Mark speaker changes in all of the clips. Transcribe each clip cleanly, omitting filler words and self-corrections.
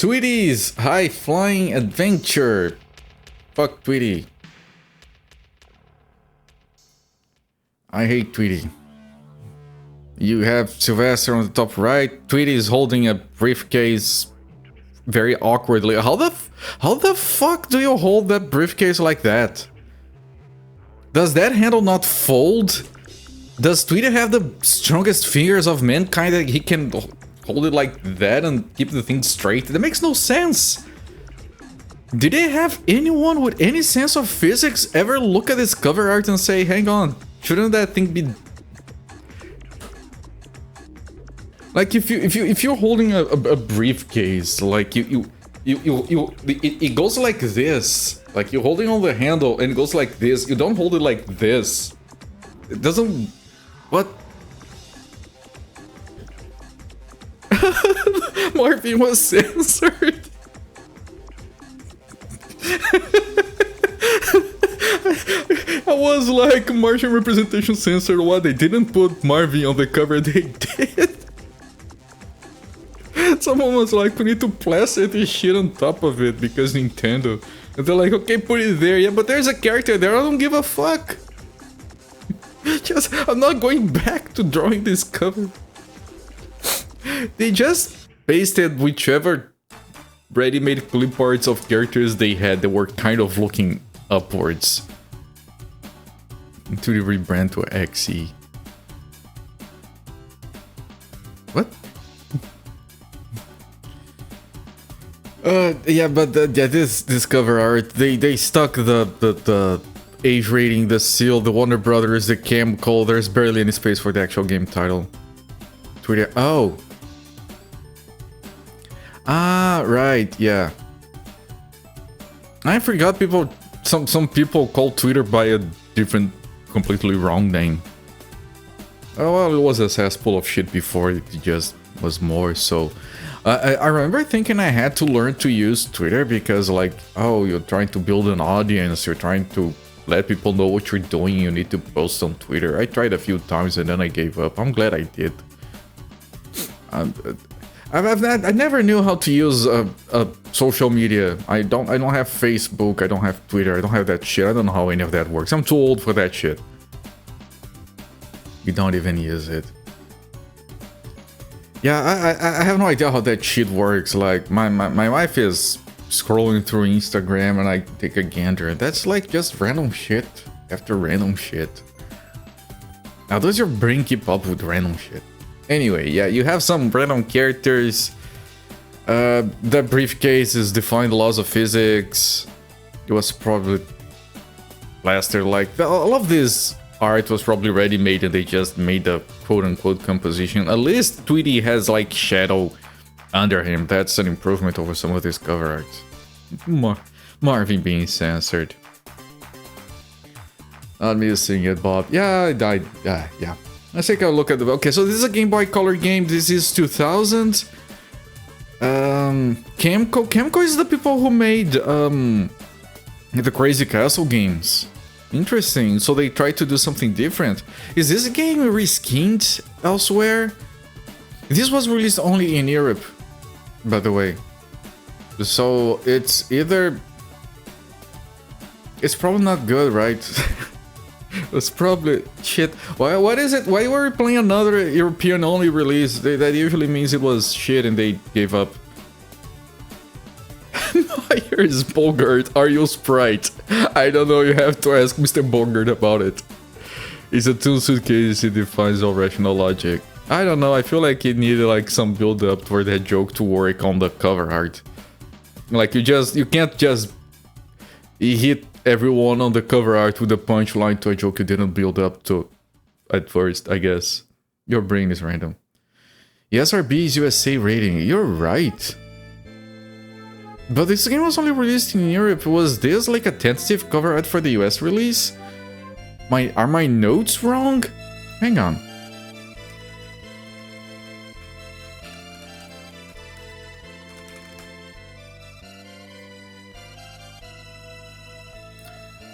Speaker 1: Tweety's High Flying Adventure. Fuck Tweety. I hate Tweety. You have Sylvester on the top right. Tweety is holding a briefcase very awkwardly. How the fuck do you hold that briefcase like that? Does that handle not fold? Does Tweety have the strongest fingers of mankind that he can hold it like that and keep the thing straight? That makes no sense. Did they have anyone with any sense of physics ever look at this cover art and say, hang on, shouldn't that thing be... Like if you're holding a briefcase, like it goes like this. Like you're holding on the handle and it goes like this. You don't hold it like this. It doesn't... What? Marvin was censored. I was like, Martian representation censored. What? They didn't put Marvin on the cover. They did. Someone was like, we need to plaster this shit on top of it because Nintendo. And they're like, okay, put it there. Yeah, but there's a character there. I don't give a fuck. I'm not going back to drawing this cover. They just pasted whichever ready-made clip arts of characters they had that were kind of looking upwards to the rebrand to XE. What? Yeah, but yeah, this cover art, they stuck the age rating, the seal, the Warner Brothers, the chemical. There's barely any space for the actual game title. Twitter. Oh. Ah, right. Yeah. I forgot people. Some people call Twitter by a different, completely wrong name. Oh well, it was a cesspool of shit before. It just was more so. I remember thinking I had to learn to use Twitter because, like, oh, you're trying to build an audience, you're trying to let people know what you're doing, you need to post on Twitter. I tried a few times and then I gave up. I'm glad I did. I never knew how to use social media. I don't have Facebook, I don't have Twitter, I don't have that shit. I don't know how any of that works. I'm too old for that shit. We don't even use it. Yeah, I have no idea how that shit works. Like, my wife is scrolling through Instagram and I take a gander, and that's like just random shit after random shit. How does your brain keep up with random shit? Anyway, yeah, you have some random characters. The briefcase is defying the laws of physics. It was probably plastered like... All of this art was probably ready-made and they just made a quote-unquote composition. At least Tweety has like shadow under him. That's an improvement over some of this cover art. Marvin being censored. Not missing it, Bob. Yeah, I died. Yeah. Let's take a look at the... Okay, so this is a Game Boy Color game. This is 2000. Camco is the people who made the Crazy Castle games. Interesting. So they tried to do something different. Is this game reskinned elsewhere? This was released only in Europe, by the way. So it's either... It's probably not good, right? It's probably shit. What is it? Why were we playing another European only release? That usually means it was shit and they gave up. Here's Bogart. Are you Sprite? I don't know. You have to ask Mr. Bogart about it. It's a two suitcase. It defines all rational logic. I don't know. I feel like it needed like some build up for that joke to work on the cover art. Like you can't just hit everyone on the cover art with a punchline to a joke you didn't build up to at first, I guess. Your brain is random. SRB is USA rating. You're right. But this game was only released in Europe. Was this like a tentative cover art for the US release? Are my notes wrong? Hang on.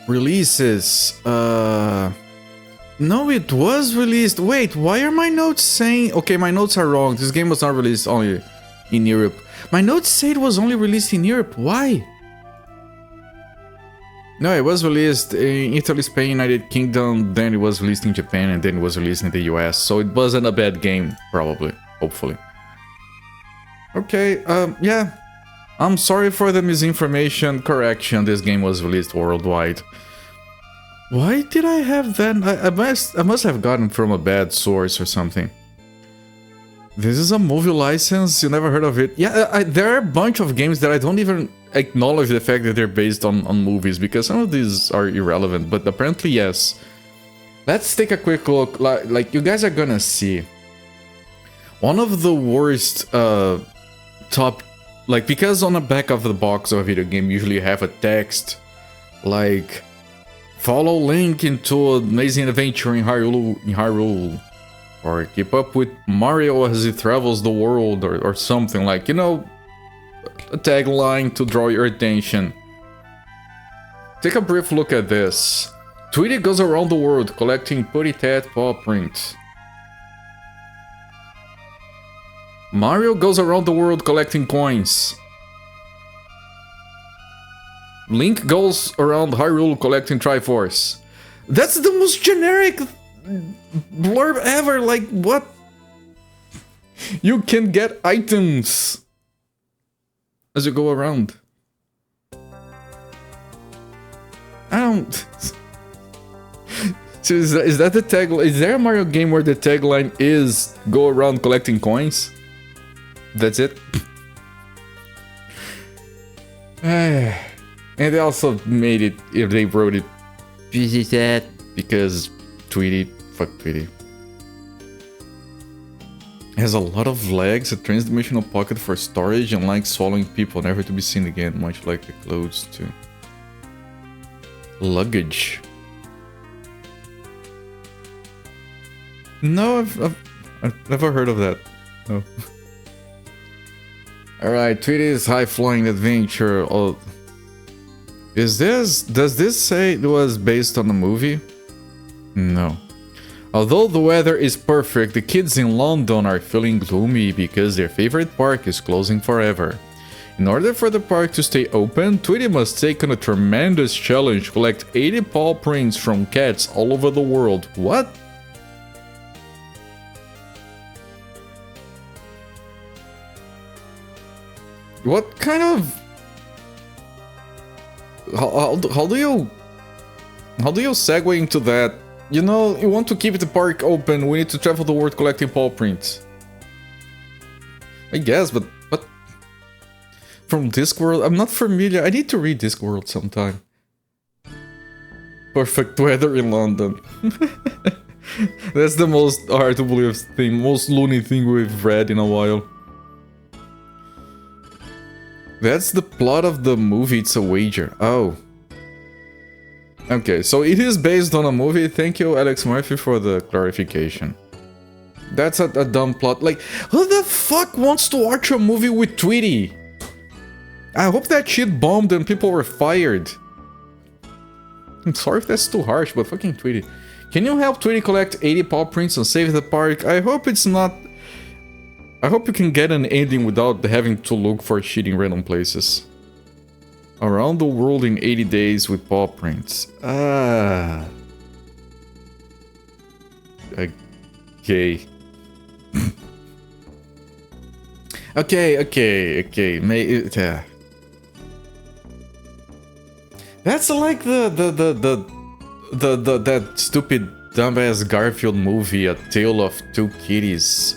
Speaker 1: Releases. No, it was released. Wait, why are my notes saying... Okay, my notes are wrong. This game was not released only in Europe. My notes say it was only released in Europe. Why? No, it was released in Italy, Spain, United Kingdom, then it was released in Japan, and then it was released in the US. So it wasn't a bad game, probably. Hopefully. Okay, yeah. I'm sorry for the misinformation. Correction, this game was released worldwide. Why did I have that? I must have gotten from a bad source or something. This is a movie license, you never heard of it. Yeah, there are a bunch of games that I don't even acknowledge the fact that they're based on movies, because some of these are irrelevant, but apparently yes. Let's take a quick look, like you guys are gonna see. One of the worst top, like, because on the back of the box of a video game usually you have a text, like, follow Link into an amazing adventure in Hyrule. Or keep up with Mario as he travels the world, or something like, you know, a tagline to draw your attention. Take a brief look at this. Tweety goes around the world collecting putty tat paw prints. Mario goes around the world collecting coins. Link goes around Hyrule collecting Triforce. That's the most generic blurb ever, like, what? You can get items as you go around. I don't... So is that the tagline? Is there a Mario game where the tagline is go around collecting coins? That's it? And they also made it, if they wrote it because Tweety, fuck Tweety. Has a lot of legs, a transdimensional pocket for storage, and likes swallowing people, never to be seen again, much like the clothes too. Luggage. No, I've never heard of that. No. Alright, Tweety's high-flying adventure. Oh, does this say it was based on a movie? No. Although the weather is perfect, the kids in London are feeling gloomy because their favorite park is closing forever. In order for the park to stay open, Tweety must take on a tremendous challenge: collect 80 paw prints from cats all over the world. What? What kind of... How do you segue into that? You know, you want to keep the park open, we need to travel the world collecting paw prints. I guess, but from Discworld, I'm not familiar. I need to read Discworld sometime. Perfect weather in London. That's the most hard to believe thing, most loony thing we've read in a while. That's the plot of the movie It's a Wager. Oh. Okay, so it is based on a movie. Thank you, Alex Murphy, for the clarification. That's a dumb plot. Like, who the fuck wants to watch a movie with Tweety? I hope that shit bombed and people were fired. I'm sorry if that's too harsh, but fucking Tweety. Can you help Tweety collect 80 paw prints and save the park? I hope it's not... I hope you can get an ending without having to look for shit in random places. Around the world in 80 days with paw prints. Ah. Okay. Okay. That's like that stupid dumbass Garfield movie, A Tale of Two Kitties.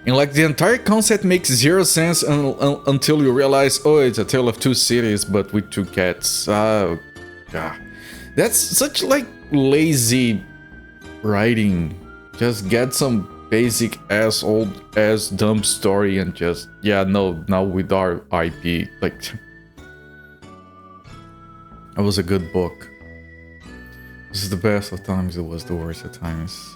Speaker 1: And like the entire concept makes zero sense until you realize, oh, it's a tale of two cities, but with two cats. Oh, God. That's such like lazy writing. Just get some basic ass old ass dumb story and just, yeah, no, now with our IP. Like, that was a good book. This is the best of times, it was the worst of times.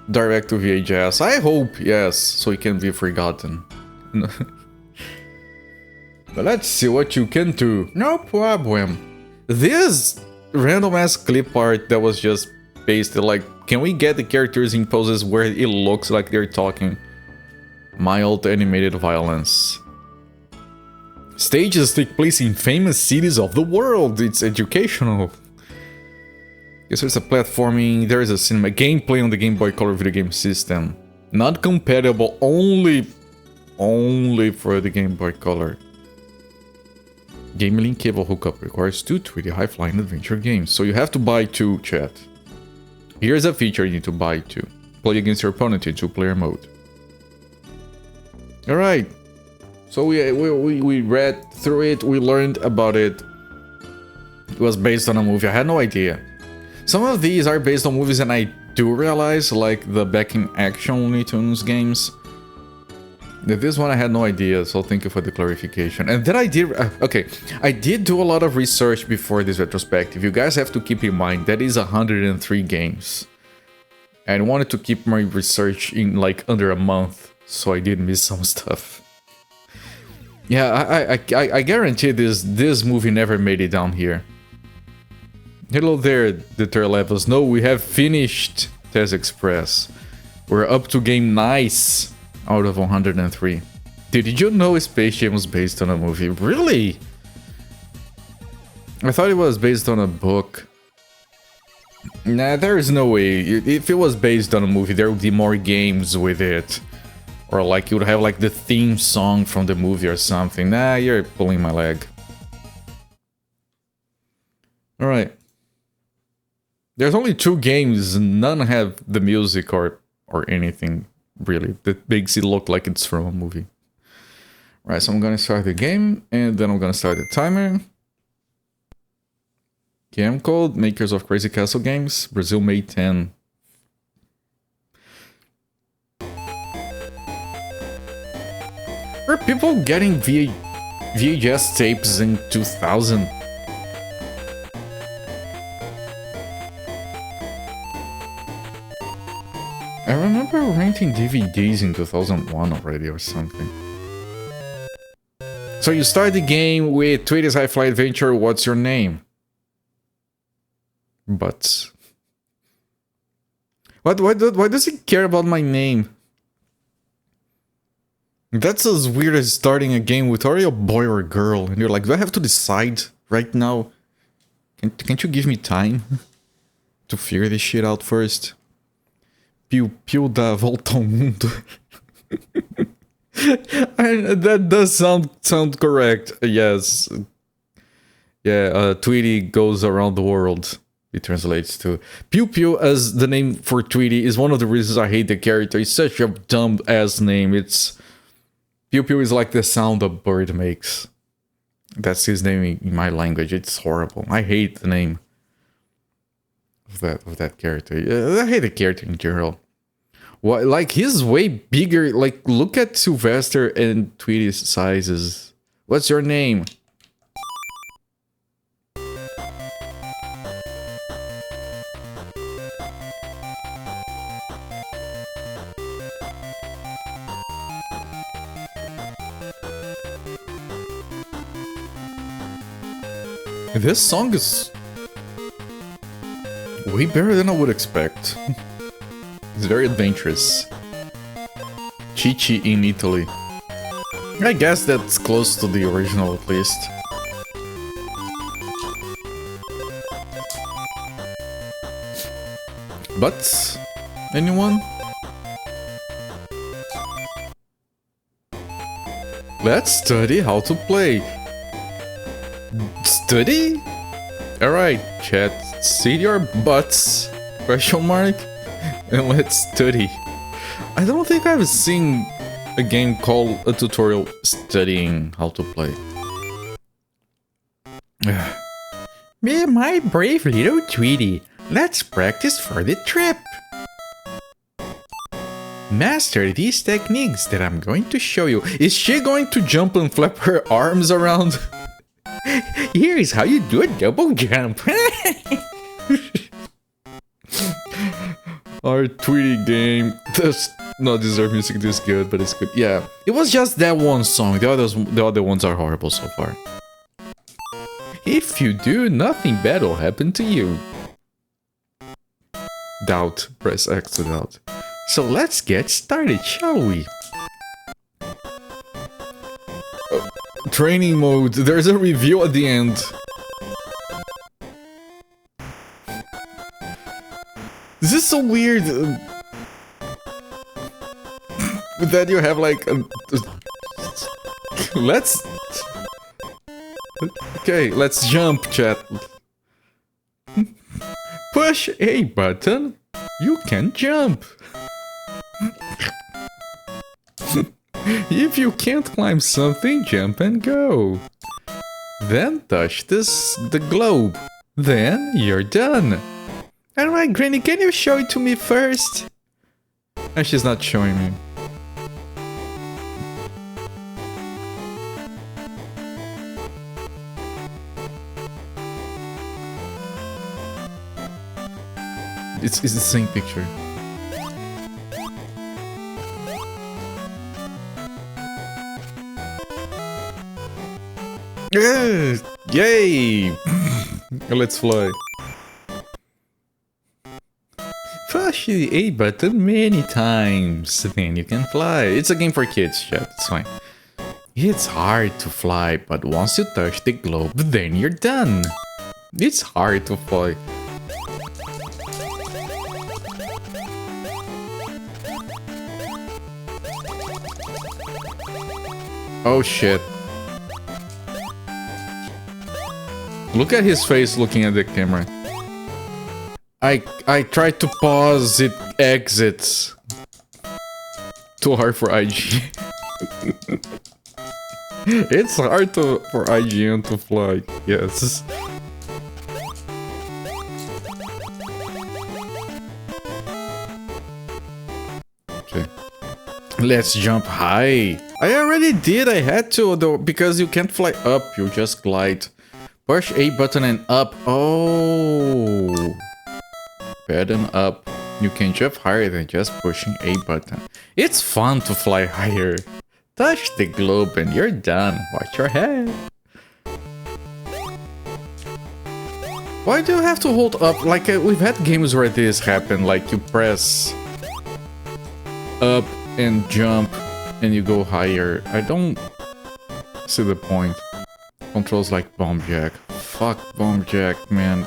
Speaker 1: Direct to VHS. I hope, yes, so it can be forgotten. But let's see what you can do. No problem. This random ass clip art that was just pasted, like, can we get the characters in poses where it looks like they're talking? Mild animated violence. Stages take place in famous cities of the world. It's educational. Yes, there's a platforming, there is a cinema gameplay on the Game Boy Color video game system. Not compatible, only for the Game Boy Color. Game link cable hookup requires 2 Tweety high-flying adventure games, so you have to buy 2, chat. Here's a feature you need to buy 2. Play against your opponent in 2-player mode. Alright. So we read through it, we learned about it. It was based on a movie, I had no idea. Some of these are based on movies and I do realize, like the Back in Action Looney Tunes games. This one I had no idea, so thank you for the clarification. And then I did, okay, I did do a lot of research before this retrospective. You guys have to keep in mind that is 103 games. And I wanted to keep my research in like under a month, so I didn't miss some stuff. Yeah, I guarantee this movie never made it down here. Hello there, the third levels. No, we have finished Test Express. We're up to game nice out of 103. Did you know Space Jam was based on a movie? Really? I thought it was based on a book. Nah, there is no way. If it was based on a movie, there would be more games with it. Or like you would have like the theme song from the movie or something. Nah, you're pulling my leg. Alright. There's only 2 games, none have the music or anything, really, that makes it look like it's from a movie. Right, so I'm gonna start the game, and then I'm gonna start the timer. Game code, makers of Crazy Castle Games, Brazil, May 10. Were people getting VHS tapes in 2000? I remember renting DVDs in 2001 already or something. So you start the game with Tweety's High Fly Adventure, what's your name? Butts. Why does he care about my name? That's as weird as starting a game with are you a boy or a girl? And you're like, do I have to decide right now? Can't you give me time to figure this shit out first? Piu Piu da volta ao mundo. That does sound correct. Yes. Yeah, Tweety goes around the world. It translates to Piu Piu as the name for Tweety is one of the reasons I hate the character. It's such a dumb ass name. It's Piu Piu is like the sound a bird makes. That's his name in my language. It's horrible. I hate the name of that character. I hate the character in general. What, like he's way bigger. Like look at Sylvester and Tweety's sizes. What's your name? This song is way better than I would expect. It's very adventurous. Chichi in Italy. I guess that's close to the original at least. But anyone? Let's study how to play. Study? Alright, chat, sit your butts, question mark, and let's study. I don't think I've seen a game called a tutorial studying how to play. Me, my brave little Tweety, let's practice for the trip. Master these techniques that I'm going to show you. Is she going to jump and flap her arms around? Here is how you do a double jump. Our Tweety game does not deserve music this good, but it's good. Yeah, it was just that one song. The other ones are horrible so far. If you do, nothing bad will happen to you. Doubt. Press X to doubt. So let's get started, shall we? Training mode. There's a review at the end. This is so weird. That you have like let's... Okay, let's jump, chat. Push A button. You can jump. If you can't climb something, jump and go. Then touch the globe. Then you're done. Alright, Granny, can you show it to me first? And she's not showing me. It's the same picture. Yeah! Yay! Let's fly. Push the A button many times, then you can fly. It's a game for kids, chat. It's fine. It's hard to fly, but once you touch the globe, then you're done. It's hard to fly. Oh shit. Look at his face looking at the camera. I tried to pause, it exits. Too hard for IG. It's hard for IGN to fly, yes. Okay. Let's jump high. I already did, I had to though, because you can't fly up, you just glide. Push A button and up. Oh. Button up. You can jump higher than just pushing A button. It's fun to fly higher. Touch the globe and you're done. Watch your head. Why do you have to hold up? Like, we've had games where this happened. Like, you press up and jump and you go higher. I don't see the point. Controls like Bomb Jack. Fuck Bomb Jack, man.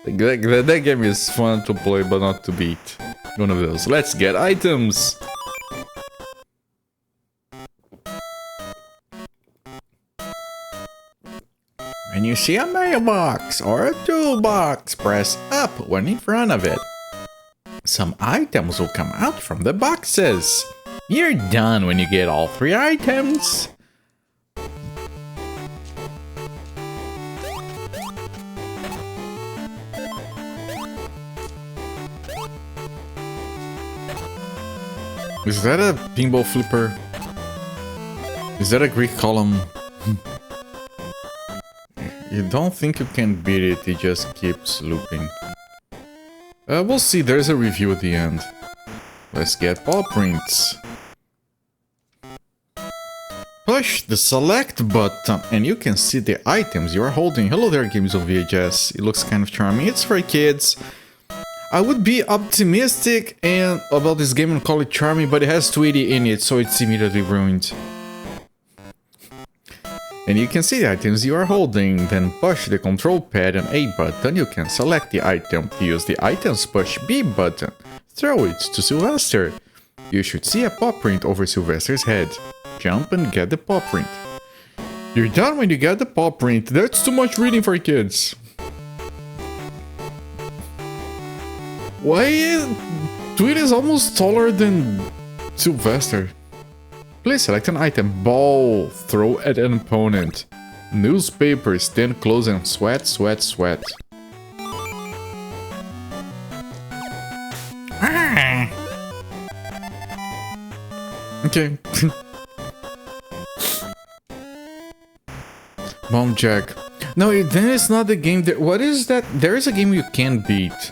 Speaker 1: That game is fun to play, but not to beat. One of those. Let's get items! When you see a mailbox or a toolbox, press up when in front of it. Some items will come out from the boxes. You're done when you get all 3 items. Is that a pinball flipper? Is that a Greek column? You don't think you can beat it, it just keeps looping. We'll see, there's a review at the end. Let's get paw prints. Push the select button and you can see the items you are holding. Hello there, Games on VHS. It looks kind of charming. It's for kids. I would be optimistic and about this game and call it charming, but it has Tweety in it, so it's immediately ruined. And you can see the items you are holding, then push the control pad and A button, you can select the item. To use the items, push B button. Throw it to Sylvester. You should see a paw print over Sylvester's head. Jump and get the paw print. You're done when you get the paw print. That's too much reading for kids. Why is... Tweety is almost taller than Sylvester. Please select an item. Ball. Throw at an opponent. Newspaper. Stand close and sweat, sweat, sweat. Okay. Bomb Jack. No, then it's not the game that... What is that? There is a game you can beat.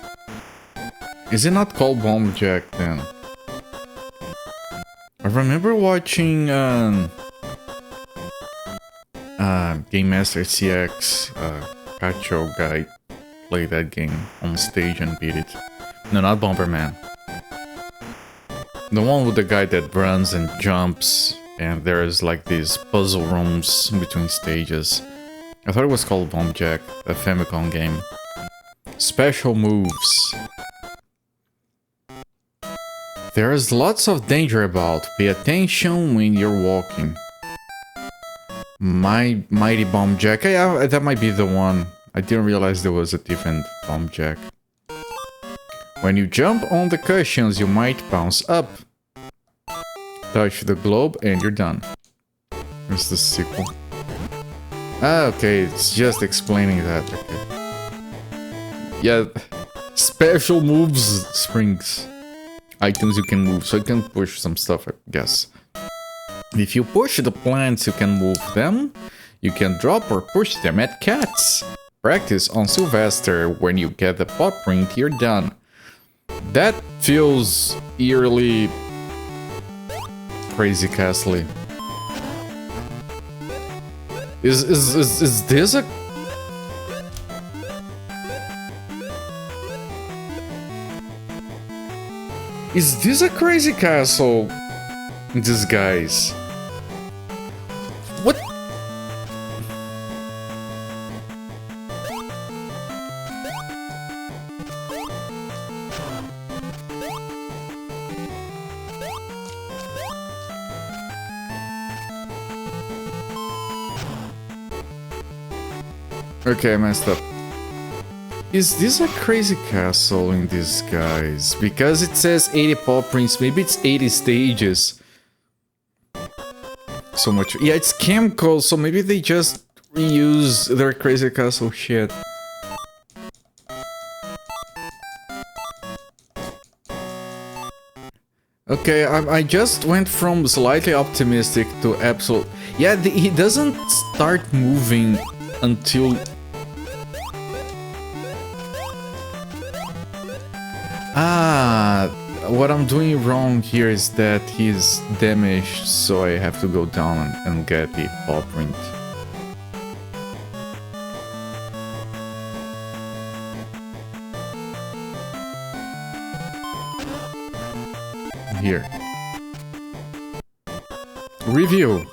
Speaker 1: Is it not called Bomb Jack then? I remember watching Game Master CX Cacho guy play that game on stage and beat it. No, not Bomberman. The one with the guy that runs and jumps and there's like these puzzle rooms between stages. I thought it was called Bomb Jack, a Famicom game. Special moves. There's lots of danger about. Pay attention when you're walking. Mighty Bomb Jack. Yeah, that might be the one. I didn't realize there was a different Bomb Jack. When you jump on the cushions, you might bounce up. Touch the globe and you're done. Here's the sequel. Ah, okay, it's just explaining that. Okay. Yeah, special moves, springs. Items you can move, so you can push some stuff, I guess. If you push the plants, you can move them. You can drop or push them at cats. Practice on Sylvester. When you get the paw print, you're done. That feels eerily Crazy Castle. Is this a... Is this a Crazy Castle in disguise? What? Okay, I messed up. Is this a Crazy Castle in disguise? Because it says 80 paw prints, maybe it's 80 stages. So much. Yeah, it's chemical, so maybe they just reuse their Crazy Castle shit. Okay, I just went from slightly optimistic to absolute... Yeah, he doesn't start moving until... Ah, what I'm doing wrong here is that he's damaged, so I have to go down and get the paw print. Here. Review.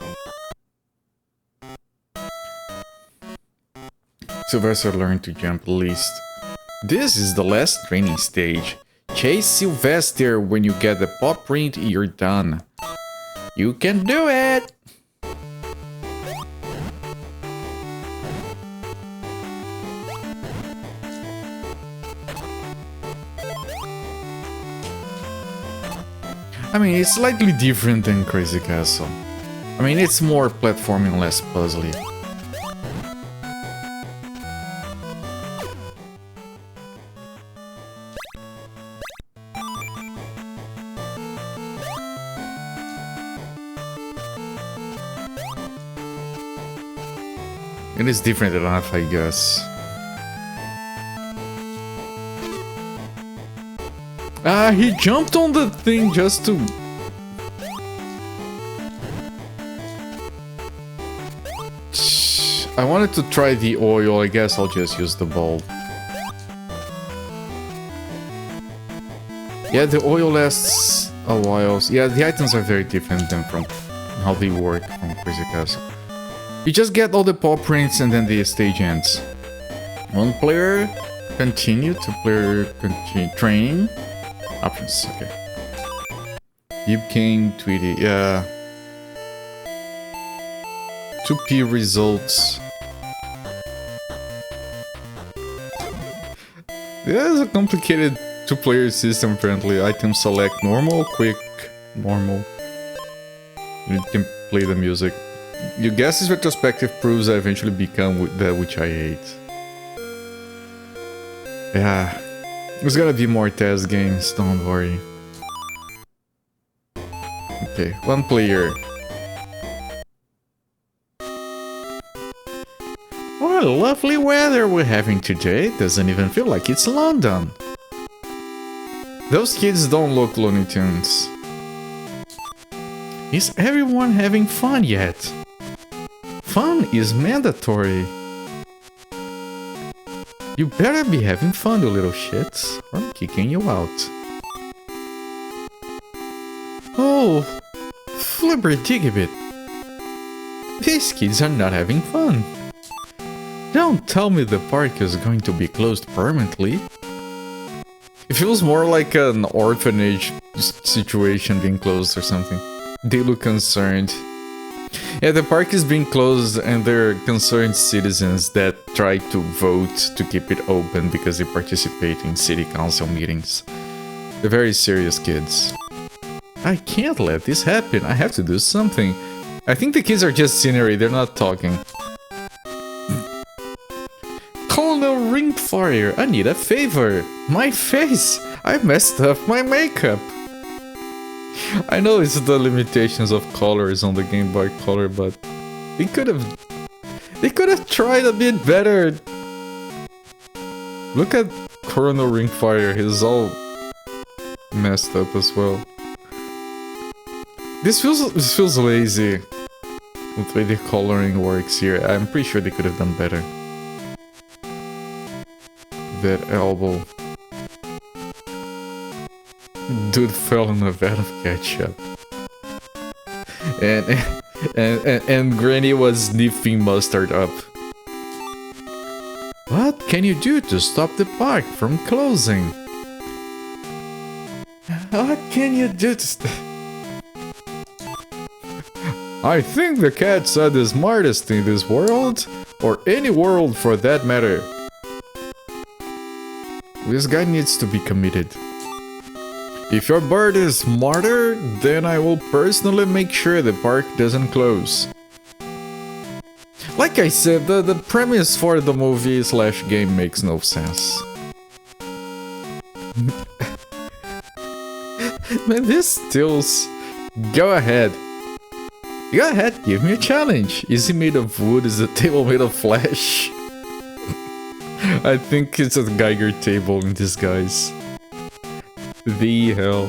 Speaker 1: Sylvester learned to jump least. This is the last training stage. Chase Sylvester. When you get the paw print, you're done. You can do it! I mean, it's slightly different than Crazy Castle. I mean, it's more platforming, less puzzly. It is different enough, I guess. Ah, he jumped on the thing just to... I wanted to try the oil, I guess I'll just use the bulb. Yeah, the oil lasts a while. Yeah, the items are very different than from how they work from Crazy Castle. You just get all the paw prints and then the stage ends. One player continue, two player continue training. Options, okay. You came, Tweety, yeah. 2P results. Yeah, it's a complicated two-player system apparently. Item select normal, quick, normal. You can play the music. Your guess's retrospective proves I eventually become that which I hate. Yeah. There's gonna be more test games, don't worry. Okay, one player. What a lovely weather we're having today. Doesn't even feel like it's London. Those kids don't look Looney Tunes. Is everyone having fun yet? Fun is mandatory. You better be having fun, you little shits, or I'm kicking you out. Oh, flibbertigibbet. These kids are not having fun. Don't tell me the park is going to be closed permanently. It feels more like an orphanage situation being closed or something. They look concerned. Yeah, the park is being closed and they're concerned citizens that try to vote to keep it open because they participate in city council meetings. They're very serious kids. I can't let this happen. I have to do something. I think the kids are just scenery. They're not talking. Colonel Ringfire, I need a favor. My face. I messed up my makeup. I know it's the limitations of colors on the Game Boy Color, but they could have tried a bit better. Look at Colonel Ringfire. He's all messed up as well. This feels lazy. The way the coloring works here. I'm pretty sure they could have done better. That elbow. Dude fell in a vat of ketchup. And Granny was sniffing mustard up. What can you do to stop the park from closing? What can you do to I think the cats are the smartest in this world, or any world for that matter. This guy needs to be committed. If your bird is smarter, then I will personally make sure the park doesn't close. Like I said, the premise for the movie / game makes no sense. Man, this stills. Go ahead. Go ahead, give me a challenge. Is it made of wood? Is the table made of flesh? I think it's a Geiger table in disguise. The hell.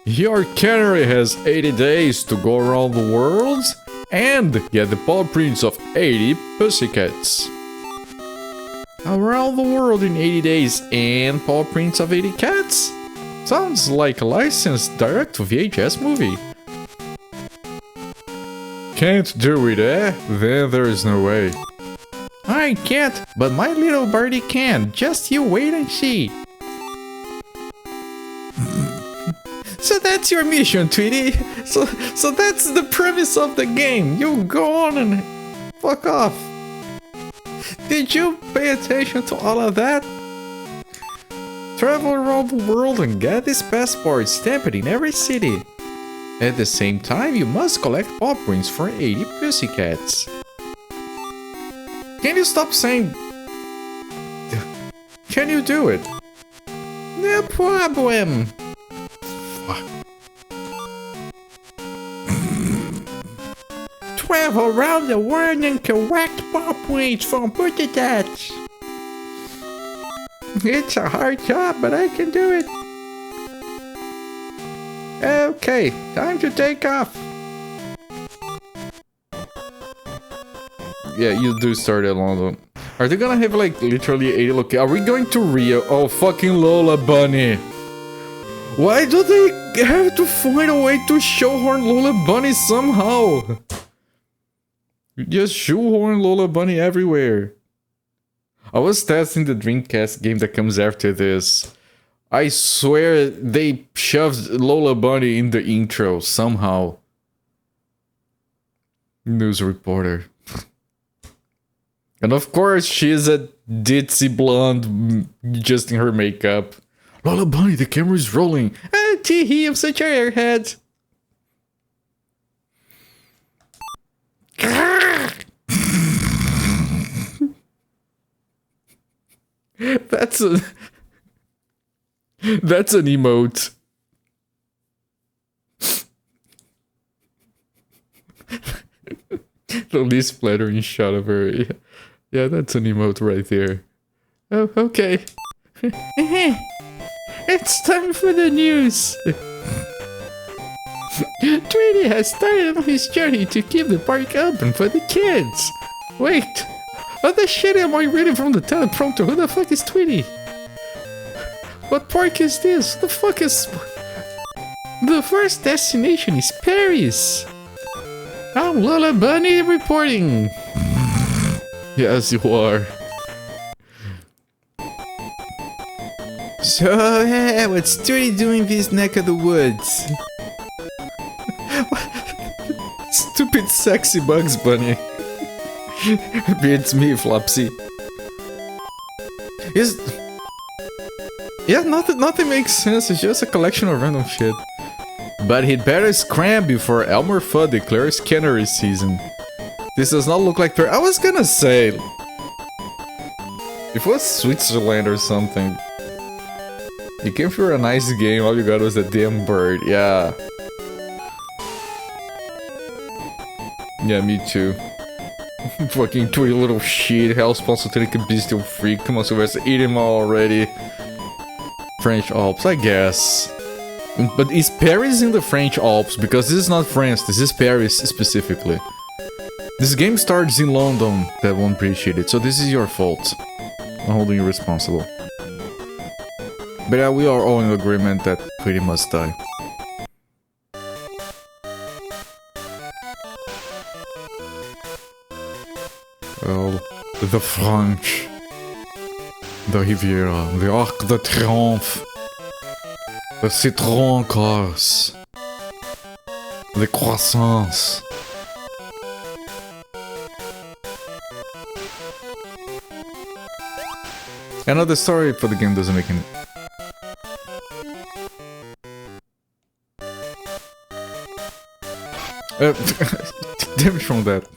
Speaker 1: Your canary has 80 days to go around the world and get the paw prints of 80 pussycats. Around the world in 80 days and paw prints of 80 cats? Sounds like a licensed direct-to-VHS movie. Can't do it, eh? Then there is no way. I can't, but my little birdie can. Just you wait and see. So that's your mission, Tweety. So that's the premise of the game. You go on and fuck off. Did you pay attention to all of that? Travel around the world and get this passport stamped in every city. At the same time, you must collect paw prints for 80 pussycats. Can you stop saying... Can you do it? No problem. Fuck. Travel around the world and collect paw prints from pussycats. It's a hard job, but I can do it. Okay, time to take off. Yeah, you do start at London. Are they gonna have like literally 80 locations? Are we going to Rio? Oh, fucking Lola Bunny. Why do they have to find a way to shoehorn Lola Bunny somehow? Just shoehorn Lola Bunny everywhere. I was testing the Dreamcast game that comes after this. I swear they shoved Lola Bunny in the intro somehow. News reporter. And of course she's a ditzy blonde just in her makeup. Lola Bunny, the camera's rolling. Ah, tee-hee, I'm such a airhead. That's an emote. The least flattering shot of her. Yeah, that's an emote right there. Oh, okay. It's time for the news. Tweety has started on his journey to keep the park open for the kids. Wait, what the shit am I reading from the teleprompter? Who the fuck is Tweety? What park is this? The the first destination is Paris. I'm Lola Bunny reporting. Yes, you are. So, yeah, what's Tweety doing this neck of the woods? Stupid sexy Bugs Bunny. It's me, Flopsy. Yeah, nothing makes sense, it's just a collection of random shit. But he'd better scram before Elmer Fudd declares cannery season. This does not look like I was gonna say... If it was Switzerland or something... You came for a nice game, all you got was that damn bird, yeah. Yeah, me too. Fucking Tweety little shit, hell supposed to take a bestial freak, come on Sylvester, eat him already. French Alps, I guess. But is Paris in the French Alps? Because this is not France, this is Paris specifically. This game starts in London, that won't appreciate it, so this is your fault. I'm holding you responsible. But yeah, we are all in agreement that Tweety must die. Well, the French, the Riviera, the Arc de Triomphe, the Citron cars, the croissants. I know the story for the game doesn't make any... damage from that.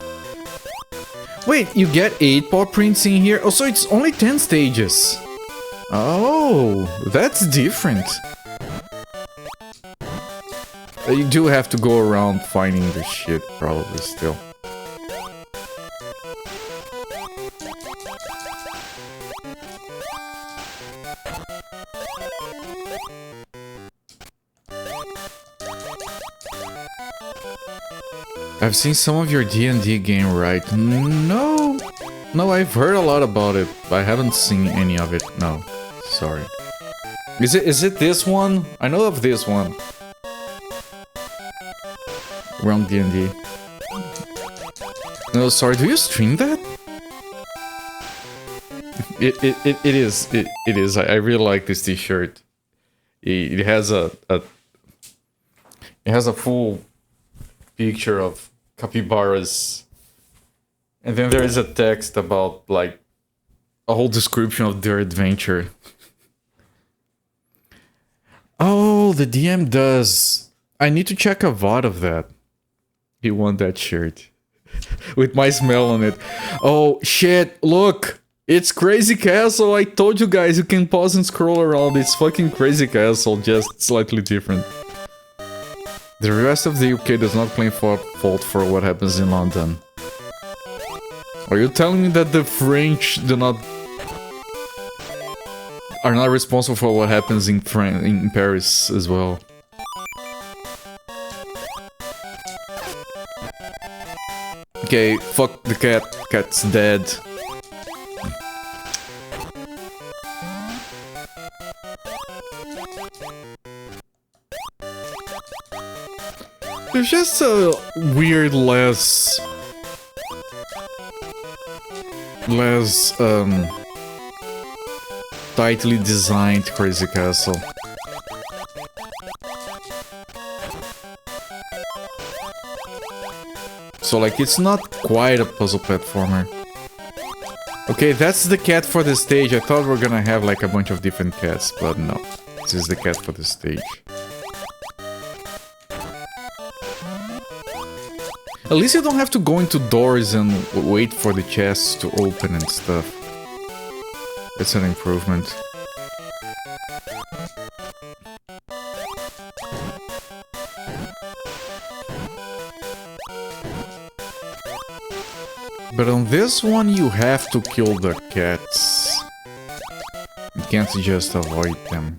Speaker 1: Wait, you get 8 paw prints in here? Oh, so it's only 10 stages. Oh, that's different. You do have to go around finding the shit, probably, still. I've seen some of your D&D game, right? No, I've heard a lot about it, but I haven't seen any of it. No, sorry. Is it this one? I know of this one. Around D&D. No, sorry. Do you stream that? It is. I really like this T-shirt. It has a full picture of capybaras, and then there is a text about like a whole description of their adventure. Oh, the DM does. I need to check a VOD of that. He won that shirt with my smell on it. Oh shit! Look, it's Crazy Castle. I told you guys you can pause and scroll around. It's fucking Crazy Castle, just slightly different. The rest of the UK does not claim fault for what happens in London. Are you telling me that the French are not responsible for what happens in Paris as well? Okay, fuck the cat. Cat's dead. There's just a weird, less tightly designed Crazy Castle. So like, it's not quite a puzzle platformer. Okay, that's the cat for the stage. I thought we were gonna have like a bunch of different cats, but no. This is the cat for the stage. At least you don't have to go into doors and wait for the chests to open and stuff. It's an improvement. But on this one you have to kill the cats. You can't just avoid them.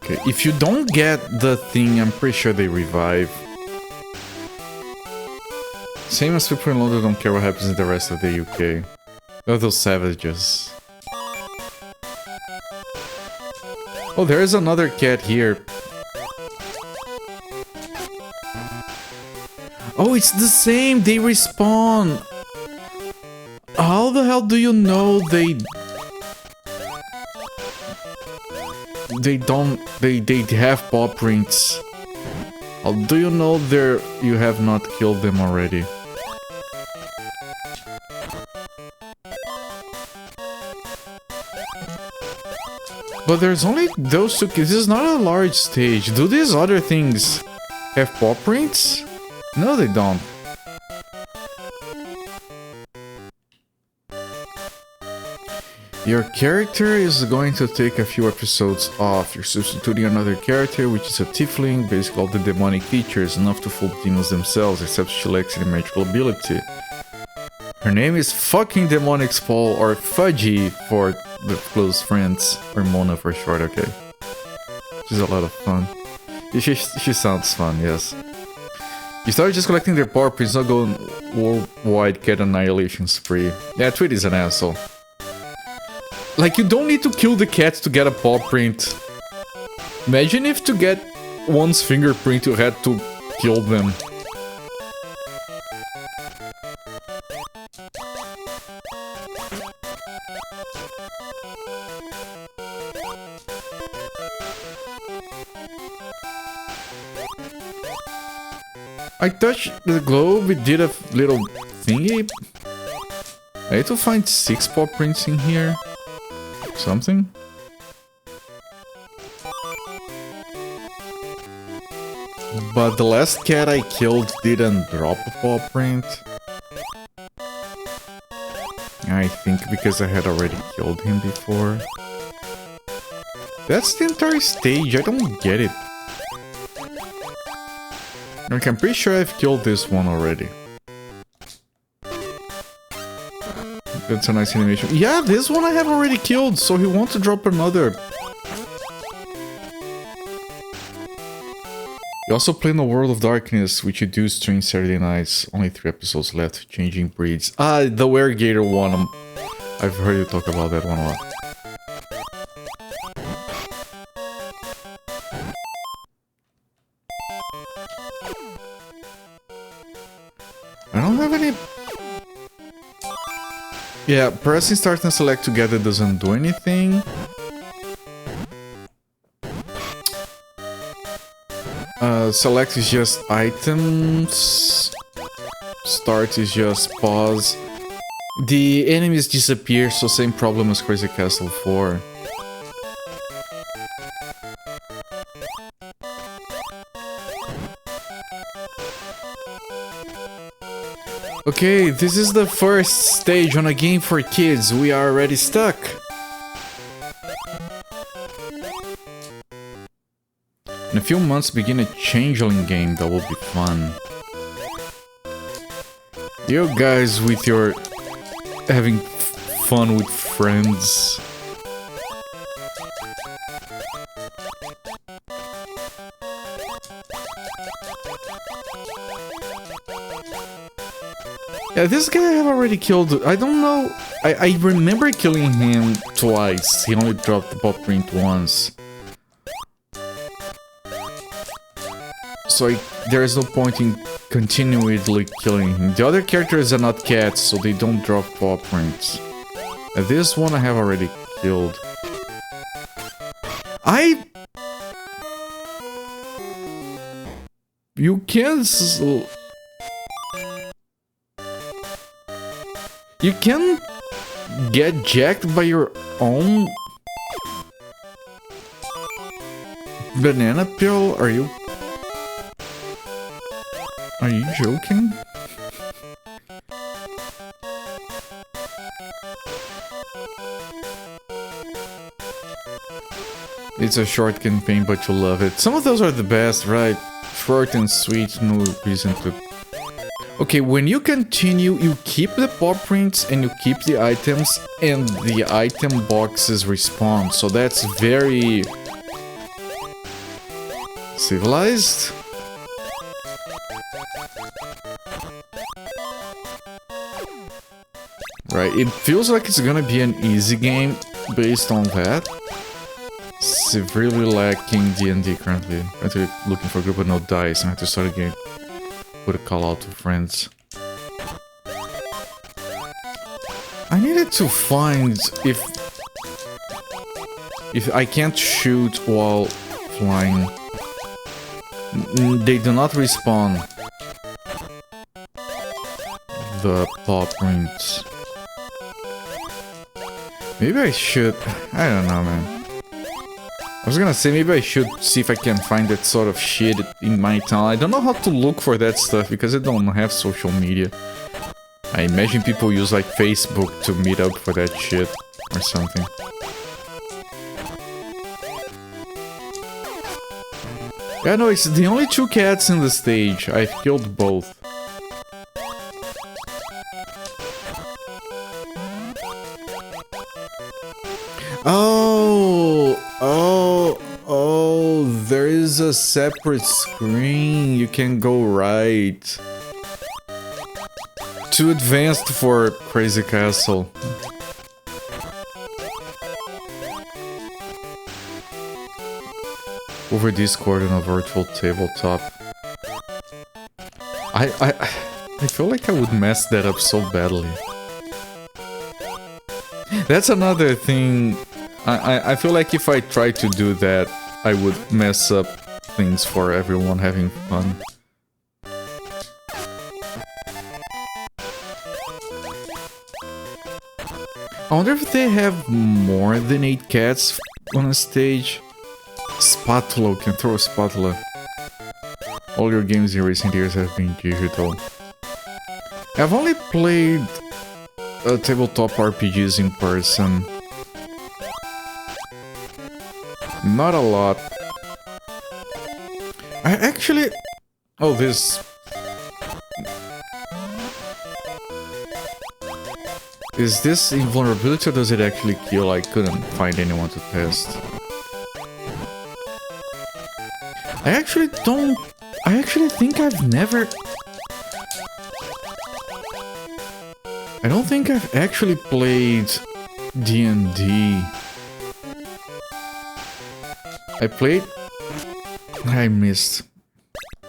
Speaker 1: Okay, if you don't get the thing, I'm pretty sure they revive. Same as people in London don't care what happens in the rest of the UK. They're those savages. Oh, there is another cat here. Oh, it's the same. They respawn. How the hell do you know they have paw prints? How do you know you have not killed them already? But there's only those two. This is not a large stage. Do these other things have paw prints? No, they don't. Your character is going to take a few episodes off. You're substituting another character, which is a tiefling, basically all the demonic features, enough to fool demons themselves, except she lacks any magical ability. Her name is fucking Demonic Spall, or Fudgy for the close friends, or Mona for short, okay. She's a lot of fun. She sounds fun, yes. You started just collecting their power prints, not going worldwide cat annihilation spree. Yeah, Tweety's an asshole. Like, you don't need to kill the cats to get a paw print. Imagine if to get one's fingerprint you had to kill them. I touched the globe, it did a little thingy. I need to find 6 paw prints in here. Something? But the last cat I killed didn't drop a paw print. I think because I had already killed him before. That's the entire stage, I don't get it. Okay, I'm pretty sure I've killed this one already. That's a nice animation. Yeah, this one I have already killed, so he wants to drop another. You also play in the World of Darkness, which you do stream Saturday nights. Only 3 episodes left. Changing breeds. Ah, the Weregator one. I've heard you talk about that one a lot. I don't have any... Yeah, pressing start and select together doesn't do anything. Select is just items. Start is just pause. The enemies disappear, so same problem as Crazy Castle 4. Okay, this is the first stage on a game for kids. We are already stuck. In a few months, begin a changeling game that will be fun. You guys with your having fun with friends. Yeah, this guy I have already killed. I don't know. I remember killing him twice. He only dropped the paw print once. So there is no point in continually killing him. The other characters are not cats, so they don't drop paw prints. This one I have already killed. You can't... You can get jacked by your own banana peel? Are you joking? It's a short campaign, but you love it. Some of those are the best, right? Short and sweet, no reason to... Okay, when you continue, you keep the paw prints and you keep the items, and the item boxes respawn. So that's very... civilized? Right, it feels like it's gonna be an easy game based on that. severely lacking D&D currently. Currently looking for a group with no dice. I have to start again. Put a call out to friends. I needed to find if I can't shoot while flying. They do not respawn. The paw prints. Maybe I should. I don't know, man. I was gonna say maybe I should see if I can find that sort of shit in my town. I don't know how to look for that stuff because I don't have social media. I imagine people use like Facebook to meet up for that shit or something. Yeah, no, it's the only 2 cats in the stage. I've killed both. Oh, there is a separate screen. You can go right. Too advanced for Crazy Castle. Over Discord on a virtual tabletop. I feel like I would mess that up so badly. That's another thing. I feel like if I try to do that, I would mess up things for everyone having fun. I wonder if they have more than 8 cats on a stage. Spatula, can throw a spatula. All your games in recent years have been digital. I've only played tabletop RPGs in person. Not a lot. I actually... Oh, this... Is this invulnerability or does it actually kill? I couldn't find anyone to test. I actually think I've never... I don't think I've actually played D&D. I missed.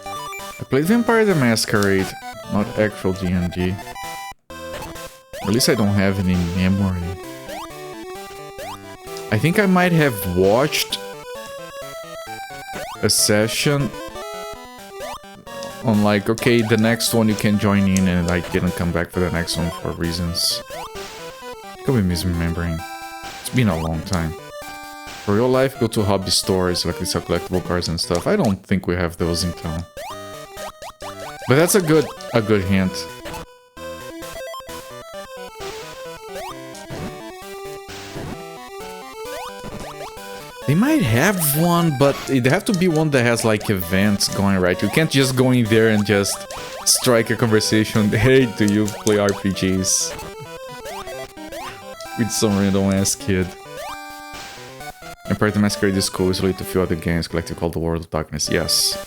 Speaker 1: I played Vampire the Masquerade, not actual D&D. At least I don't have any memory. I think I might have watched a session on like, okay, the next one you can join in, and I didn't come back for the next one for reasons. Could be misremembering. It's been a long time. For real life, go to hobby stores, like they sell collectible cards and stuff. I don't think we have those in town. But that's a good hint. They might have one, but it'd have to be one that has like events going, right? You can't just go in there and just strike a conversation. Hey, do you play RPGs? With some random ass kid. Vampire the Masquerade is cool, it's related to a few other games, collected called The World of Darkness. Yes.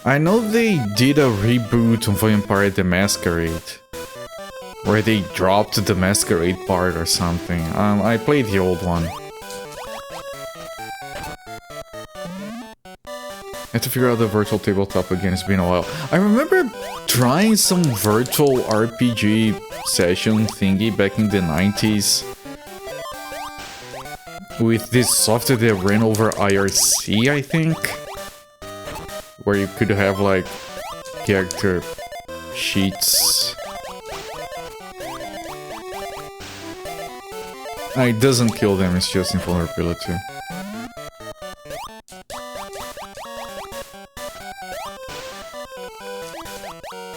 Speaker 1: I know they did a reboot of Vampire the Masquerade. Where they dropped the Masquerade part or something. I played the old one. I have to figure out the virtual tabletop again, it's been a while. I remember trying some virtual RPG session thingy back in the 90s. With this software that ran over IRC, I think. Where you could have like character sheets. It doesn't kill them, it's just invulnerability.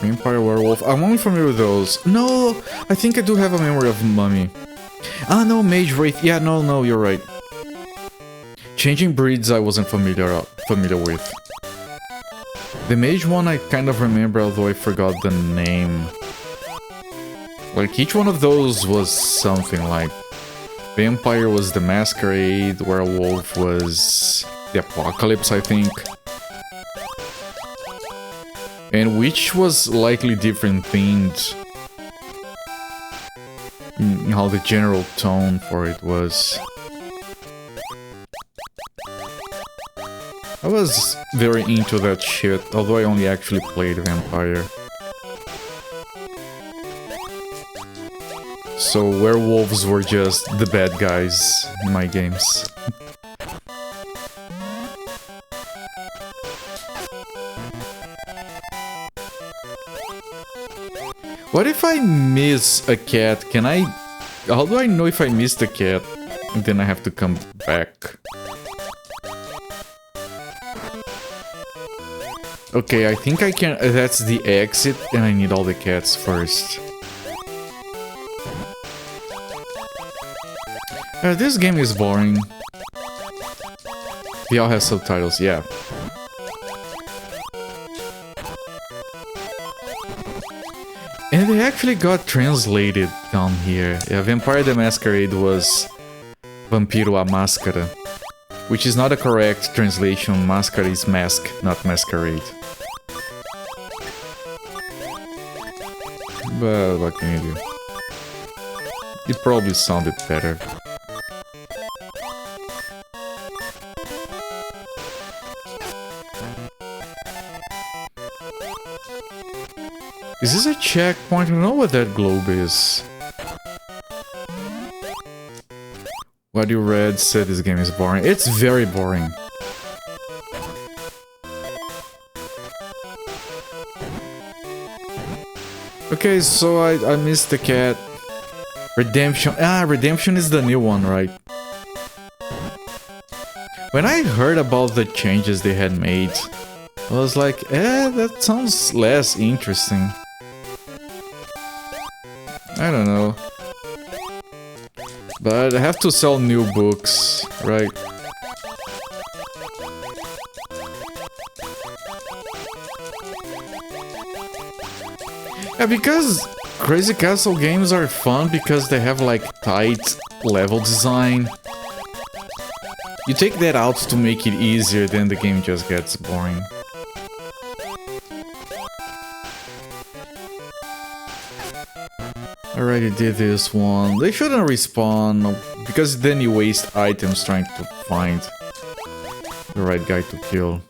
Speaker 1: Vampire Werewolf. I'm only familiar with those. No, I think I do have a memory of Mummy. Ah, no, Mage Wraith. Yeah, no, you're right. Changing Breeds I wasn't familiar with. The Mage one I kind of remember, although I forgot the name. Like, each one of those was something like... Vampire was the Masquerade, Werewolf was the Apocalypse, I think. And which was likely different themed. How the general tone for it was. I was very into that shit, although I only actually played Vampire. So werewolves were just the bad guys in my games. What if I miss a cat? Can I... How do I know if I missed a cat? And then I have to come back. Okay, I think I can... That's the exit, and I need all the cats first. This game is boring. They all have subtitles, yeah. And they actually got translated down here. Yeah, Vampire the Masquerade was Vampiro a Máscara, which is not a correct translation. Máscara is mask, not masquerade. But what can you do? It probably sounded better. Is this a checkpoint? I don't know what that globe is. What you read said this game is boring. It's very boring. Okay, so I missed the cat. Redemption. Ah, Redemption is the new one, right? When I heard about the changes they had made, I was like, that sounds less interesting. I don't know. But I have to sell new books, right? Yeah, because Crazy Castle games are fun because they have like tight level design. You take that out to make it easier, then the game just gets boring. I already did this one. They shouldn't respawn, because then you waste items trying to find the right guy to kill.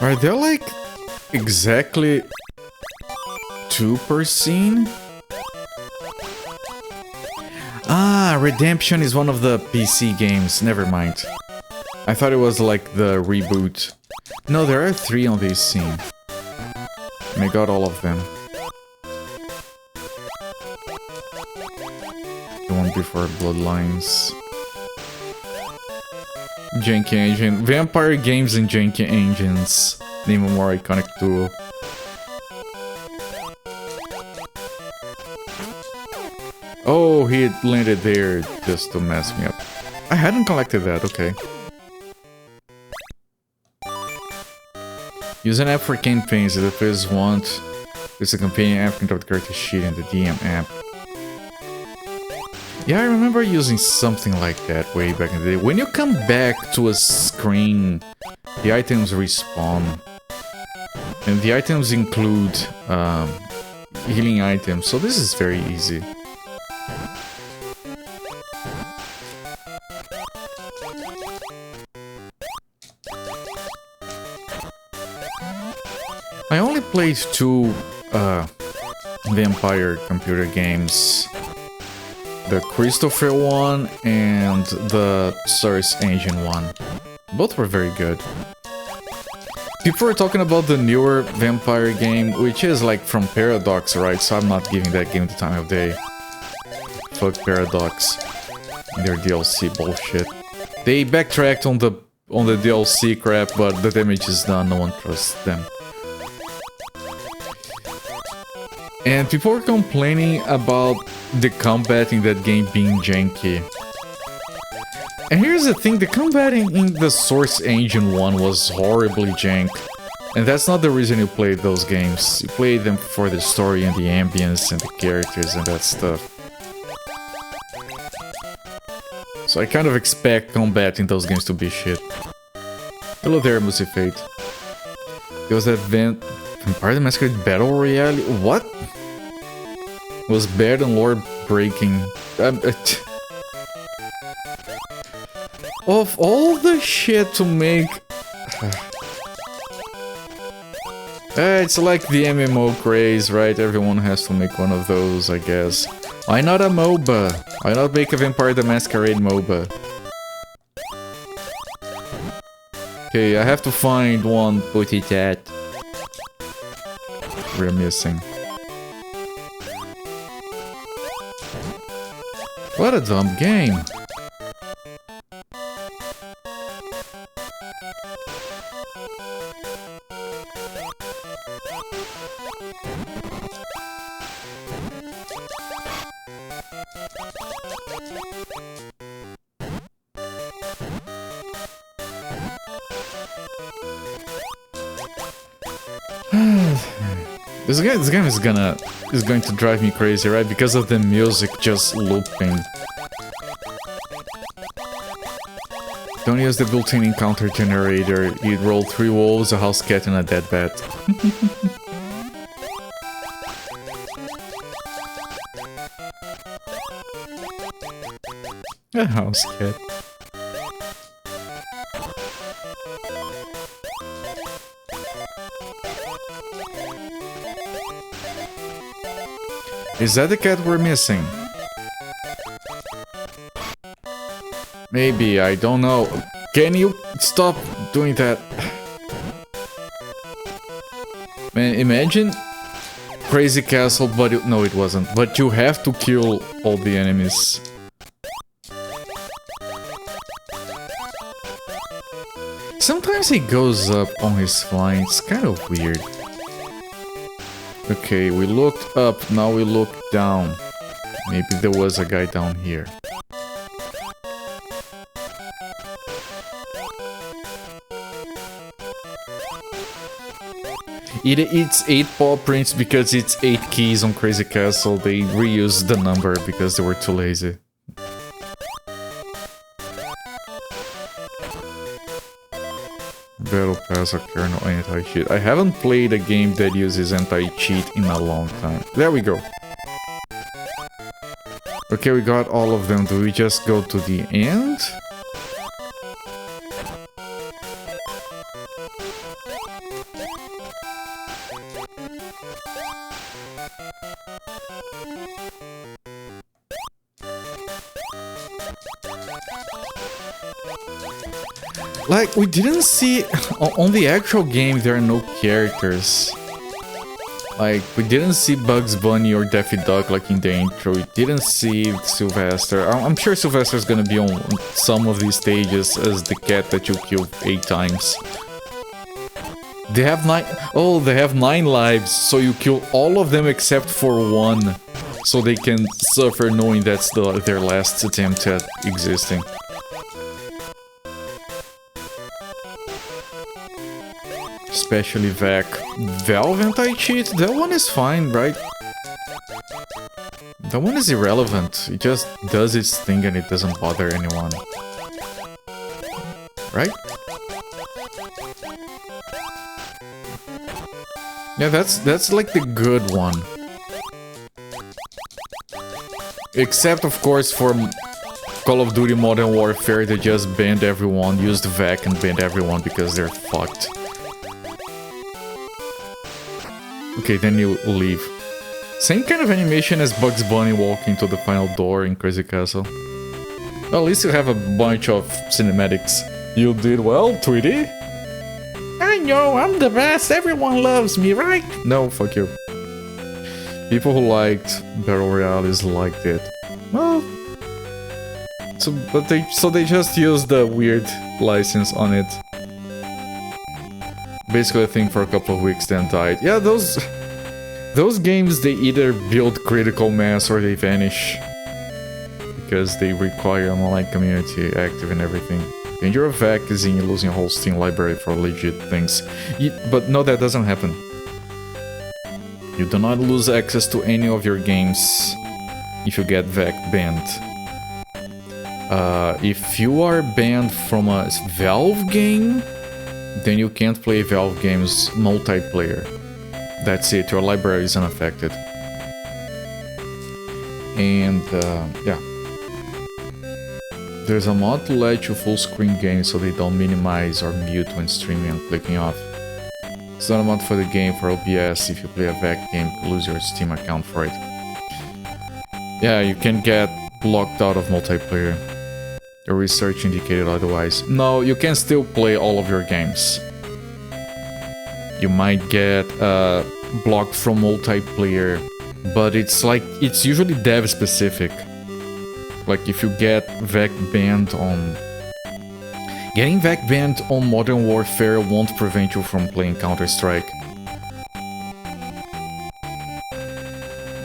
Speaker 1: Are there like exactly 2 per scene? Ah, Redemption is one of the PC games, never mind. I thought it was like the reboot. No, there are 3 on this scene. And I got all of them. The one before Bloodlines. Janky Engine. Vampire games and Janky Engines. Name a more iconic duo. Oh, he landed there just to mess me up. I hadn't collected that, okay. Use an app for campaigns. The players want. It's a companion app, control the character sheet and the DM app. Yeah, I remember using something like that way back in the day. When you come back to a screen, the items respawn. And the items include healing items, so this is very easy. I only played 2 Vampire computer games. The Christopher one and the Source Engine one. Both were very good. People were talking about the newer Vampire game, which is like from Paradox, right? So I'm not giving that game the time of day. Fuck Paradox. Their DLC bullshit. They backtracked on the DLC crap, but the damage is done, no one trusts them. And people were complaining about the combat in that game being janky. And here's the thing, the combat in the Source Engine one was horribly jank. And that's not the reason you played those games. You played them for the story and the ambience and the characters and that stuff. So I kind of expect combat in those games to be shit. Hello there, Musifate. There was that Vampire the Masquerade Battle Royale. What? Was better than lore breaking. Of all the shit to make... it's like the MMO craze, right? Everyone has to make one of those, I guess. Why not a MOBA? Why not make a Vampire the Masquerade MOBA? Okay, I have to find one Tweety that we're missing. What a dumb game. This game is going to drive me crazy, right? Because of the music just looping. Don't use the built-in encounter generator. You'd roll 3 wolves, a house cat, and a dead bat. A house cat. Is that the cat we're missing? Maybe, I don't know. Can you stop doing that? Man, imagine Crazy Castle, but no, it wasn't. But you have to kill all the enemies. Sometimes he goes up on his flying. It's kind of weird. Okay, we looked up, now we look down. Maybe there was a guy down here. It's 8 paw prints because it's 8 keys on Crazy Castle. They reused the number because they were too lazy. Battle Pass or kernel anti-cheat. I haven't played a game that uses anti-cheat in a long time. There we go. Okay, we got all of them. Do we just go to the end? Like, we didn't see... On the actual game, there are no characters. Like, we didn't see Bugs Bunny or Daffy Duck like in the intro. We didn't see Sylvester. I'm sure Sylvester's gonna be on some of these stages as the cat that you killed 8 times. They have 9... Oh, they have 9 lives, so you kill all of them except for 1. So they can suffer knowing that's their last attempt at existing. Especially Vec. Valve anti-cheat? That one is fine, right? That one is irrelevant. It just does its thing and it doesn't bother anyone. Right? Yeah, that's like the good one. Except, of course, for Call of Duty Modern Warfare, they just banned everyone, used Vec and banned everyone because they're fucked. Okay, then you leave. Same kind of animation as Bugs Bunny walking to the final door in Crazy Castle. Well, at least you have a bunch of cinematics. You did well, Tweety. I know, I'm the best, everyone loves me, right? No, fuck you. People who liked Battle Royales liked it. Well... So they just used the weird license on it. Basically, I think for a couple of weeks, then died. Yeah, those games, they either build critical mass or they vanish. Because they require an online community active and everything. Danger of Vec is in losing a whole Steam library for legit things. But no, that doesn't happen. You do not lose access to any of your games if you get Vec banned. If you are banned from a Valve game, then you can't play Valve games multiplayer. That's it, your library is unaffected. And yeah. There's a mod to let you full screen games so they don't minimize or mute when streaming and clicking off. It's not a mod for the game for OBS. If you play a VAC game, you lose your Steam account for it. Yeah, you can get locked out of multiplayer. Your research indicated otherwise. No, you can still play all of your games. You might get blocked from multiplayer, but it's usually dev specific. Like if you get VAC banned on... Getting VAC banned on Modern Warfare won't prevent you from playing Counter-Strike.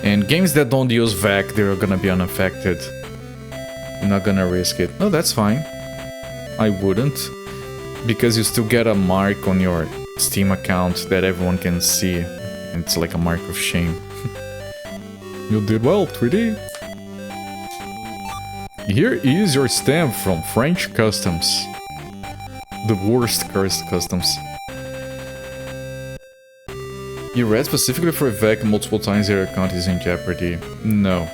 Speaker 1: And games that don't use VAC, they're gonna be unaffected. You're not gonna risk it. No, that's fine. I wouldn't. Because you still get a mark on your Steam account that everyone can see. It's like a mark of shame. You did well, Tweety. Here is your stamp from French Customs. The worst cursed customs. You read specifically for VAC multiple times your account is in jeopardy. No.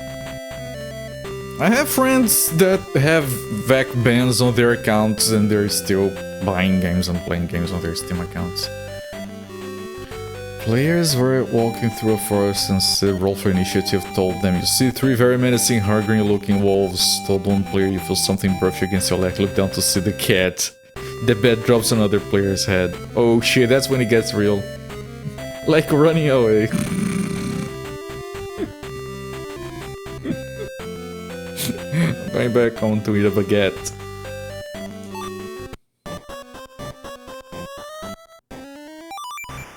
Speaker 1: I have friends that have VAC bans on their accounts and they're still buying games and playing games on their Steam accounts. Players were walking through a forest and the Roll for Initiative told them, you see 3 very menacing, hungry looking wolves. Told one player you feel something brush against your leg, look down to see the cat. The bat drops on other player's head. Oh shit, that's when it gets real. Like running away. Going back home to eat a baguette.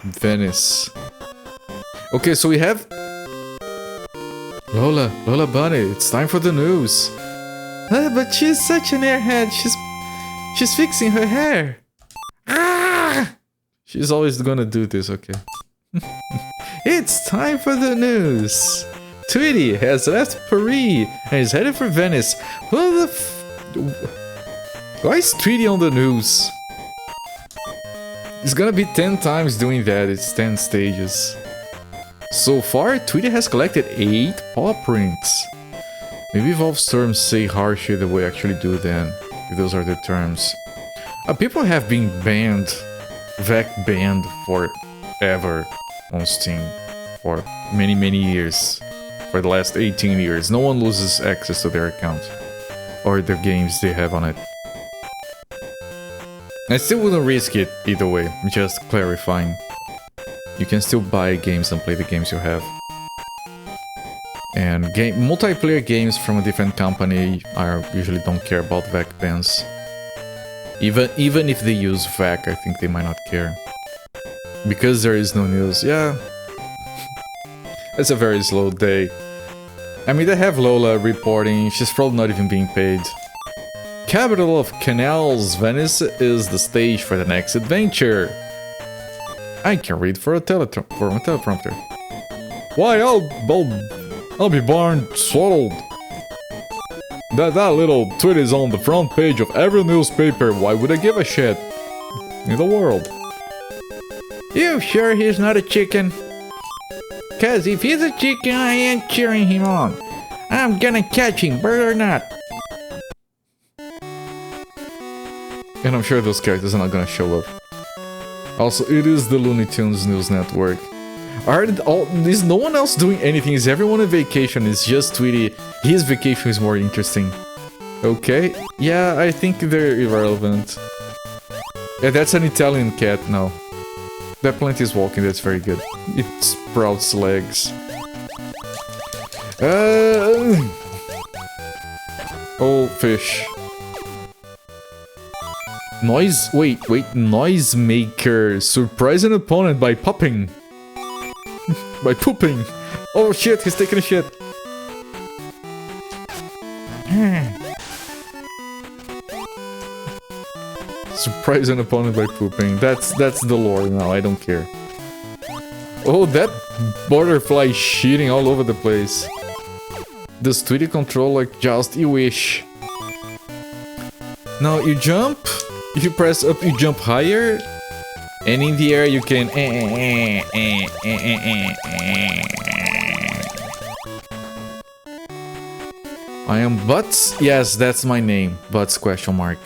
Speaker 1: Venice. Okay, so we have... Lola Bunny, it's time for the news. But she's such an airhead, she's fixing her hair. Ah! She's always gonna do this, okay. It's time for the news. Tweety has left Paris and is headed for Venice. What the Why is Tweety on the news? It's gonna be 10 times doing that, it's 10 stages. So far, Tweety has collected 8 paw prints. Maybe Valve's terms say harsher than we actually do then, if those are the terms. People have been banned, VAC banned forever on Steam. For many years. For the last 18 years. No one loses access to their account. Or the games they have on it. I still wouldn't risk it either way, just clarifying. You can still buy games and play the games you have. And multiplayer games from a different company usually don't care about VAC bans. Even if they use VAC, I think they might not care. Because there is no news, yeah. It's a very slow day. I mean, they have Lola reporting, she's probably not even being paid. Capital of Canals, Venice is the stage for the next adventure. I can read for a teleprompter. Why, I'll be barn swallowed. That little tweet is on the front page of every newspaper. Why would I give a shit? In the world. You sure he's not a chicken? Cause if he's a chicken, I ain't cheering him on. I'm gonna catch him, bird or not. And I'm sure those characters are not gonna show up. Also, it is the Looney Tunes News Network. Is no one else doing anything? Is everyone on vacation? It's just Tweety. His vacation is more interesting. Okay, yeah, I think they're irrelevant. Yeah, that's an Italian cat now. That plant is walking, that's very good. It sprouts legs. Oh, fish. Noisemaker. Surprise an opponent by popping. By pooping. Oh shit, he's taking a shit. Surprise an opponent by pooping. That's the lore now, I don't care. Oh, that butterfly shitting all over the place. Does Tweety control like just you wish? Now you jump. If you press up, you jump higher. And in the air you can... I am Butts. Yes, that's my name. Butts question mark.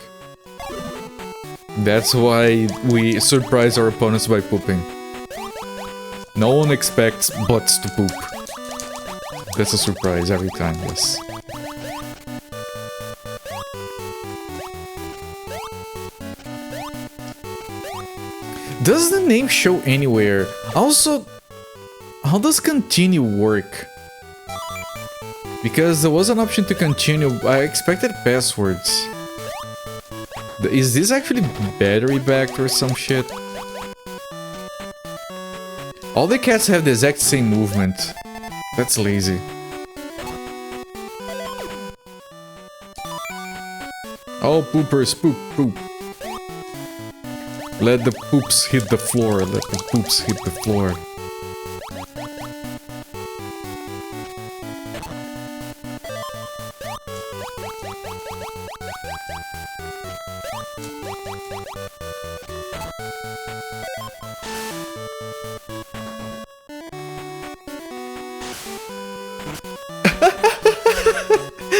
Speaker 1: That's why we surprise our opponents by pooping. No one expects Butts to poop. That's a surprise every time, yes. Does the name show anywhere? Also, how does continue work? Because there was an option to continue. I expected passwords. Is this actually battery backed or some shit? All the cats have the exact same movement. That's lazy. Oh, poopers, poop, poop. Let the poops hit the floor. Let the poops hit the floor.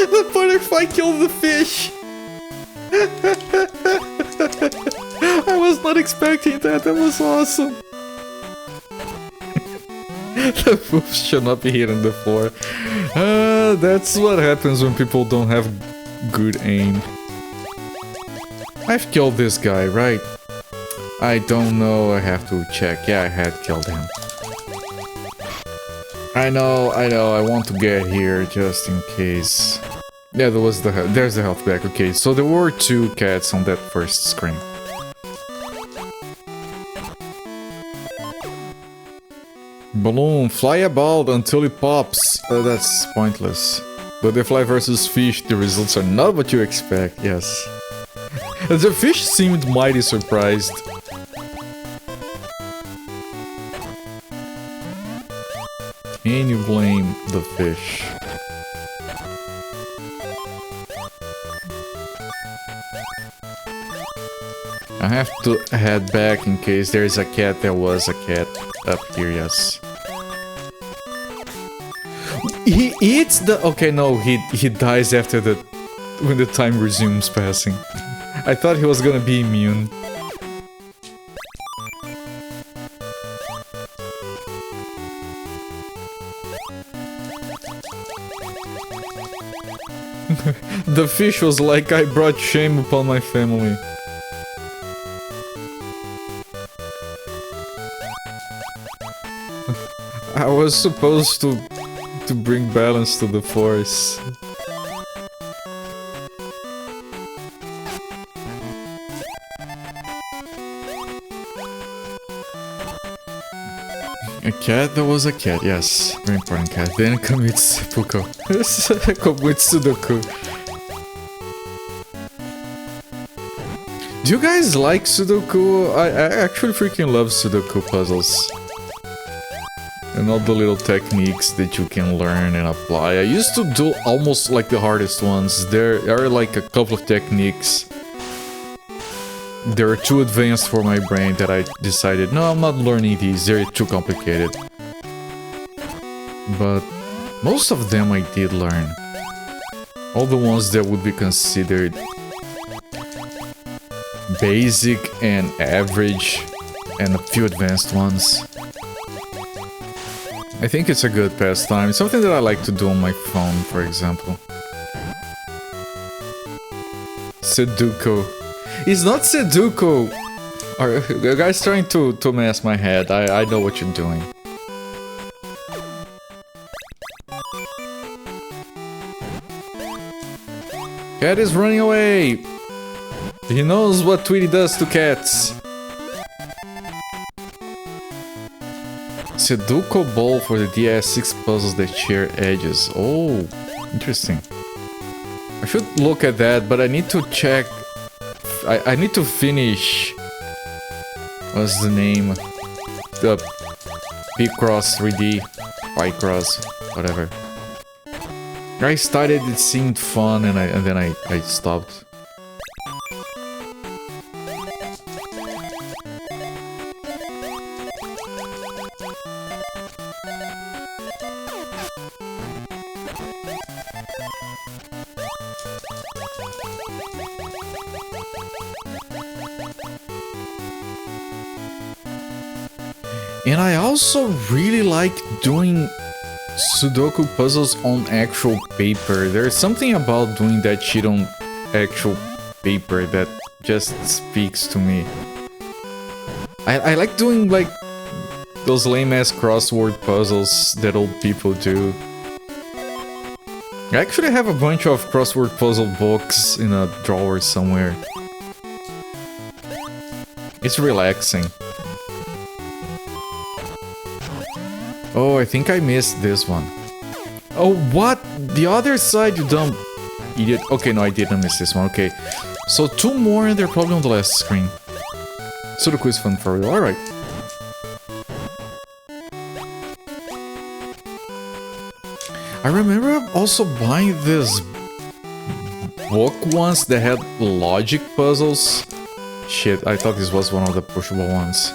Speaker 1: The butterfly killed the fish! I was not expecting that, that was awesome! The poops should not be hitting the floor. That's what happens when people don't have good aim. I've killed this guy, right? I don't know, I have to check. Yeah, I had killed him. I know, I want to get here just in case. Yeah, there's the health back, okay. So there were 2 cats on that first screen. Balloon, fly about until it pops. That's pointless. Butterfly versus fish, the results are not what you expect, yes. The fish seemed mighty surprised. Can you blame the fish? I have to head back in case there is a cat. There was a cat up here, yes. He eats the... Okay, no, he dies after the... when the time resumes passing. I thought he was gonna be immune. The fish was like, I brought shame upon my family. I was supposed to bring balance to the force. A cat? There was a cat, yes. Very important cat. Then commits seppuku. Commits Sudoku. Do you guys like Sudoku? I actually freaking love Sudoku puzzles. And all the little techniques that you can learn and apply. I used to do almost like the hardest ones. There are like a couple of techniques. They're too advanced for my brain that I decided, no, I'm not learning these, they're too complicated. But most of them I did learn. All the ones that would be considered basic and average, and a few advanced ones. I think it's a good pastime. It's something that I like to do on my phone, for example. Sudoku. It's not Sudoku! Are you guys trying to mess my head? I know what you're doing. Cat is running away! He knows what Tweety does to cats. Sudoku ball for the DS, 6 puzzles that share edges. Oh, interesting. I should look at that, but I need to check. I need to finish. What's the name? The P-Cross 3D, Pi-Cross, whatever. I started, it seemed fun, and then I stopped. And I also really like doing Sudoku puzzles on actual paper. There's something about doing that shit on actual paper that just speaks to me. I like doing like those lame-ass crossword puzzles that old people do. I actually have a bunch of crossword puzzle books in a drawer somewhere. It's relaxing. Oh, I think I missed this one. Oh, what? The other side, you dumb idiot. Okay, no, I didn't miss this one. Okay. So 2 more and they're probably on the last screen. Sudoku is fun for real. Alright. I remember also buying this book once that had logic puzzles. Shit, I thought this was one of the pushable ones.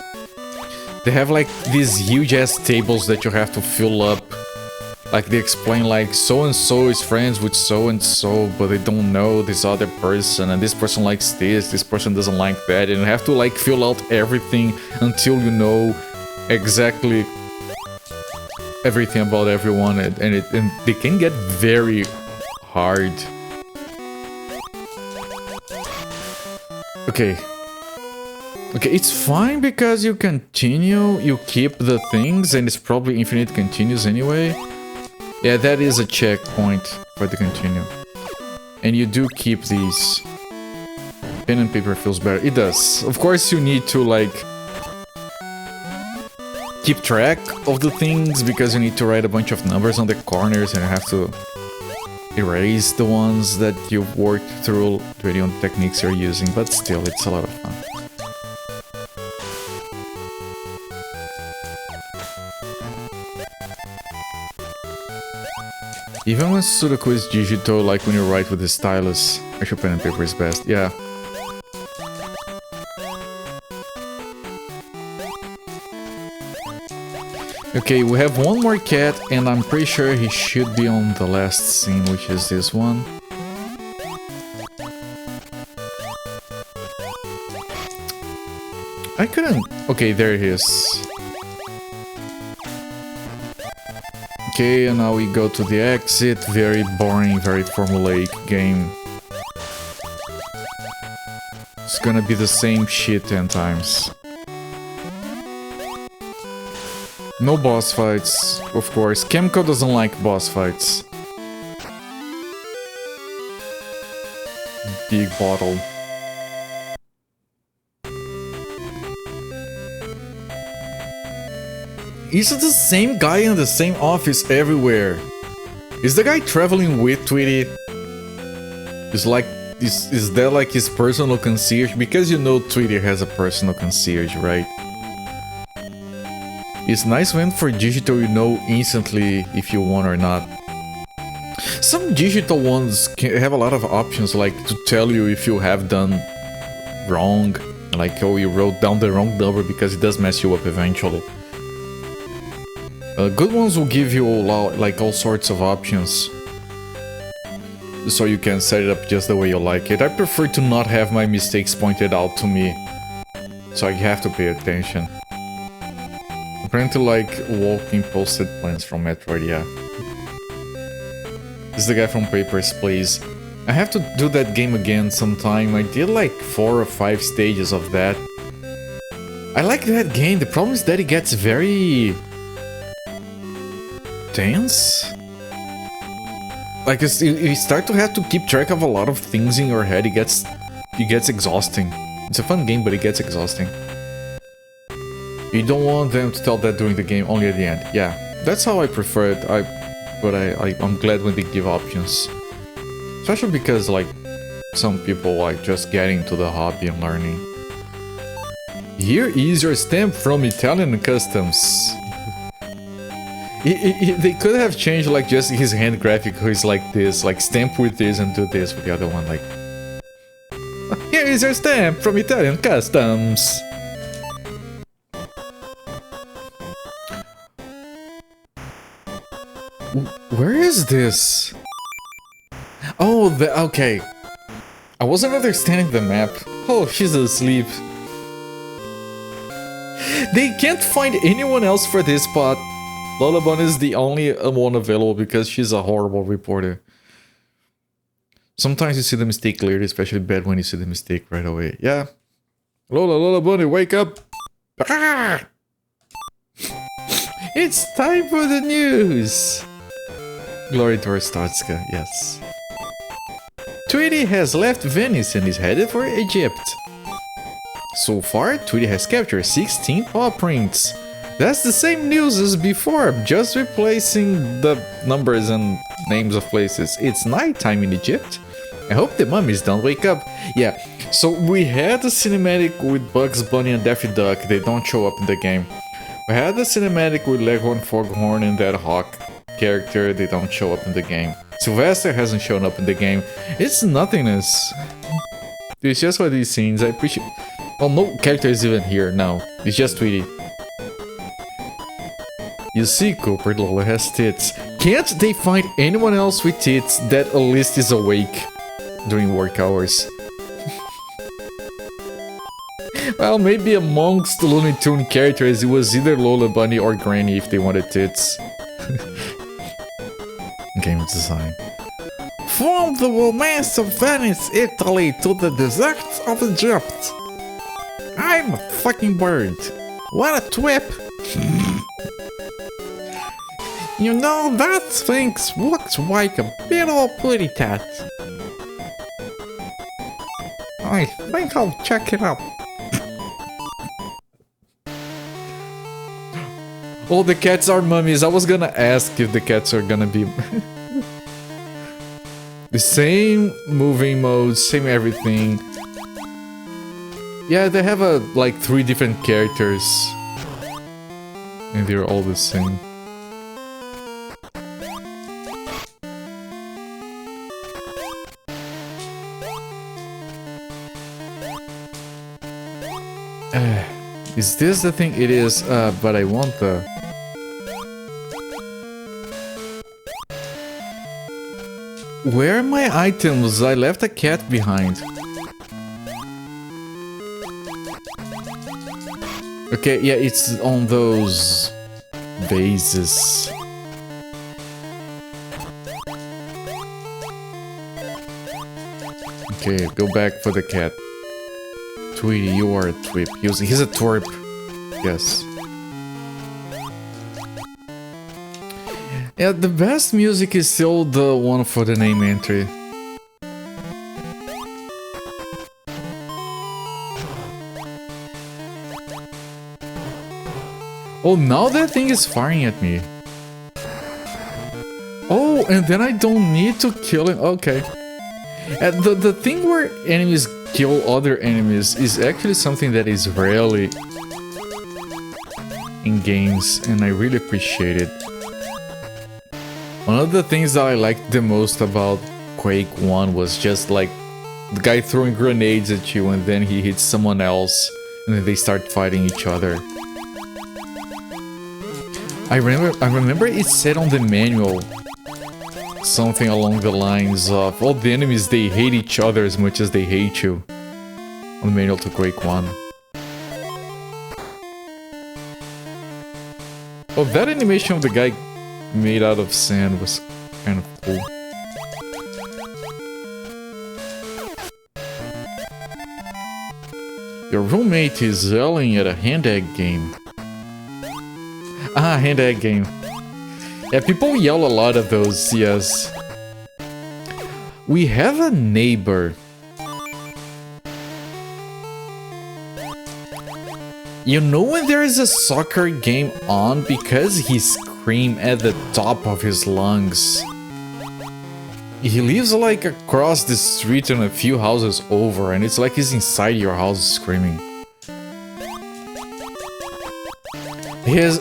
Speaker 1: They have like these huge ass tables that you have to fill up. Like they explain like so and so is friends with so and so, but they don't know this other person, and this person likes this person doesn't like that, and you have to like fill out everything until you know exactly everything about everyone, and they can get very hard. Okay. Okay, it's fine because you continue, you keep the things, and it's probably infinite continues anyway. Yeah, that is a checkpoint for the continue. And you do keep these. Pen and paper feels better. It does. Of course you need to, like, keep track of the things, because you need to write a bunch of numbers on the corners, and you have to erase the ones that you've worked through depending on techniques you're using, but still, it's a lot of fun. Even when Sudoku is digital, like when you write with the stylus, actually pen and paper is best, yeah. Okay, we have one more cat, and I'm pretty sure he should be on the last scene, which is this one. I couldn't... Okay, there he is. Okay, and now we go to the exit. Very boring, very formulaic game. It's gonna be the same shit 10 times. No boss fights, of course. Chemical doesn't like boss fights. Big bottle. Is it the same guy in the same office everywhere? Is the guy traveling with Tweety? Is that like his personal concierge? Because you know Tweety has a personal concierge, right? It's nice when for digital you know instantly if you won or not. Some digital ones can have a lot of options, like to tell you if you have done wrong. Like, oh, you wrote down the wrong number, because it does mess you up eventually. Good ones will give you like all sorts of options, so you can set it up just the way you like it. I prefer to not have my mistakes pointed out to me, so I have to pay attention. Apparently like walking posted plans from Metroid, yeah. This is the guy from Papers, Please. I have to do that game again sometime. I did like 4 or 5 stages of that. I like that game. The problem is that it gets very... tense? Like you start to have to keep track of a lot of things in your head. It gets exhausting. It's a fun game, but it gets exhausting. You don't want them to tell that during the game, only at the end. Yeah, that's how I prefer it. I'm glad when they give options, especially because like some people like just getting to the hobby and learning. Here is your stamp from Italian Customs. They could have changed like just his hand graphic, who is like this, like stamp with this and do this with the other one, like... Here is your stamp from Italian Customs! Where is this? Oh, okay. I wasn't understanding the map. Oh, she's asleep. They can't find anyone else for this spot. Lola Bunny is the only one available because she's a horrible reporter. Sometimes you see the mistake later, especially bad when you see the mistake right away. Yeah. Lola Bunny, wake up! Ah! It's time for the news! Glory to Starska, yes. Tweety has left Venice and is headed for Egypt. So far, Tweety has captured 16 paw prints. That's the same news as before, just replacing the numbers and names of places. It's nighttime in Egypt. I hope the mummies don't wake up. Yeah, so we had a cinematic with Bugs Bunny and Daffy Duck. They don't show up in the game. We had the cinematic with Leghorn, Foghorn and that hawk character. They don't show up in the game. Sylvester hasn't shown up in the game. It's nothingness. It's just for these scenes. I appreciate... Well, no character is even here now. It's just Tweety. You see, Cooper, Lola has tits. Can't they find anyone else with tits that at least is awake during work hours? Well, maybe amongst the Looney Tunes characters, it was either Lola Bunny or Granny if they wanted tits. Game design. From the romance of Venice, Italy to the deserts of Egypt. I'm a fucking bird. What a twip! You know, that Sphinx looks like a bit of a pretty cat. I think I'll check it out. Oh, the cats are mummies. I was gonna ask if the cats are gonna be... the same moving modes, same everything. Yeah, they have like 3 different characters. And they're all the same. Is this the thing? It is, but I want the... Where are my items? I left a cat behind. Okay, yeah, it's on those vases. Okay, go back for the cat. Tweety, you are a twip. He's a twerp. Yes. Yeah, the best music is still the one for the name entry. Oh, now that thing is firing at me. Oh, and then I don't need to kill him. Okay. The thing where enemies kill other enemies is actually something that is rarely in games, and I really appreciate it. One of the things that I liked the most about Quake 1 was just like the guy throwing grenades at you and then he hits someone else and then they start fighting each other. I remember it said on the manual something along the lines of all the enemies, they hate each other as much as they hate you. On the manual to Quake 1. Oh, that animation of the guy made out of sand was kind of cool. Your roommate is yelling at a hand egg game. Ah, hand egg game. Yeah, people yell a lot at those, yes. We have a neighbor. You know when there is a soccer game on because he screams at the top of his lungs. He lives like across the street and a few houses over, and it's like he's inside your house screaming. He's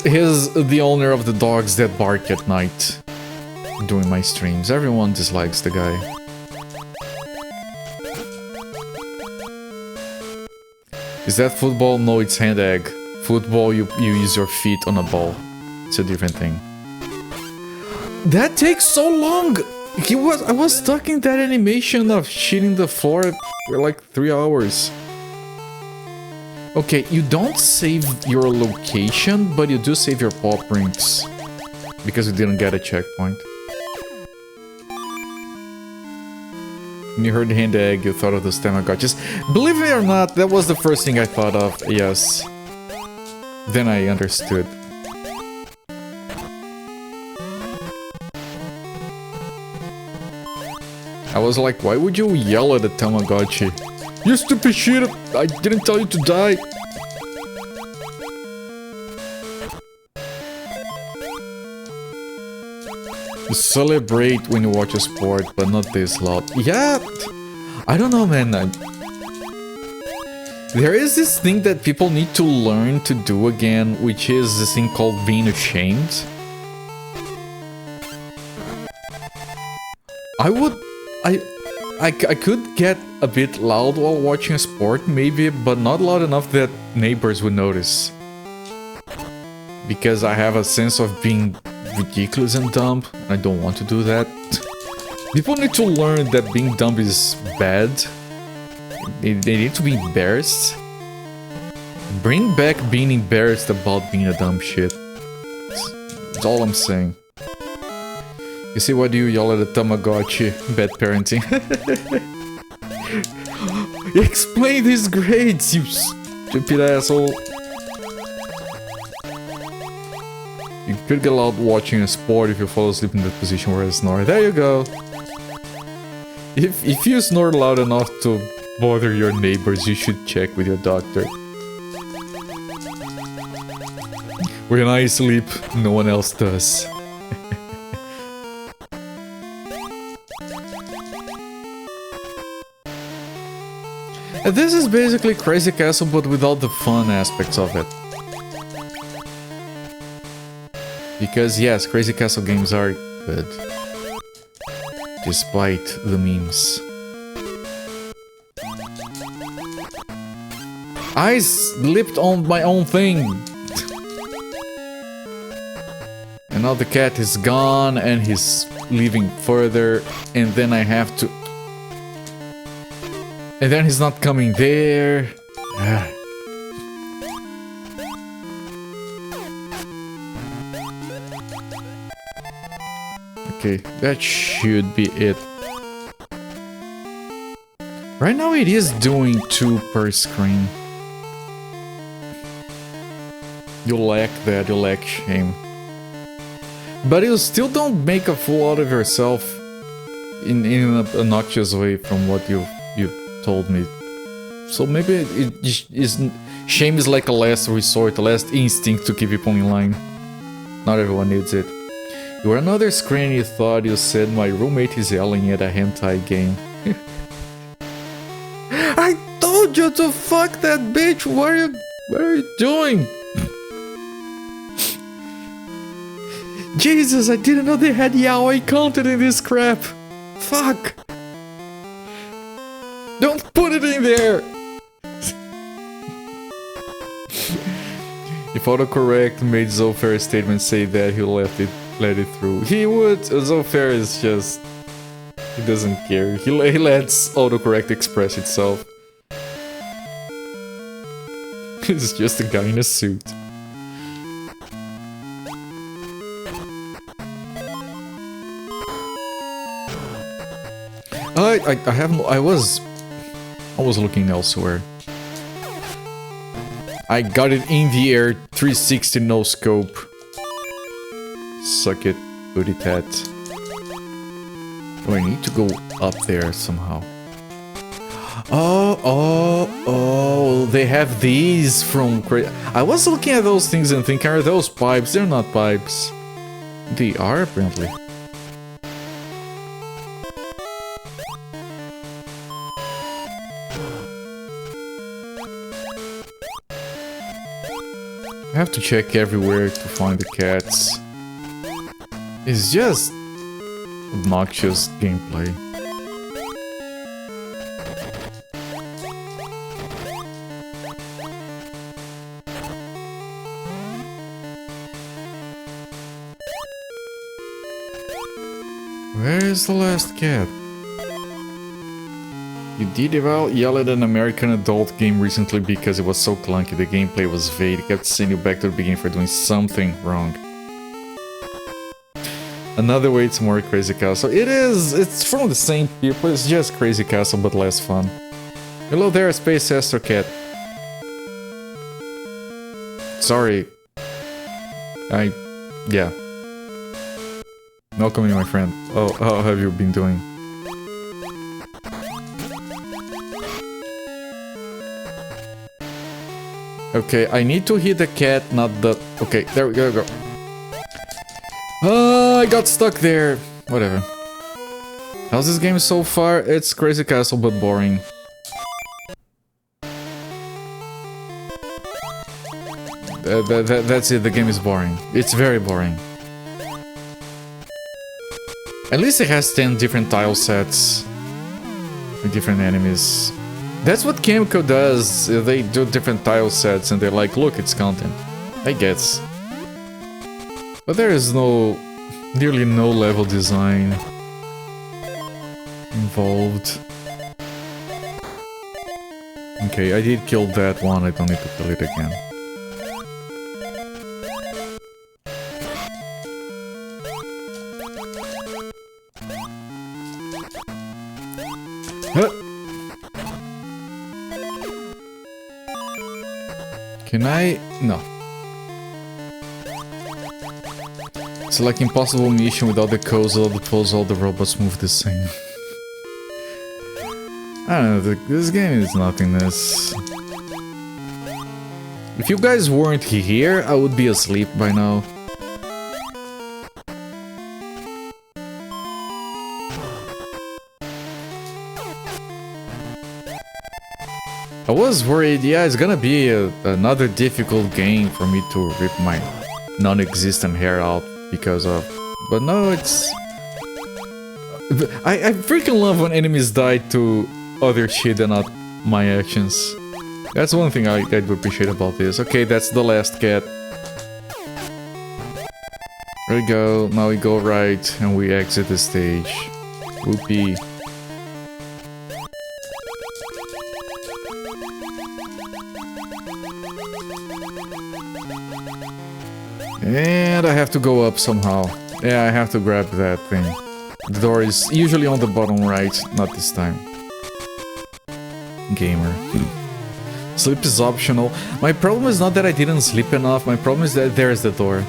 Speaker 1: the owner of the dogs that bark at night during my streams. Everyone dislikes the guy. Is that football? No, it's hand egg. Football, you use your feet on a ball. It's a different thing. That takes so long! I was stuck in that animation of shitting the floor for like 3 hours. Okay, you don't save your location, but you do save your paw prints. Because you didn't get a checkpoint. When you heard hand egg, you thought of the Tamagotchis. Believe me or not, that was the first thing I thought of, yes. Then I understood. I was like, why would you yell at a Tamagotchi? You stupid shit! I didn't tell you to die! You celebrate when you watch a sport, but not this loud. Yeah! I don't know, man. There is this thing that people need to learn to do again, which is this thing called being ashamed. I could get a bit loud while watching a sport, maybe, but not loud enough that neighbors would notice. Because I have a sense of being ridiculous and dumb. I don't want to do that. People need to learn that being dumb is bad. They need to be embarrassed. Bring back being embarrassed about being a dumb shit. That's all I'm saying. You see, why do you yell at a Tamagotchi? Bad parenting. Explain these grades, you stupid asshole. You could get loud watching a sport if you fall asleep in that position where I snore. There you go. If you snore loud enough to bother your neighbors, you should check with your doctor. When I sleep, no one else does. And this is basically Crazy Castle, but without the fun aspects of it. Because yes, Crazy Castle games are good. Despite the memes. I slipped on my own thing! And now the cat is gone and he's leaving further, and then I have to... And then he's not coming there. Okay, that should be it. Right now it is doing 2 per screen. You lack that, you lack shame. But you still don't make a fool out of yourself in an obnoxious way from what you told me. So maybe it is, shame is like a last resort, a last instinct to keep people in line. Not everyone needs it. You were another screen, you thought you said my roommate is yelling at a hentai game. I told you to fuck that bitch! What are you doing? Jesus, I didn't know they had yaoi content in this crap! Fuck! Don't put it in there! If autocorrect made Zofair's statement say that, he let it through. He would. Zofair is just... He doesn't care. He lets autocorrect express itself. He's just a guy in a suit. I was looking elsewhere. I got it in the air, 360 no scope. Suck it, booty tat. Oh, I need to go up there somehow. Oh, they have these from... I was looking at those things and thinking, are those pipes? They're not pipes. They are, apparently. I have to check everywhere to find the cats. It's just obnoxious gameplay. Where is the last cat? You did well. Yell at an American adult game recently because it was so clunky. The gameplay was vague. It kept sending you back to the beginning for doing something wrong. Another way to more Crazy Castle. It is. It's from the same people. It's just Crazy Castle, but less fun. Hello there, Space Astro Cat. Sorry. Yeah. Welcome, my friend. Oh, how have you been doing? Okay, I need to hit the cat, not the... Okay, there we go. I got stuck there. Whatever. How's this game so far? It's Crazy Castle, but boring. That's it, the game is boring. It's very boring. At least it has 10 different tile sets with different enemies. That's what Camco does. They do different tile sets and they're like, look, it's content. I guess. But there is nearly no level design involved. Okay, I did kill that one, I don't need to kill it again. Huh. Can I? No. It's like impossible mission without the codes, all the pose, all the robots move the same. I don't know, this game is nothingness. If you guys weren't here, I would be asleep by now. I was worried, yeah, it's gonna be another difficult game for me to rip my non-existent hair out because of... But no, it's... I freaking love when enemies die to other shit and not my actions. That's one thing I do appreciate about this. Okay, that's the last cat. There we go, now we go right and we exit the stage. Whoopee. And I have to go up somehow. Yeah, I have to grab that thing. The door is usually on the bottom right, not this time. Gamer. Sleep is optional. My problem is not that I didn't sleep enough, my problem is that there's the door.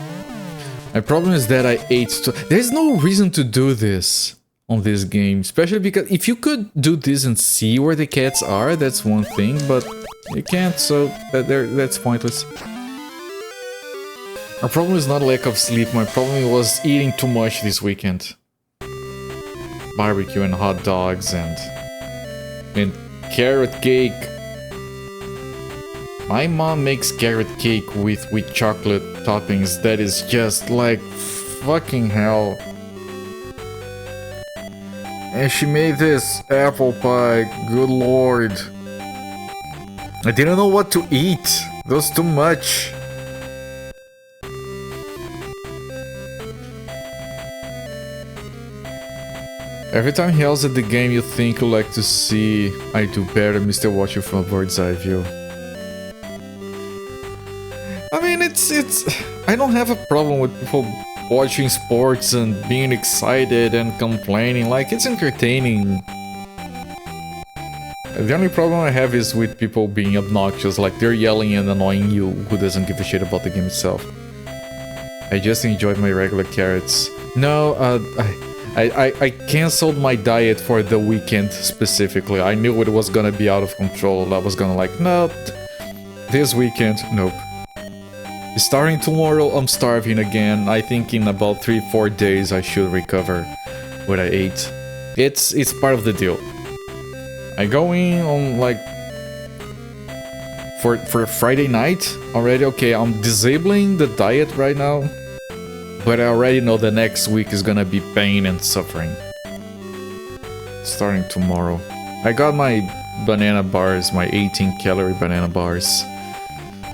Speaker 1: My problem is that I ate too... There's no reason to do this on this game, especially because if you could do this and see where the cats are, that's one thing, but you can't, so that's pointless. My problem is not lack of sleep, my problem was eating too much this weekend. Barbecue and hot dogs and carrot cake. My mom makes carrot cake with chocolate toppings that is just like fucking hell. And she made this apple pie, good lord. I didn't know what to eat, that was too much. Every time he yells at the game you think you like to see I do better, Mr. Watch You from a bird's eye view. I mean, it's... I don't have a problem with people watching sports and being excited and complaining, like, it's entertaining. The only problem I have is with people being obnoxious, like they're yelling and annoying you who doesn't give a shit about the game itself. I just enjoyed my regular carrots. No, I cancelled my diet for the weekend specifically. I knew it was gonna be out of control. I was gonna like, no, this weekend, nope. Starting tomorrow, I'm starving again. I think in about 3-4 days I should recover what I ate. It's part of the deal. I go in on like for Friday night already. Okay, I'm disabling the diet right now, but I already know the next week is gonna be pain and suffering. Starting tomorrow. I got my banana bars, my 18-calorie banana bars,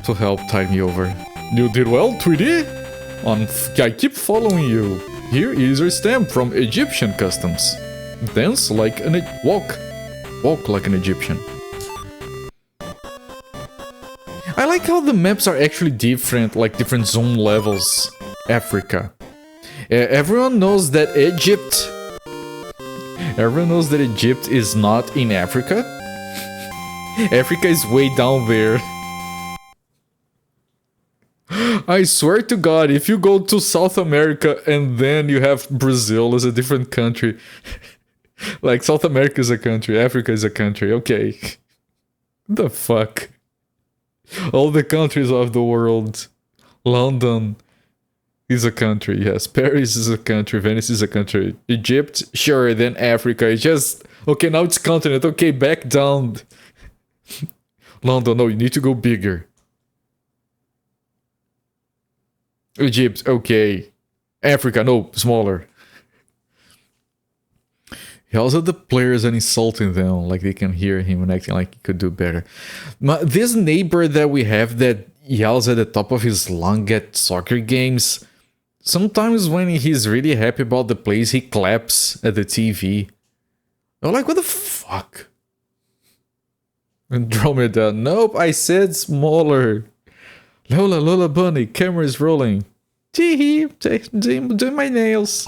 Speaker 1: to help tide me over. You did well, Tweety. I keep following you. Here is your stamp from Egyptian customs. Dance like an walk walk like an Egyptian. I like how the maps are actually different, like different zone levels. Africa. Everyone knows that Egypt... Everyone knows that Egypt is not in Africa. Africa is way down there. I swear to God, if you go to South America and then you have Brazil as a different country... Like, South America is a country, Africa is a country, okay. The fuck? All the countries of the world. London is a country, yes. Paris is a country, Venice is a country. Egypt, sure, then Africa. It's just... Okay, now it's continent, okay, back down. London, no, you need to go bigger. Egypt, okay. Africa, no, smaller. He yells at the players and insulting them, like they can hear him and acting like he could do better. This neighbor that we have that yells at the top of his lung at soccer games, sometimes when he's really happy about the plays, he claps at the TV. I'm like, what the fuck? Andromeda, nope, I said smaller. Lola, Lola Bunny, camera is rolling. Tee-hee, doing my nails.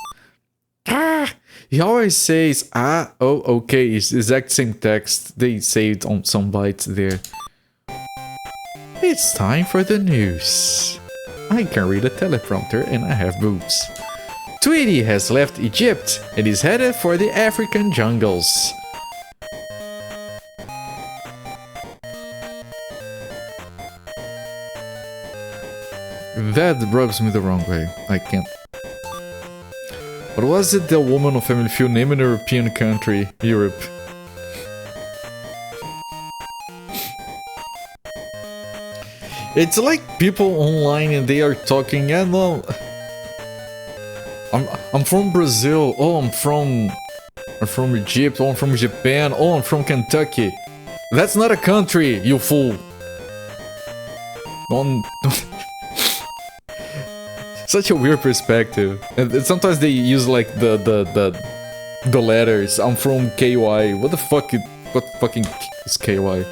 Speaker 1: Ah! He always says, ah, oh, okay, it's the exact same text. They saved on some bytes there. It's time for the news. I can read a teleprompter and I have boobs. Tweety has left Egypt and is headed for the African jungles. That rubs me the wrong way. I can't. What was it the woman of Family Feud named an European country? Europe. It's like people online and they are talking, yeah, no. I'm from Brazil. Oh, I'm from Egypt. Oh, I'm from Japan. Oh, I'm from Kentucky. That's not a country, you fool. Such a weird perspective. And sometimes they use like the letters. I'm from KY. What the fuck? What fucking is KY?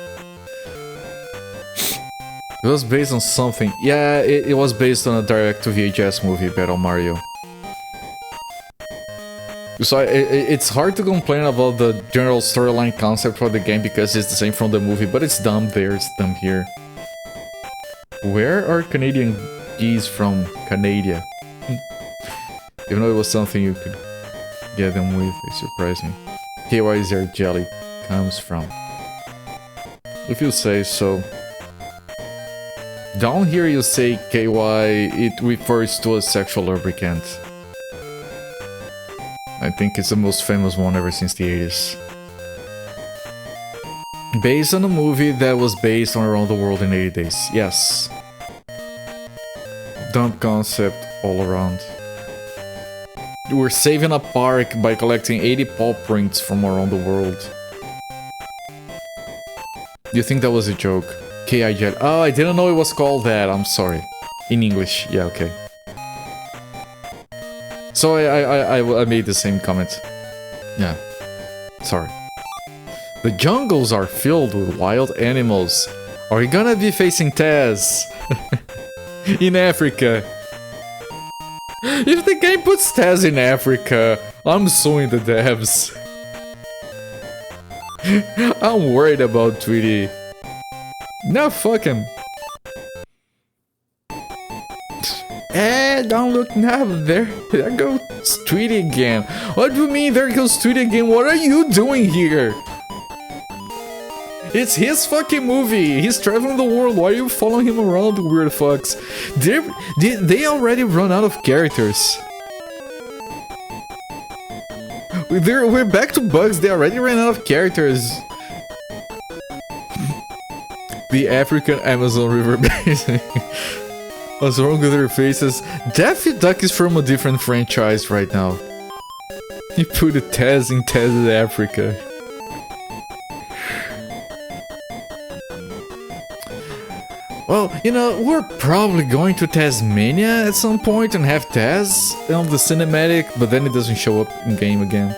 Speaker 1: It was based on something. Yeah, it was based on a direct-to-VHS movie, Battle Mario. So it's hard to complain about the general storyline concept for the game because it's the same from the movie, but it's dumb there, it's dumb here. Where are Canadian geese from? Canada. Even though it was something you could get them with, it surprised me. KY is where jelly comes from. If you say so. Down here you say KY, it refers to a sexual lubricant. I think it's the most famous one ever since the 80s. Based on a movie that was based on Around the World in 80 Days. Yes. Dumb concept all around. We're saving a park by collecting 80 paw prints from around the world. Do you think that was a joke? KI Jet. Oh, I didn't know it was called that. I'm sorry. In English. Yeah, okay. So I made the same comment. Yeah. Sorry. The jungles are filled with wild animals. Are we gonna be facing Taz? In Africa. If the game puts Taz in Africa, I'm suing the devs. I'm worried about Tweety. No, fuck him. Don't look now. There goes Tweety again. What do you mean there goes Tweety again? What are you doing here? It's his fucking movie. He's traveling the world. Why are you following him around, weird fucks? Did they already run out of characters? We're back to bugs. They already ran out of characters. The African Amazon River Basin. What's wrong with their faces? Daffy Duck is from a different franchise right now. You put a Taz in Taz Africa. Well, you know, we're probably going to Tasmania at some point and have Taz on the cinematic, but then it doesn't show up in game again.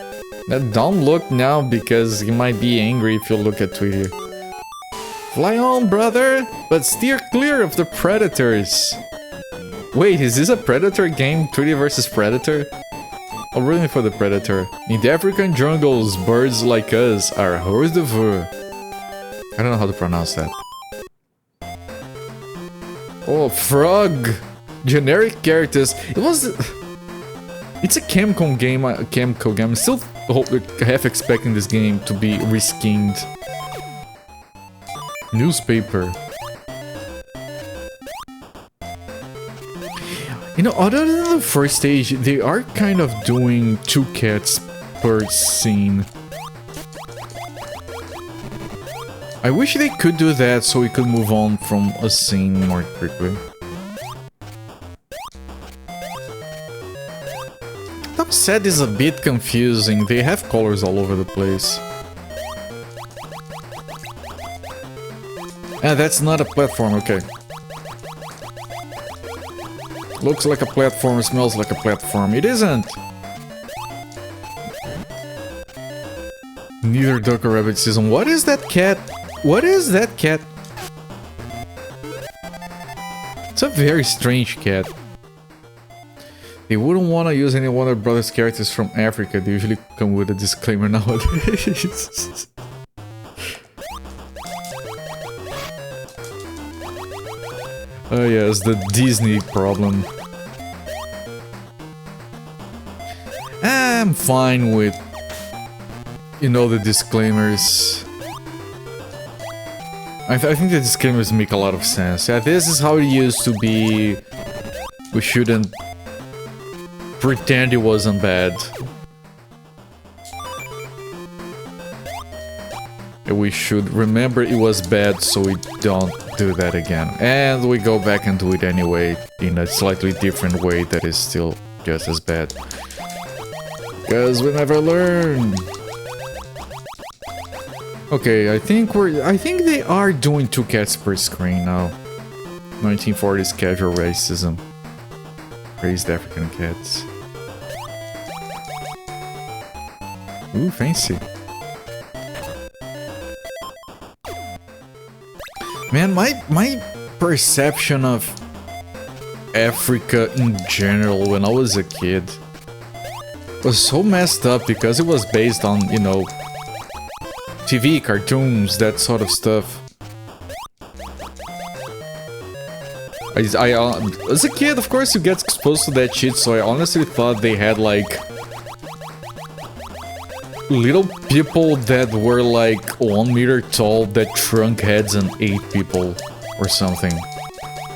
Speaker 1: Don't look now because he might be angry if you look at Tweety. Fly on, brother, but steer clear of the predators. Wait, is this a Predator game? Tweety versus Predator? I'm rooting for the Predator. In the African jungles, birds like us are hors d'oeuvre. I don't know how to pronounce that. Oh, frog! Generic characters. It's a Camcom game. I'm still half expecting this game to be reskinned. Newspaper. You know, other than the first stage, they are kind of doing 2 cats per scene. I wish they could do that so we could move on from a scene more quickly. That set is a bit confusing, they have colors all over the place. Ah, that's not a platform, okay. Looks like a platform, smells like a platform. It isn't! Neither duck or rabbit season. What is that cat? What is that cat? It's a very strange cat. They wouldn't want to use any Warner Brothers characters from Africa. They usually come with a disclaimer nowadays. Oh yes, the Disney problem. I'm fine with, you know, the disclaimers. I think the disclaimers make a lot of sense. Yeah, this is how it used to be. We shouldn't pretend it wasn't bad. We should remember it was bad so we don't do that again. And we go back and do it anyway, in a slightly different way that is still just as bad. Because we never learn. Okay, I think they are doing 2 cats per screen now. 1940s casual racism. Raised African cats. Ooh, fancy. Man, my perception of Africa in general when I was a kid was so messed up because it was based on, you know, TV, cartoons, that sort of stuff. As a kid, of course, you get exposed to that shit, so I honestly thought they had, like, little people that were, like, 1 meter tall that shrunk heads and ate people, or something.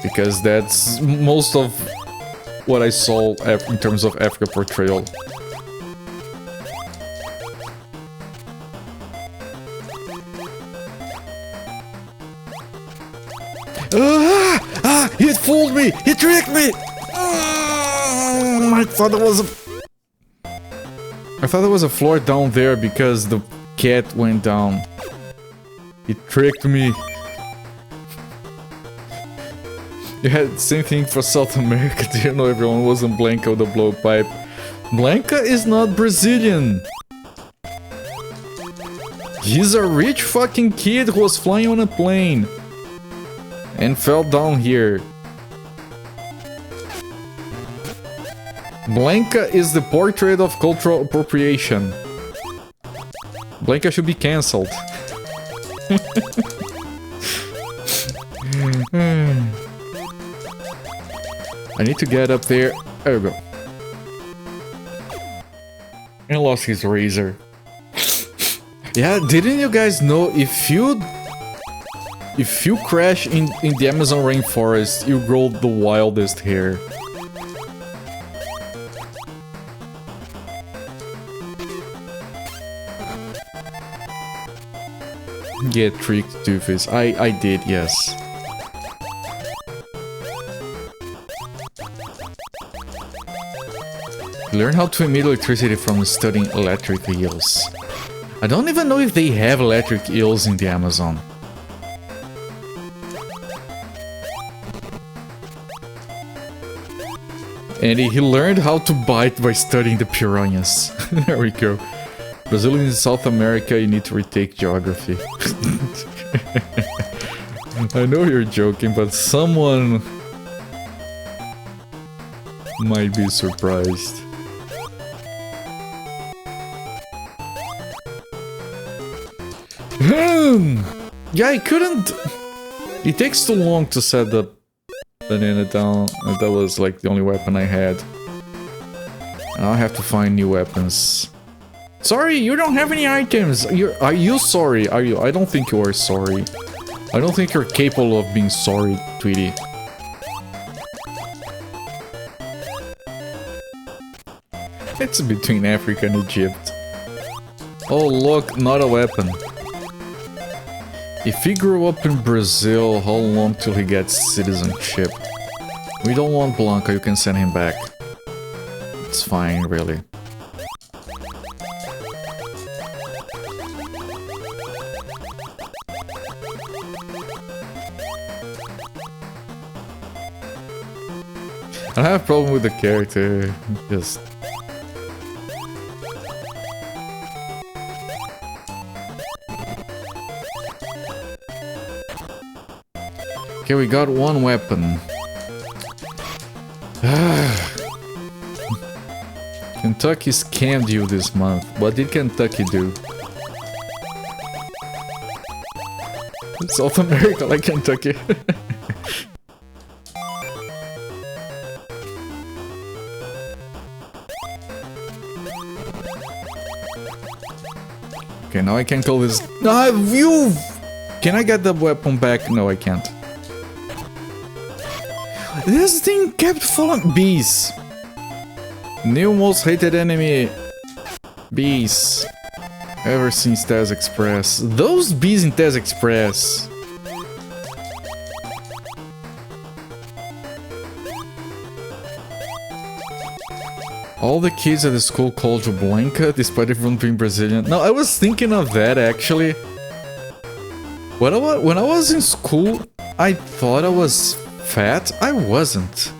Speaker 1: Because that's most of what I saw in terms of Africa portrayal. He fooled me! He tricked me! I thought there was a floor down there because the cat went down. He tricked me. You had the same thing for South America. Do you know everyone wasn't Blanca with the blowpipe? Blanca is not Brazilian. He's a rich fucking kid who was flying on a plane and fell down here. Blanca is the portrait of cultural appropriation. Blanca should be cancelled. I need to get up there. There we go. And lost his razor. Yeah, didn't you guys know if you crash in the Amazon rainforest, you grow the wildest hair? Get tricked, Doofus. I did, yes. Learn how to emit electricity from studying electric eels. I don't even know if they have electric eels in the Amazon. And he learned how to bite by studying the piranhas. There we go. Brazil is in South America, you need to retake geography. I know you're joking, but someone might be surprised. Yeah, I couldn't... It takes too long to set the banana down, and that was like the only weapon I had. Now I have to find new weapons. Sorry, you don't have any items! Are you sorry? Are you? I don't think you are sorry. I don't think you're capable of being sorry, Tweety. It's between Africa and Egypt. Oh look, not a weapon. If he grew up in Brazil, how long till he gets citizenship? We don't want Blanca, you can send him back. It's fine, really. I have a problem with the character, just... Okay, we got one weapon. Kentucky scammed you this month. What did Kentucky do? South America like Kentucky. Okay, now I can kill this. You! Can I get the weapon back? No, I can't. This thing kept following bees. New most hated enemy. Bees. Ever since Tez Express. Those bees in Tez Express. All the kids at the school called you Blanca, despite everyone being Brazilian. No, I was thinking of that actually. When I was in school, I thought I was fat. I wasn't.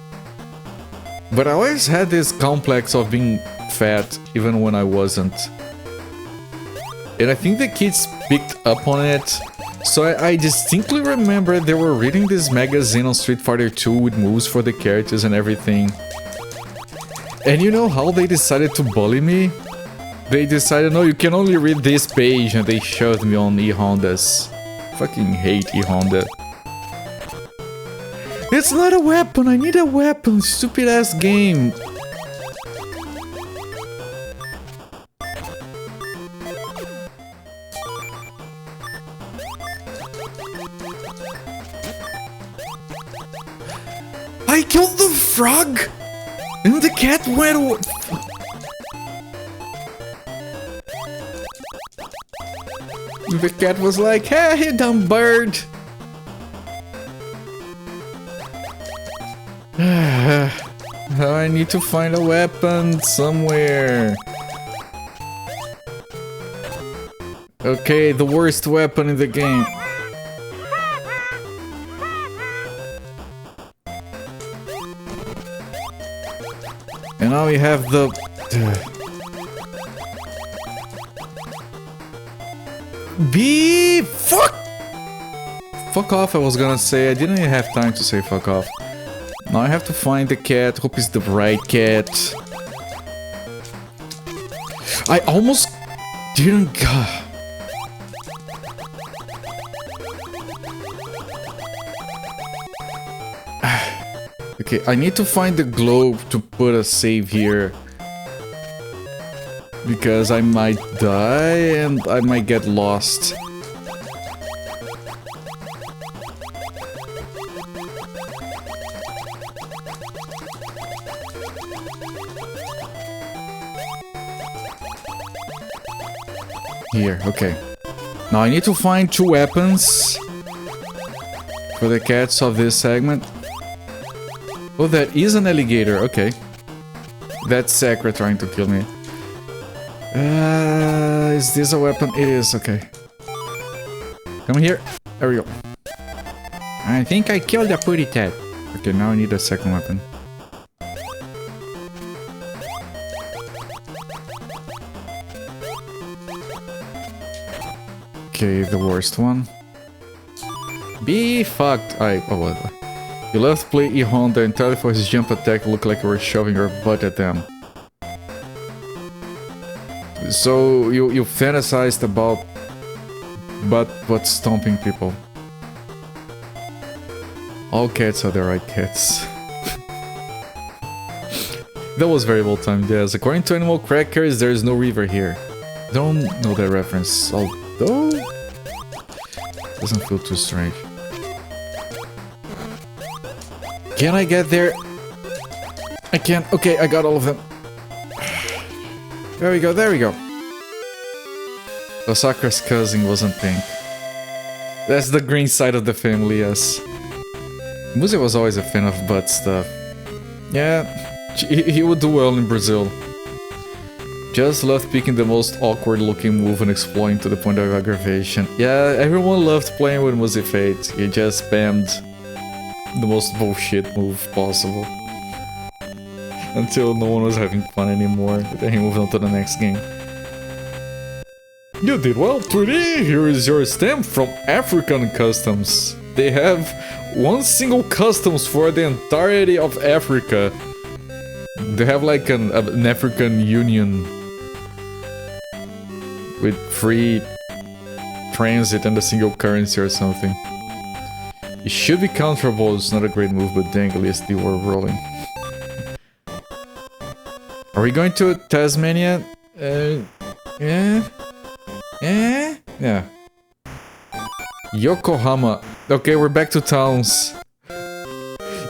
Speaker 1: But I always had this complex of being fat, even when I wasn't. And I think the kids picked up on it. So I distinctly remember they were reading this magazine on Street Fighter 2 with moves for the characters and everything. And you know how they decided to bully me? They decided, no, you can only read this page, and they shoved me on E-Hondas. Fucking hate E-Honda. It's not a weapon, I need a weapon, stupid ass game. I killed the frog! And the cat went away. The cat was like, hey, dumb bird. I need to find a weapon somewhere. Okay, the worst weapon in the game. And now we have the... Fuck! Fuck off, I was gonna say. I didn't even have time to say fuck off. Now I have to find the cat. Hope it's the right cat. I almost didn't... Okay, I need to find the globe to put a save here. Because I might die and I might get lost. Here, okay. Now I need to find 2 weapons for the cats of this segment. Oh, that is an alligator, okay. That's Sakura trying to kill me. Is this a weapon? It is, okay. Come here. There we go. I think I killed the putty tat. Okay, now I need a second weapon. Okay, the worst one. Be fucked. Alright, oh what? You left play E-Honda entirely for his jump attack looked like you were shoving your butt at them. So you fantasized about butt stomping people. All cats are the right cats. That was very well timed, yes. According to Animal Crackers, there is no river here. Don't know that reference, although... doesn't feel too strange. Can I get there? I can't. Okay, I got all of them. There we go, there we go. Osaka's cousin wasn't pink. That's the green side of the family, yes. Muzi was always a fan of butt stuff. Yeah, he would do well in Brazil. Just loved picking the most awkward looking move and exploring to the point of aggravation. Yeah, everyone loved playing with Muzi Fate. He just spammed the most bullshit move possible. Until no one was having fun anymore. Then he moved on to the next game. You did well, Tweety! Here is your stamp from African Customs. They have one single customs for the entirety of Africa. They have like an African Union with free transit and a single currency or something. It should be counterable, it's not a great move, but dang, at least they were rolling. Are we going to Tasmania? Yeah. Yokohama. Okay, we're back to towns.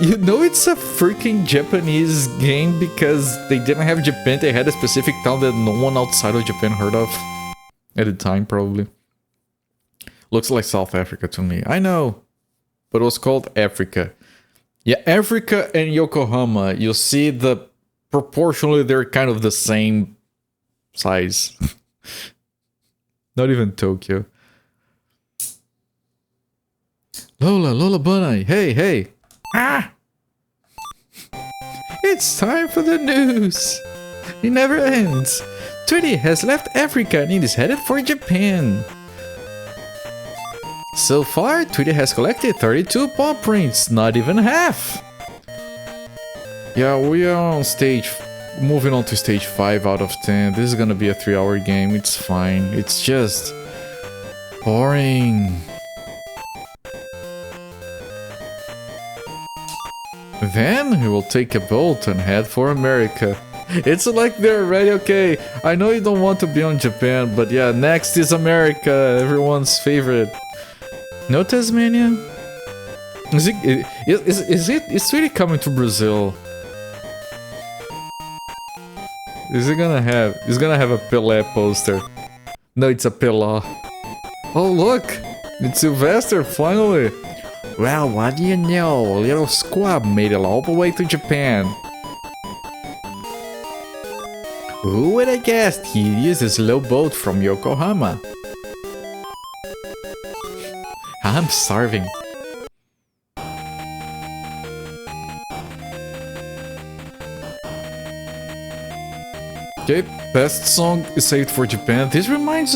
Speaker 1: You know it's a freaking Japanese game because they didn't have Japan, they had a specific town that no one outside of Japan heard of. At the time, probably. Looks like South Africa to me. I know. But it was called Africa. Yeah, Africa and Yokohama. You see the... proportionally, they're kind of the same size. Not even Tokyo. Lola Bunny. Hey. Ah! It's time for the news. It never ends. Tweety has left Africa and is headed for Japan. So far, Tweety has collected 32 paw prints, not even half. Yeah, we are on moving on to stage 5 out of 10. This is gonna be a 3-hour game, it's fine. It's just... boring. Then we will take a boat and head for America. It's like they're already okay. I know you don't want to be on Japan, but yeah, next is America, everyone's favorite. No Tasmania? Is Tweety coming to Brazil? He's gonna have a Pelé poster. No, it's a Pelá. Oh look! It's Sylvester, finally! Well, what do you know? A little squab made it all the way to Japan. Who would have guessed he'd use a slow boat from Yokohama? I'm starving. Okay, best song is saved for Japan. This reminds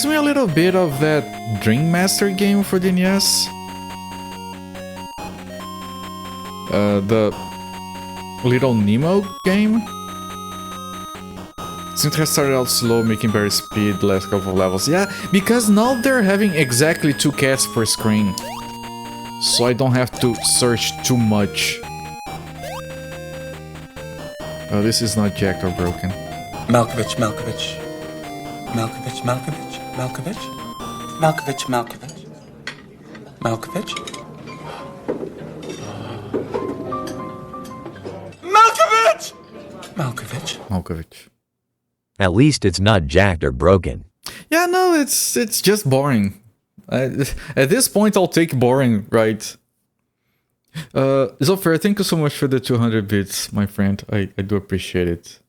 Speaker 1: me a little bit of that Dream Master game for the NES. The Little Nemo game. Seems to have started out slow, making better speed last couple of levels. Yeah, because now they're having exactly 2 cats per screen. So I don't have to search too much. Oh, this is not jacked or broken.
Speaker 2: Malkovich.
Speaker 3: At least it's not jacked or broken.
Speaker 1: Yeah, no, it's just boring. At this point, I'll take boring, right? Zofair, thank you so much for the 200 bits, my friend. I do appreciate it.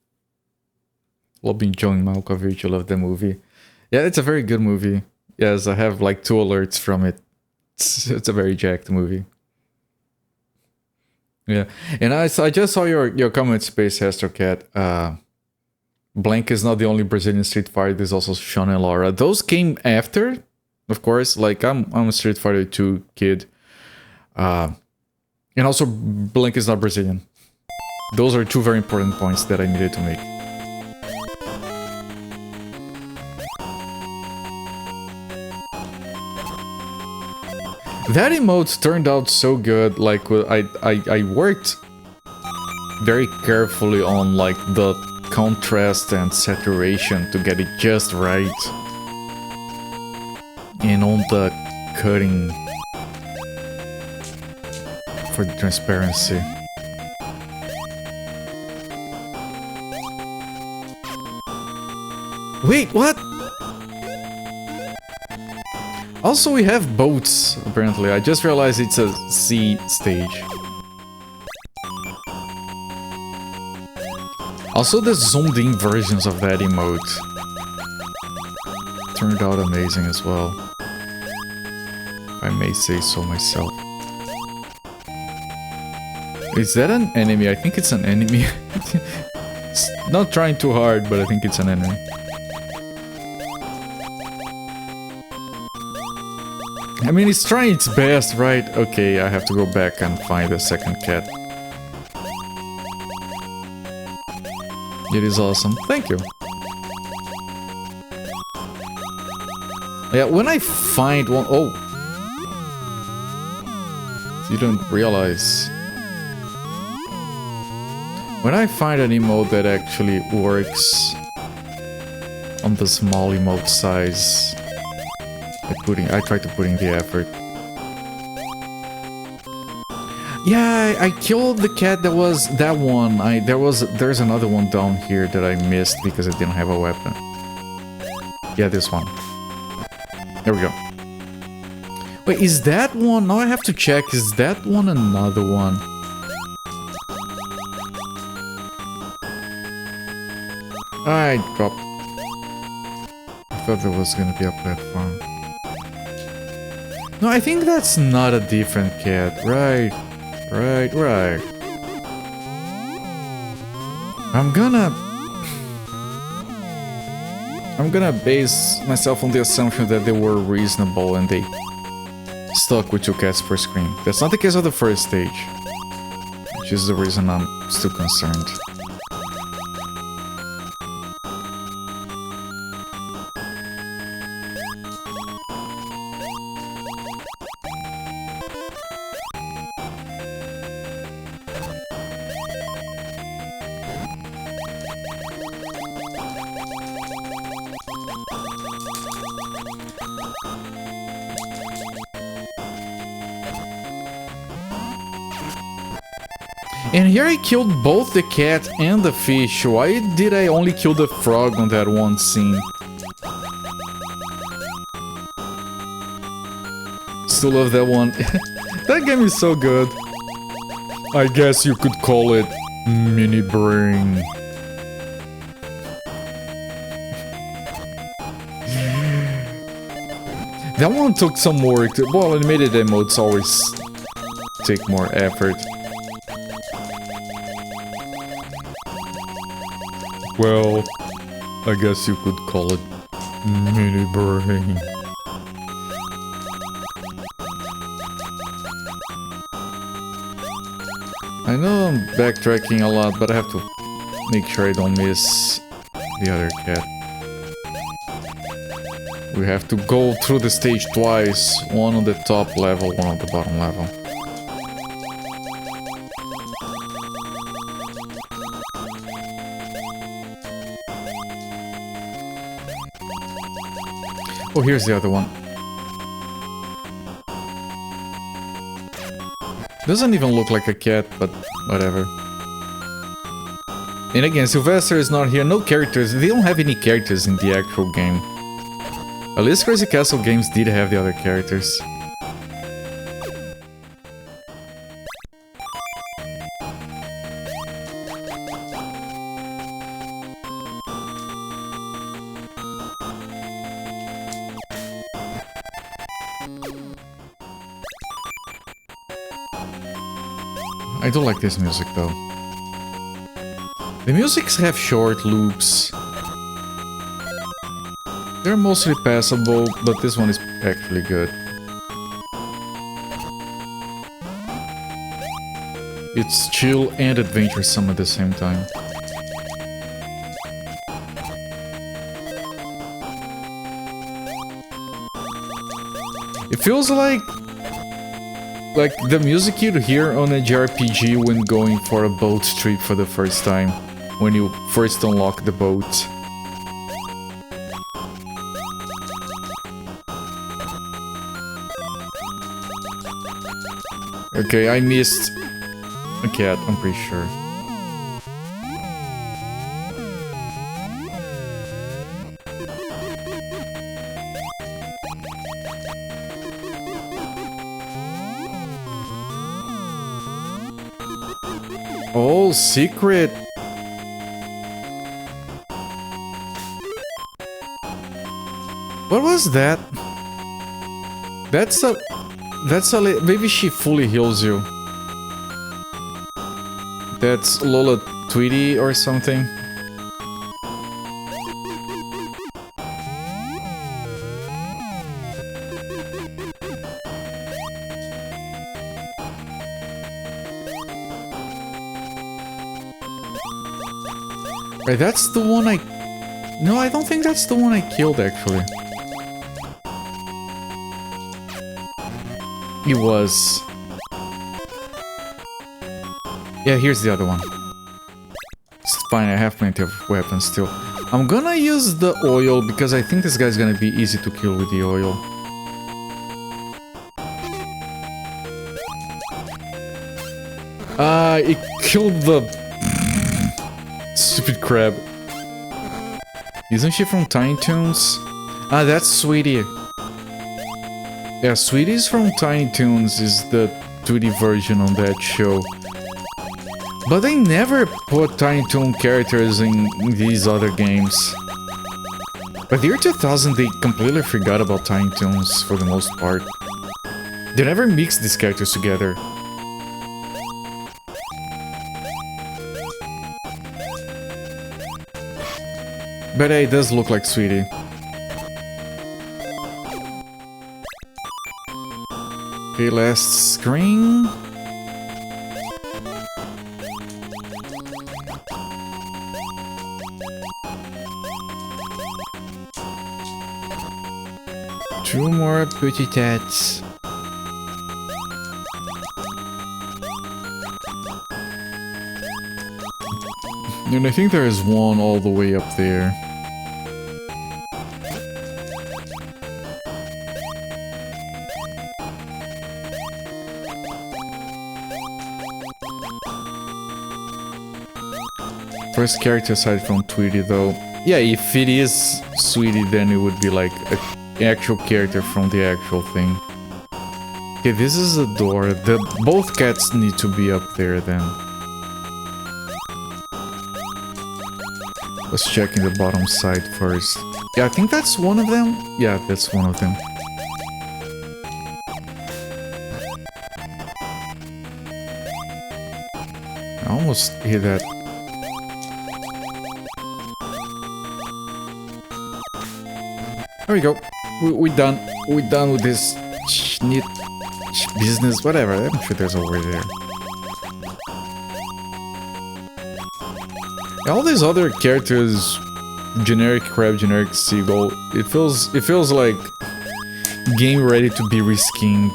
Speaker 1: Love enjoying Malkovich, I love the movie. Yeah, it's a very good movie. Yes, I have like 2 alerts from it. It's a very jacked movie. Yeah, and I just saw your comment, Space Hester Cat. Blank is not the only Brazilian Street Fighter. There's also Sean and Laura. Those came after, of course. Like I'm a Street Fighter 2 kid, and also Blank is not Brazilian. Those are two very important points that I needed to make. That emote turned out so good. Like I worked very carefully on like the contrast and saturation to get it just right, and on the cutting for the transparency. Wait, what? Also, we have boats, apparently. I just realized it's a sea stage. Also, the zoomed-in versions of that emote turned out amazing as well, if I may say so myself. Is that an enemy? I think it's an enemy. It's not trying too hard, but I think it's an enemy. I mean, it's trying its best, right? Okay, I have to go back and find the second cat. It is awesome. Thank you. Yeah, when I find one... Oh! You don't realize. When I find an emote that actually works on the small emote size, I try to put in the effort. Yeah, I killed the cat that was that one. There's another one down here that I missed because I didn't have a weapon. Yeah, this one. There we go. Wait, is that one? Now I have to check. Is that one another one? I dropped. I thought there was gonna be a platform. No, I think that's not a different cat. Right. I'm gonna base myself on the assumption that they were reasonable and they stuck with 2 cats per screen. That's not the case of the first stage, which is the reason I'm still concerned. And here I killed both the cat and the fish. Why did I only kill the frog on that one scene? Still love that one. That game is so good. I guess you could call it mini brain. That one took some work. Well, animated emotes always take more effort. Well, I guess you could call it mini brain. I know I'm backtracking a lot, but I have to make sure I don't miss the other cat. We have to go through the stage twice, one on the top level, one on the bottom level. Oh, here's the other one. Doesn't even look like a cat, but whatever. And again, Sylvester is not here. No characters. They don't have any characters in the actual game. At least Crazy Castle games did have the other characters. I do like this music though. The musics have short loops. They're mostly passable, but this one is actually good. It's chill and adventuresome at the same time. It feels like the music you'd hear on a JRPG when going for a boat trip for the first time, when you first unlock the boat. Okay, I missed a cat, I'm pretty sure. Oh, secret! What was that? That's a maybe she fully heals you. That's Lola Tweety or something. Right, that's the one I... No, I don't think that's the one I killed, actually. It was... Yeah, here's the other one. It's fine, I have plenty of weapons still. I'm gonna use the oil, because I think this guy's gonna be easy to kill with the oil. It killed the... Stupid crab. Isn't she from Tiny Toons? Ah, that's Sweetie. Yeah, Sweetie's from Tiny Toons is the Tweety version on that show. But they never put Tiny Toon characters in these other games. By the year 2000, they completely forgot about Tiny Toons for the most part. They never mixed these characters together. But yeah, it does look like Sweetie. Okay, last screen. Two more pretty tats. And I think there is one all the way up there. First character aside from Tweety, though. Yeah, if it is Sweetie, then it would be like an actual character from the actual thing. Okay, this is a door. Both cats need to be up there then. Let's check in the bottom side first. Yeah, I think that's one of them. Yeah, that's one of them. I almost hit that. There we go. We're done. We're done with this business, whatever. I'm sure there's a word there. All these other characters, generic crab, generic seagull, it feels like game ready to be reskinned.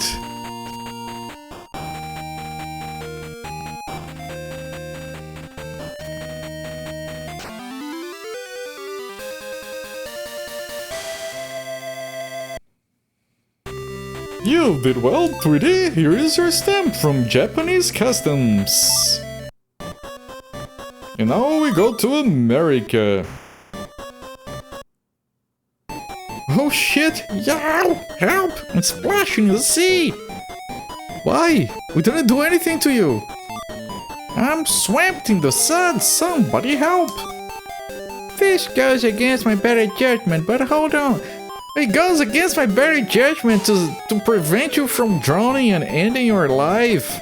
Speaker 1: You did well, Tweety. Here is your stamp from Japanese Customs. And now we go to America. Oh shit! Yow! Help! I'm splashing in the sea! Why? We didn't do anything to you! I'm swamped in the sun! Somebody help! This goes against my better judgment, but hold on. It goes against my better judgment to prevent you from drowning and ending your life.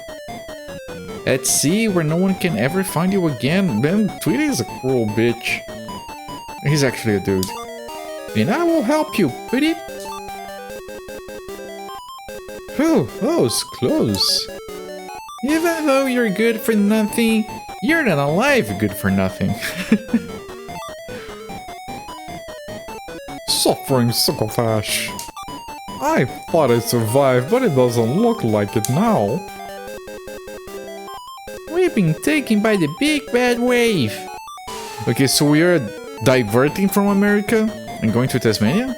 Speaker 1: At sea, where no one can ever find you again. Man, Tweety is a cruel bitch. He's actually a dude. and I will help you, Tweety. Oh, it's close. Even though you're good for nothing, you're not alive good for nothing. Suffering succotash. I thought I survived, but it doesn't look like it now. We've been taken by the big bad wave. Okay, so we are diverting from America and going to Tasmania?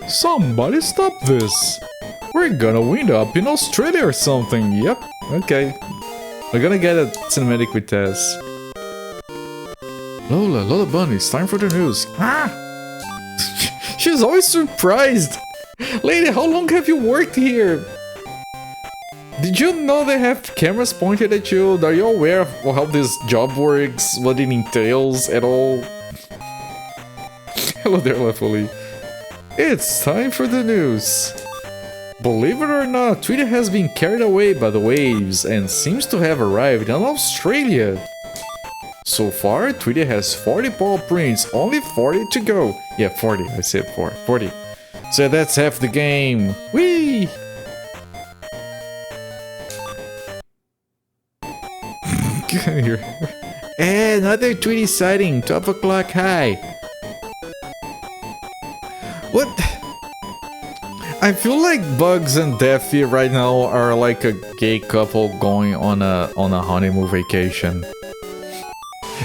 Speaker 1: Somebody stop this. We're gonna wind up in Australia or something. Yep, okay. We're gonna get a cinematic with Tess. Lola Bunny, it's time for the news. Ah! She's always surprised. Lady, how long have you worked here? Did you know they have cameras pointed at you? Are you aware of how this job works? What it entails at all? Hello there, Lefoli. It's time for the news. Believe it or not, Tweety has been carried away by the waves and seems to have arrived in Australia. So far, Tweety has 40 paw prints, only 40 to go. Yeah, 40, I said 40. So that's half the game. Whee! Here. Another Tweety sighting, 12 o'clock high. What? I feel like Bugs and Daffy right now are like a gay couple going on a honeymoon vacation.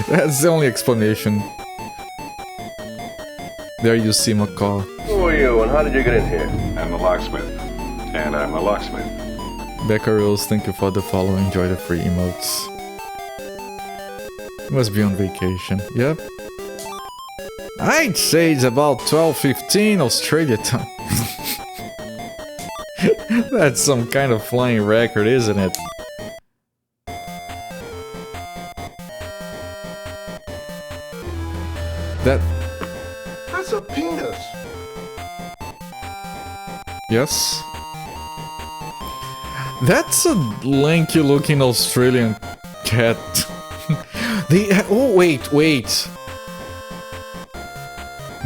Speaker 1: That's the only explanation. There you see Macaw.
Speaker 2: Who are you and how did you get in here? I'm a locksmith. And I'm a locksmith.
Speaker 1: Becca Rules, thank you for the follow. Enjoy the free emotes. Must be on vacation. Yep. I'd say it's about 12:15 Australia time. That's some kind of flying record, isn't it?
Speaker 2: That's a penis.
Speaker 1: Yes. That's a lanky looking Australian cat. Oh, wait.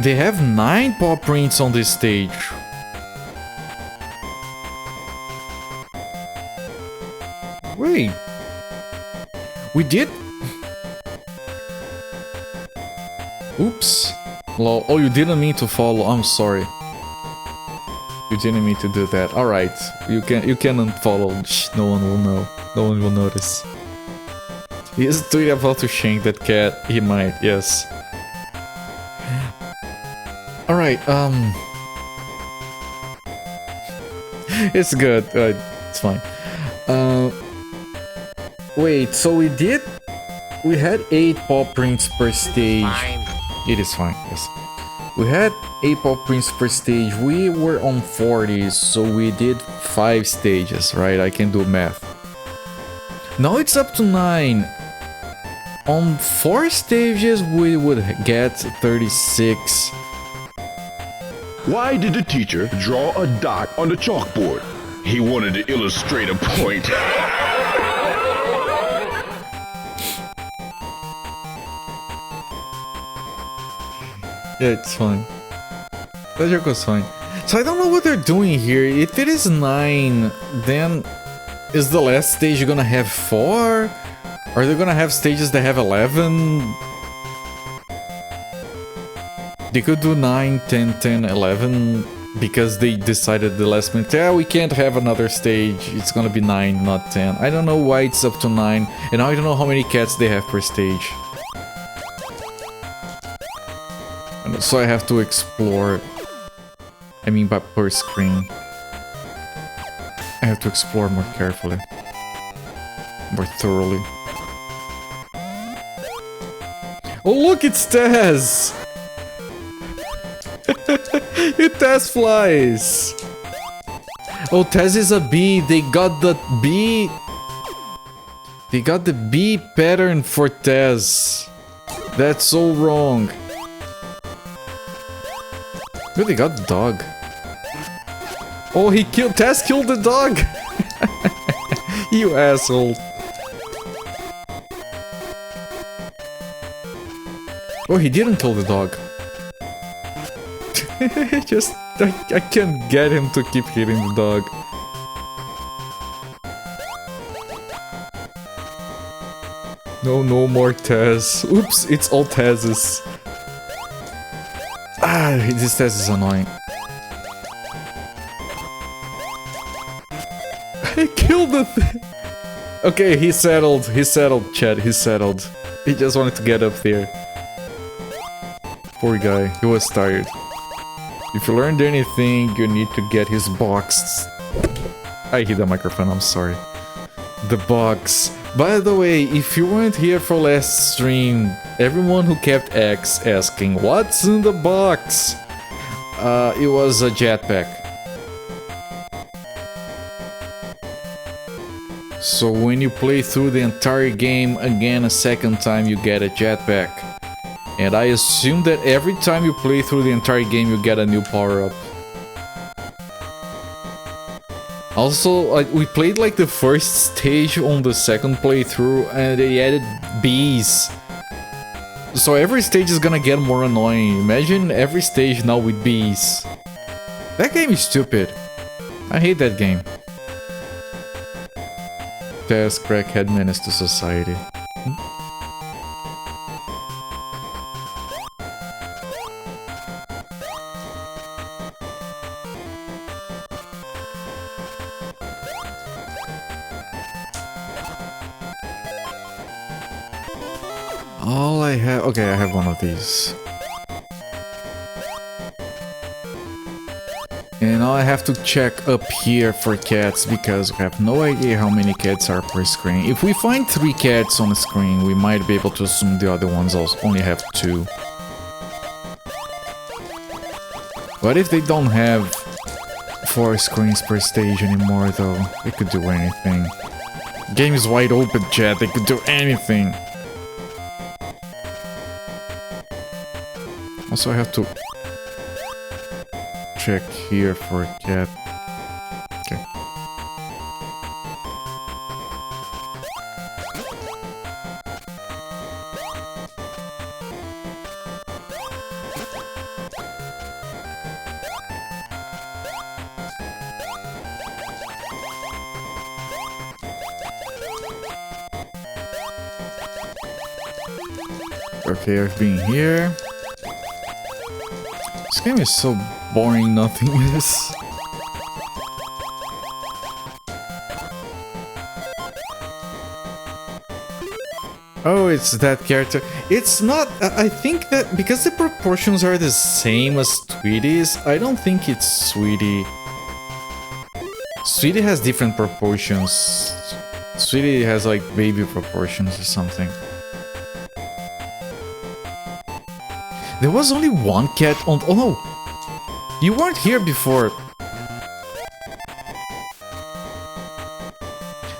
Speaker 1: They have 9 paw prints on this stage. Wait. We did? Oops. Lol. Oh, you didn't mean to follow. I'm sorry. You didn't mean to do that. Alright. You can unfollow. Shh, no one will know. No one will notice. He is Tweety about to shank that cat. He might, yes. Alright, it's good. It's fine. Wait, so we had 8 paw prints per stage. It is fine, yes. We had 8 paw prints per stage. We were on 40, so we did 5 stages, right? I can do math. Now it's up to 9. On 4 stages, we would get 36.
Speaker 4: Why did the teacher draw a dot on the chalkboard? He wanted to illustrate a point.
Speaker 1: Yeah, it's fine. That joke was fine. So I don't know what they're doing here. If it is 9, then is the last stage gonna have 4? Are they gonna have stages that have 11? They could do 9, 10, 10, 11 because they decided the last minute, yeah, we can't have another stage. It's gonna be 9, not 10. I don't know why it's up to 9, and I don't know how many cats they have per stage. So I have to explore. I mean, by per screen. I have to explore more carefully. More thoroughly. Oh look, it's Taz! It Taz flies! Oh, Taz is a bee. They got the bee. They got the bee pattern for Taz. That's so wrong. Oh, they got the dog. Oh, Taz killed the dog! You asshole. Oh, he didn't kill the dog. Just, I can't get him to keep hitting the dog. No more Taz. Oops, it's all Taz's. Ah, this Taz is annoying. I killed the thing. Okay, he settled, Chad, he settled. He just wanted to get up there. Poor guy, he was tired. If you learned anything, you need to get his box. I hit the microphone, I'm sorry. The box. By the way, if you weren't here for last stream, everyone who kept asking, what's in the box? It was a jetpack. So when you play through the entire game again a second time, you get a jetpack. And I assume that every time you play through the entire game, you get a new power-up. Also, we played like the first stage on the second playthrough and they added bees. So every stage is gonna get more annoying. Imagine every stage now with bees. That game is stupid. I hate that game. Taz, crackhead menace to society. All I have... Okay, I have one of these. And now I have to check up here for cats because we have no idea how many cats are per screen. If we find 3 cats on the screen, we might be able to assume the other ones also only have 2. What if they don't have 4 screens per stage anymore though? They could do anything. Game is wide open, chat. They could do anything. Also, I have to check here for a cat. Okay. Okay, I've been here. This game is so boring, nothingness. Oh, it's that character. It's not... I think that because the proportions are the same as Tweety's, I don't think it's Sweetie. Sweetie has different proportions. Sweetie has like baby proportions or something. There was only one cat on... Oh no! You weren't here before.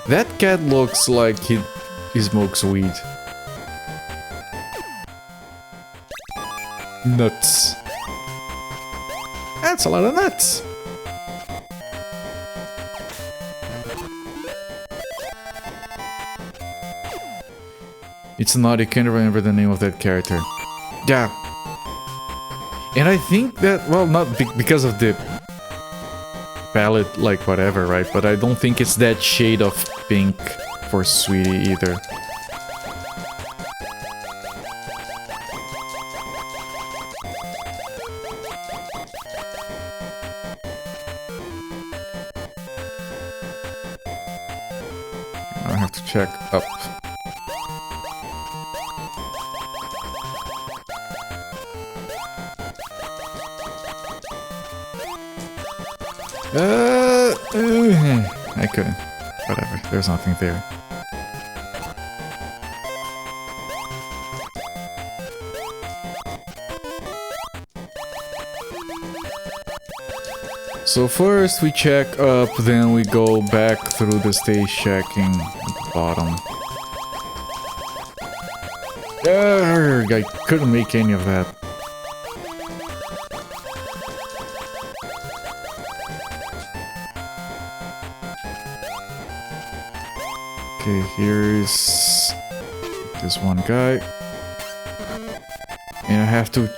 Speaker 1: That cat looks like he smokes weed. Nuts. That's a lot of nuts. It's not, I can't remember the name of that character. Yeah. And I think that, well, not because of the palette, like whatever, right? But I don't think it's that shade of pink for Sweetie either. I have to check up. I couldn't. Whatever, there's nothing there. So first we check up, then we go back through the stage checking at the bottom. I couldn't make any of that. Okay, here's this one guy. And I have to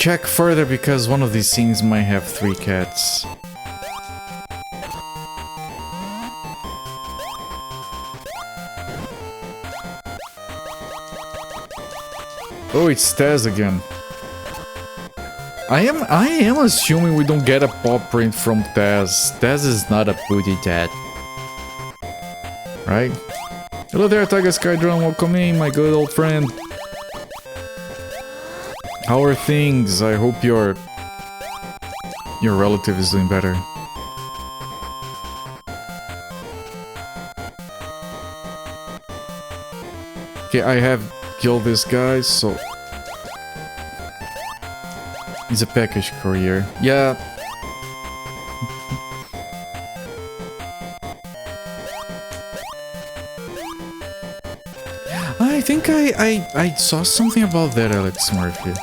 Speaker 1: check further because one of these scenes might have 3 cats. Oh, it's Taz again. I am assuming we don't get a paw print from Taz. Taz is not a booty dad. Right? Hello there, Tiger Skydrum. Welcome in, my good old friend. How are things? I hope your relative is doing better. Okay, I have killed this guy, so... He's a package courier. Yeah. I think I saw something about that, Alex Murphy.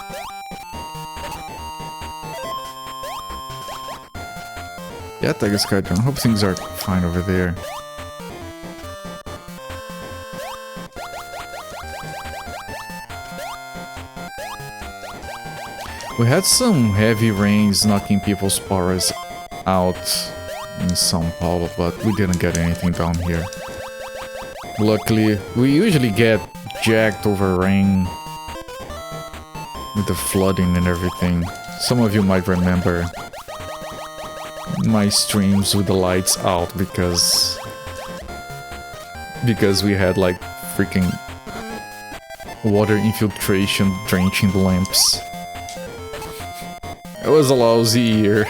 Speaker 1: Yeah, Tiger Skydron. Hope things are fine over there. We had some heavy rains knocking people's powers out in São Paulo, but we didn't get anything down here. Luckily, we usually get jacked over rain with the flooding and everything. Some of you might remember my streams with the lights out because we had like freaking water infiltration drenching the lamps. It was a lousy year.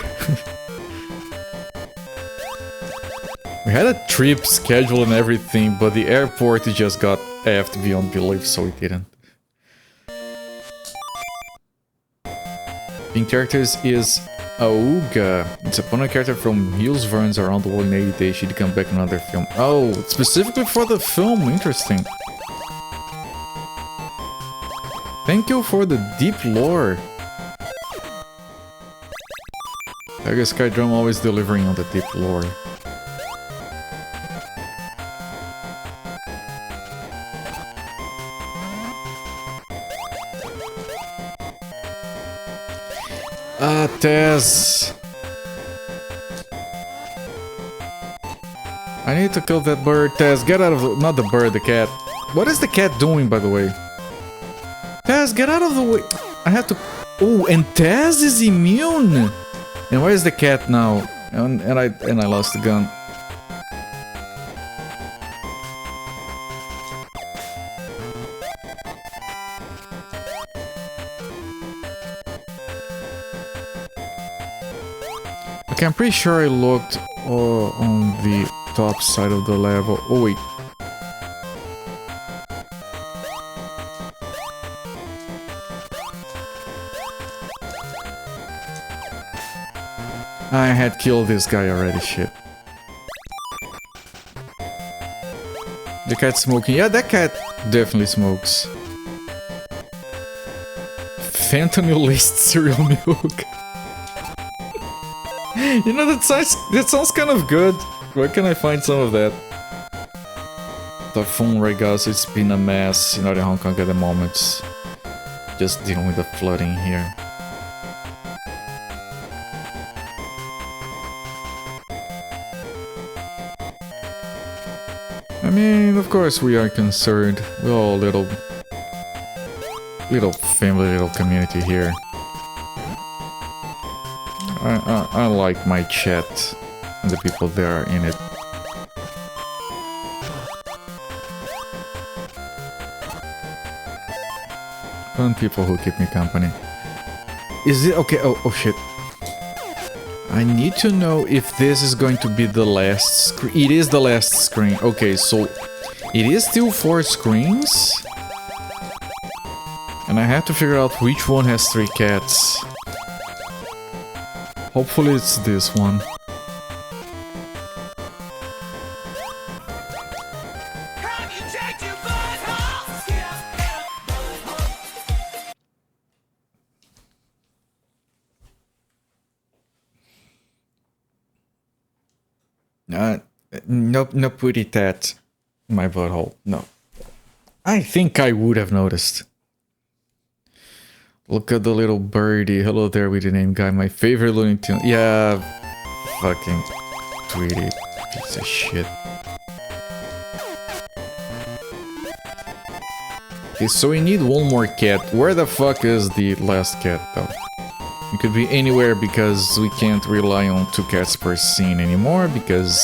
Speaker 1: We had a trip scheduled and everything, but the airport just got effed beyond belief, so we didn't. Pink characters is Auga. It's a opponent character from Hills Verns around the world in 80 days. She'd come back in another film. Oh, specifically for the film. Interesting. Thank you for the deep lore. I guess Skydrum always delivering on the deep lore. Ah, Taz. I need to kill that bird, Taz. Get out of the... Not the bird, the cat. What is the cat doing, by the way? Taz, get out of the way. I have to... Oh, and Taz is immune. And where is the cat now? And I lost the gun. Okay, I'm pretty sure I looked on the top side of the level. Oh wait. I had killed this guy already, shit. The cat smoking. Yeah, that cat definitely smokes. Fentanyl-laced cereal milk. You know, that sounds kind of good. Where can I find some of that? Typhoon Regas, it's been a mess, you know, in Hong Kong at the moment. Just dealing with the flooding here. I mean, of course we are concerned. We're all little family, little community here. I like my chat and the people that are in it. Fun people who keep me company. Is it okay? Oh shit. I need to know if this is going to be the last screen. It is the last screen. Okay, so it is still 4 screens. And I have to figure out which one has 3 cats. Hopefully it's this one. Nope, no putty tat in my butthole. No. I think I would have noticed. Look at the little birdie. Hello there with the name guy. My favorite Looney Tunes. Yeah, fucking Tweety. Piece of shit. Okay, so we need one more cat. Where the fuck is the last cat, though? It could be anywhere because we can't rely on 2 cats per scene anymore because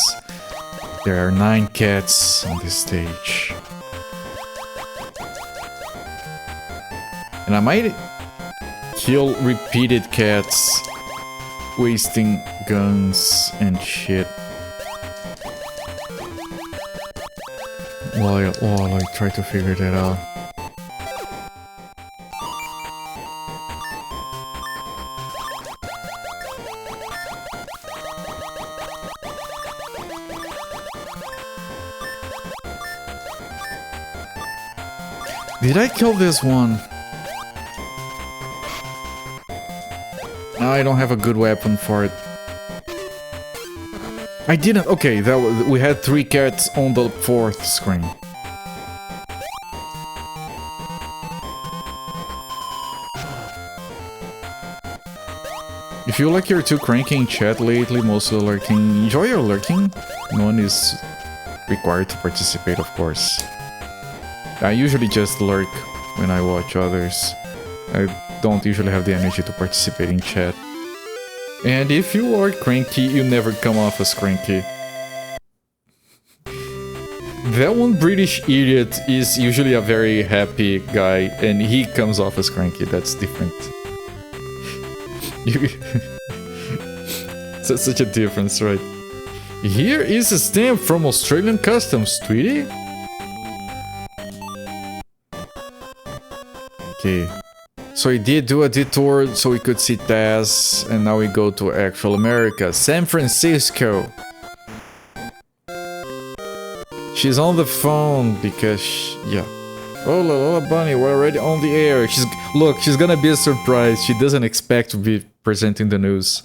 Speaker 1: there are 9 cats on this stage. And I might kill repeated cats, wasting guns and shit. While I try to figure that out. Did I kill this one? No, I don't have a good weapon for it. I didn't. Okay, that was, we had 3 cats on the 4th screen. You feel like you're too cranky in chat lately, mostly lurking. Enjoy your lurking. No one is required to participate, of course. I usually just lurk when I watch others. I don't usually have the energy to participate in chat. And if you are cranky, you never come off as cranky. That one British idiot is usually a very happy guy, and he comes off as cranky. That's different. That's such a difference, right? Here is a stamp from Australian Customs, Tweety. Okay. So he did do a detour so we could see Taz, and now we go to actual America, San Francisco. She's on the phone because, yeah. Oh, Lola Bunny, we're already on the air. She's gonna be a surprise. She doesn't expect to be presenting the news.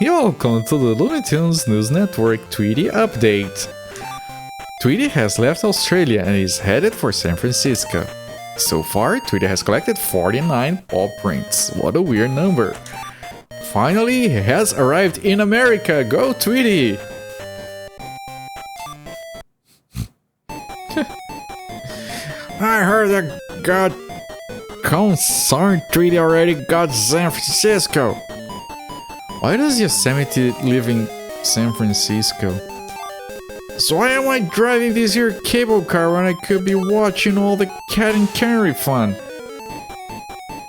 Speaker 1: Welcome to the Looney Tunes News Network Tweety update. Tweety has left Australia and is headed for San Francisco. So far, Tweety has collected 49 paw prints. What a weird number. Finally, he has arrived in America. Go, Tweety! I heard that God concerned Tweety already got San Francisco. Why does Yosemite live in San Francisco? So why am I driving this here cable car when I could be watching all the cat and canary fun?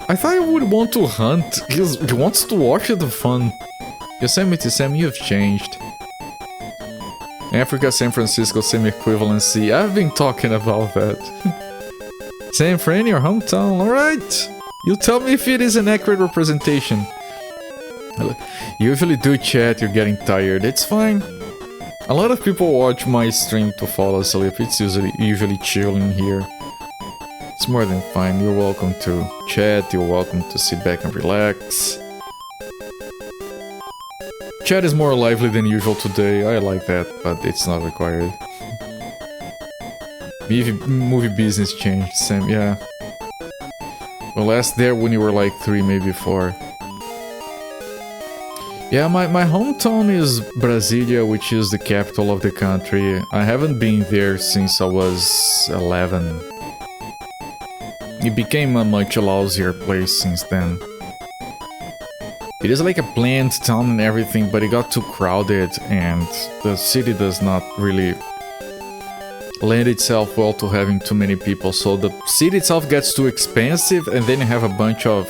Speaker 1: I thought he would want to hunt. He wants to watch the fun. Yosemite Sam, you've changed. Africa, San Francisco, same equivalency. I've been talking about that. San Fran, your hometown, alright. You tell me if it is an accurate representation. You usually do chat, you're getting tired, it's fine. A lot of people watch my stream to fall asleep, it's usually chilling here. It's more than fine, you're welcome to chat, you're welcome to sit back and relax. Chat is more lively than usual today, I like that, but it's not required. Movie business changed, Sam, yeah. Well, last there when you were like 3, maybe 4. Yeah, my hometown is Brasilia, which is the capital of the country. I haven't been there since I was 11. It became a much lousier place since then. It is like a planned town and everything, but it got too crowded and the city does not really lend itself well to having too many people. So the city itself gets too expensive and then you have a bunch of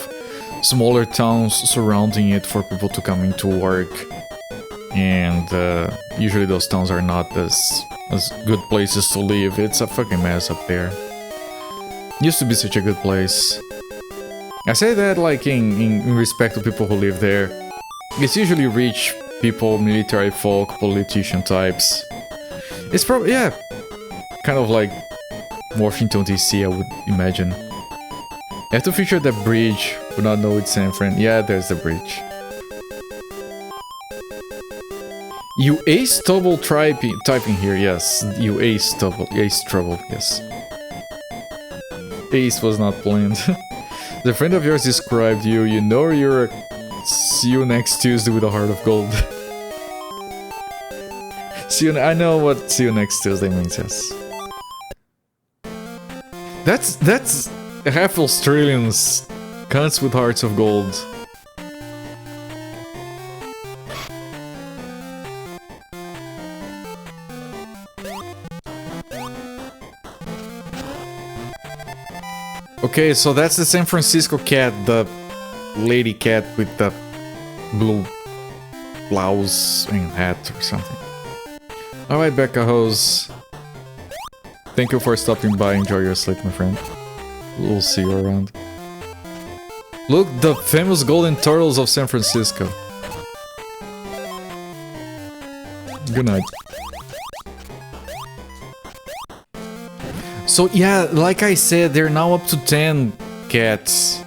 Speaker 1: smaller towns surrounding it for people to come into work. And usually those towns are not as good places to live. It's a fucking mess up there. Used to be such a good place. I say that like in respect to people who live there. It's usually rich people, military folk, politician types. It's probably, yeah, kind of like Washington DC, I would imagine. I have to feature that bridge, would not know it's San Fran. Yeah, there's the bridge. You ace double typing here, yes. You ace trouble, yes. Ace was not planned. The friend of yours described you. You know you're a see you next Tuesday with a heart of gold. I know what see you next Tuesday means, yes. That's half Australians cunts with hearts of gold. Okay, so that's the San Francisco cat, the lady cat with the blue blouse and hat or something. Alright, Becca Hose. Thank you for stopping by. Enjoy your sleep, my friend. We'll see you around. Look, the famous golden turtles of San Francisco. Good night. So yeah, like I said, they're now up to 10 cats.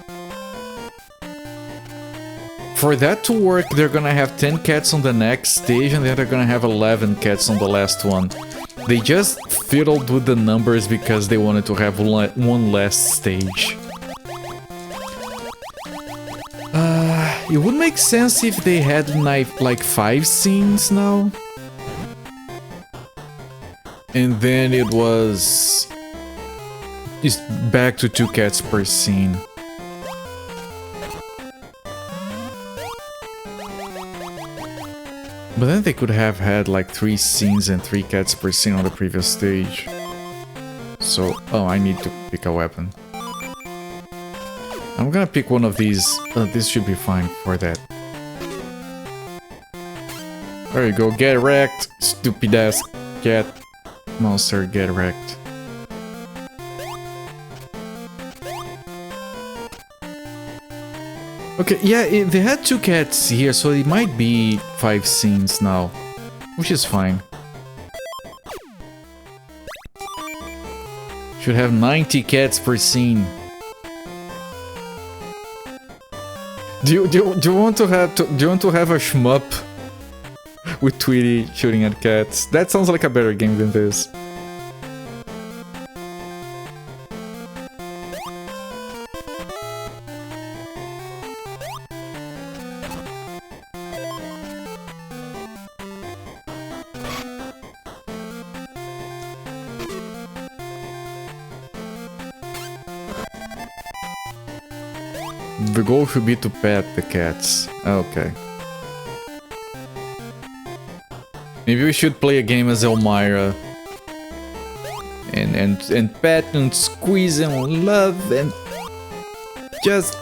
Speaker 1: For that to work, they're gonna have 10 cats on the next stage, and then they're gonna have 11 cats on the last one. They just fiddled with the numbers because they wanted to have one last stage. It would make sense if they had like 5 scenes now. And then it was just back to 2 cats per scene. But then they could have had like 3 scenes and 3 cats per scene on the previous stage. So, oh, I need to pick a weapon. I'm gonna pick one of these. This should be fine for that. There you go, get wrecked, stupid ass cat monster, get wrecked. Okay, yeah, they had 2 cats here, so it might be 5 scenes now, which is fine. Should have 90 cats per scene. Do you want to have a shmup with Tweety shooting at cats? That sounds like a better game than this. The goal should be to pet the cats. Okay. Maybe we should play a game as Elmira. And pet and squeeze and love and just...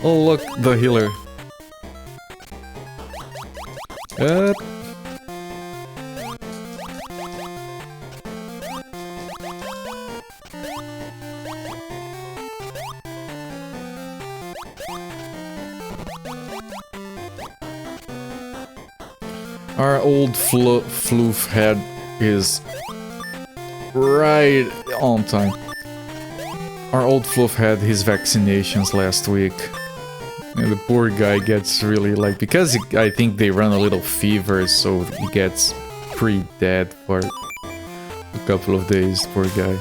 Speaker 1: Oh look, the healer. Our old floof head is right on time. Our old floof had his vaccinations last week. And the poor guy gets really like... Because I think they run a little fever, so he gets pretty dead for a couple of days, poor guy.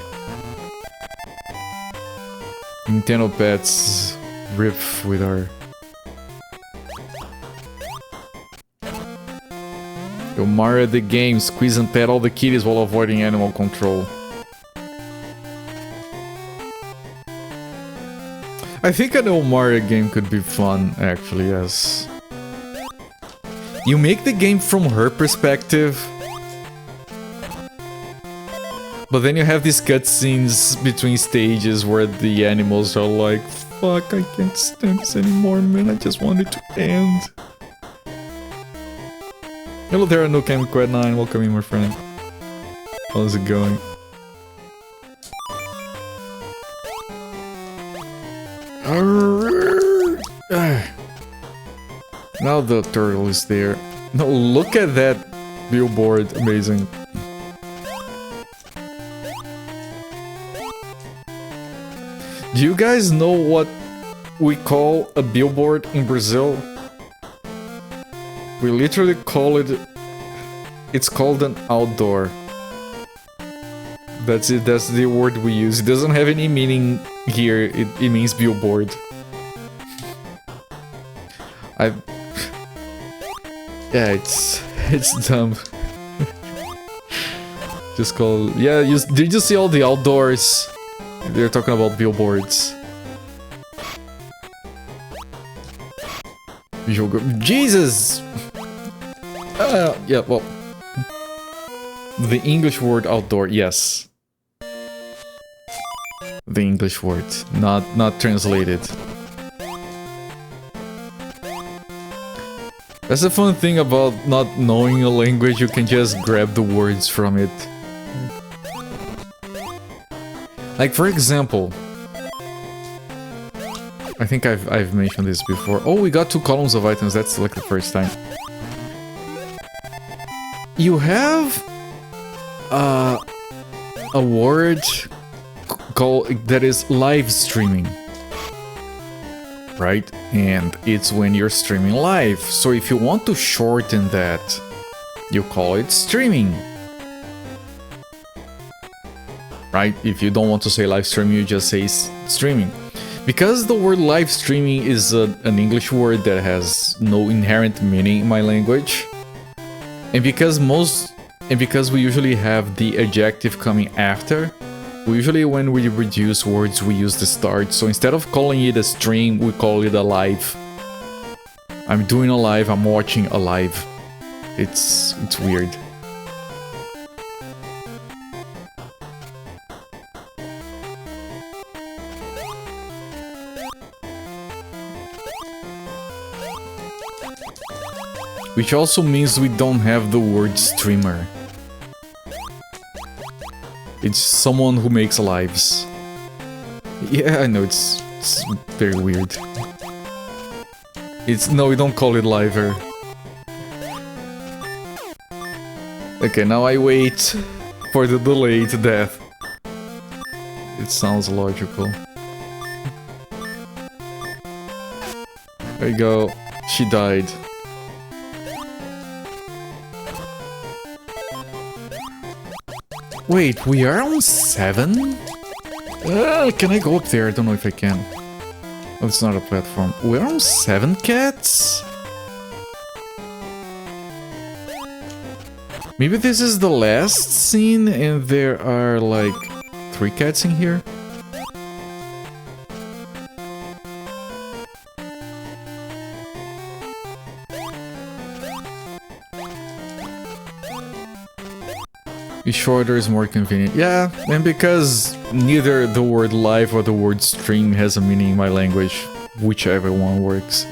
Speaker 1: Nintendo Pets riff with our... Elmira the game, squeeze and pet all the kitties while avoiding animal control. I think an Elmira game could be fun, actually, yes. You make the game from her perspective, but then you have these cutscenes between stages where the animals are like, fuck, I can't stand this anymore, man, I just want it to end. Hello there, No Chemical 9, welcome in, my friend. How's it going? Now the turtle is there. No, look at that billboard, amazing. Do you guys know what we call a billboard in Brazil? We literally call it... It's called an outdoor That's it. That's the word we use. It doesn't have any meaning here. It means billboard. Yeah, it's dumb. Just call. Yeah, did you see all the outdoors? They're talking about billboards. Jesus! Yeah, well. The English word outdoor, yes. The English word, not translated. That's the fun thing about not knowing a language, you can just grab the words from it. Like, for example, I think I've mentioned this before. Oh, we got 2 columns of items, that's like the first time. You have a word called that is live streaming, right? And it's when you're streaming live. So if you want to shorten that, you call it streaming, right? If you don't want to say live streaming, you just say streaming. Because the word live streaming is an English word that has no inherent meaning in my language, and because we usually have the adjective coming after, usually when we reduce words we use the start. So instead of calling it a stream, we call it a live. I'm doing a live, I'm watching a live. It's weird. Which also means we don't have the word streamer. It's someone who makes lives. Yeah, I know, it's very weird. No, we don't call it liver. Okay, now I wait for the delayed death. It sounds logical. There you go. She died. Wait, we are on 7? Can I go up there? I don't know if I can. Oh, it's not a platform. We're on 7 cats? Maybe this is the last scene and there are like 3 cats in here? Be shorter is more convenient. Yeah, and because neither the word live or the word stream has a meaning in my language, whichever one works.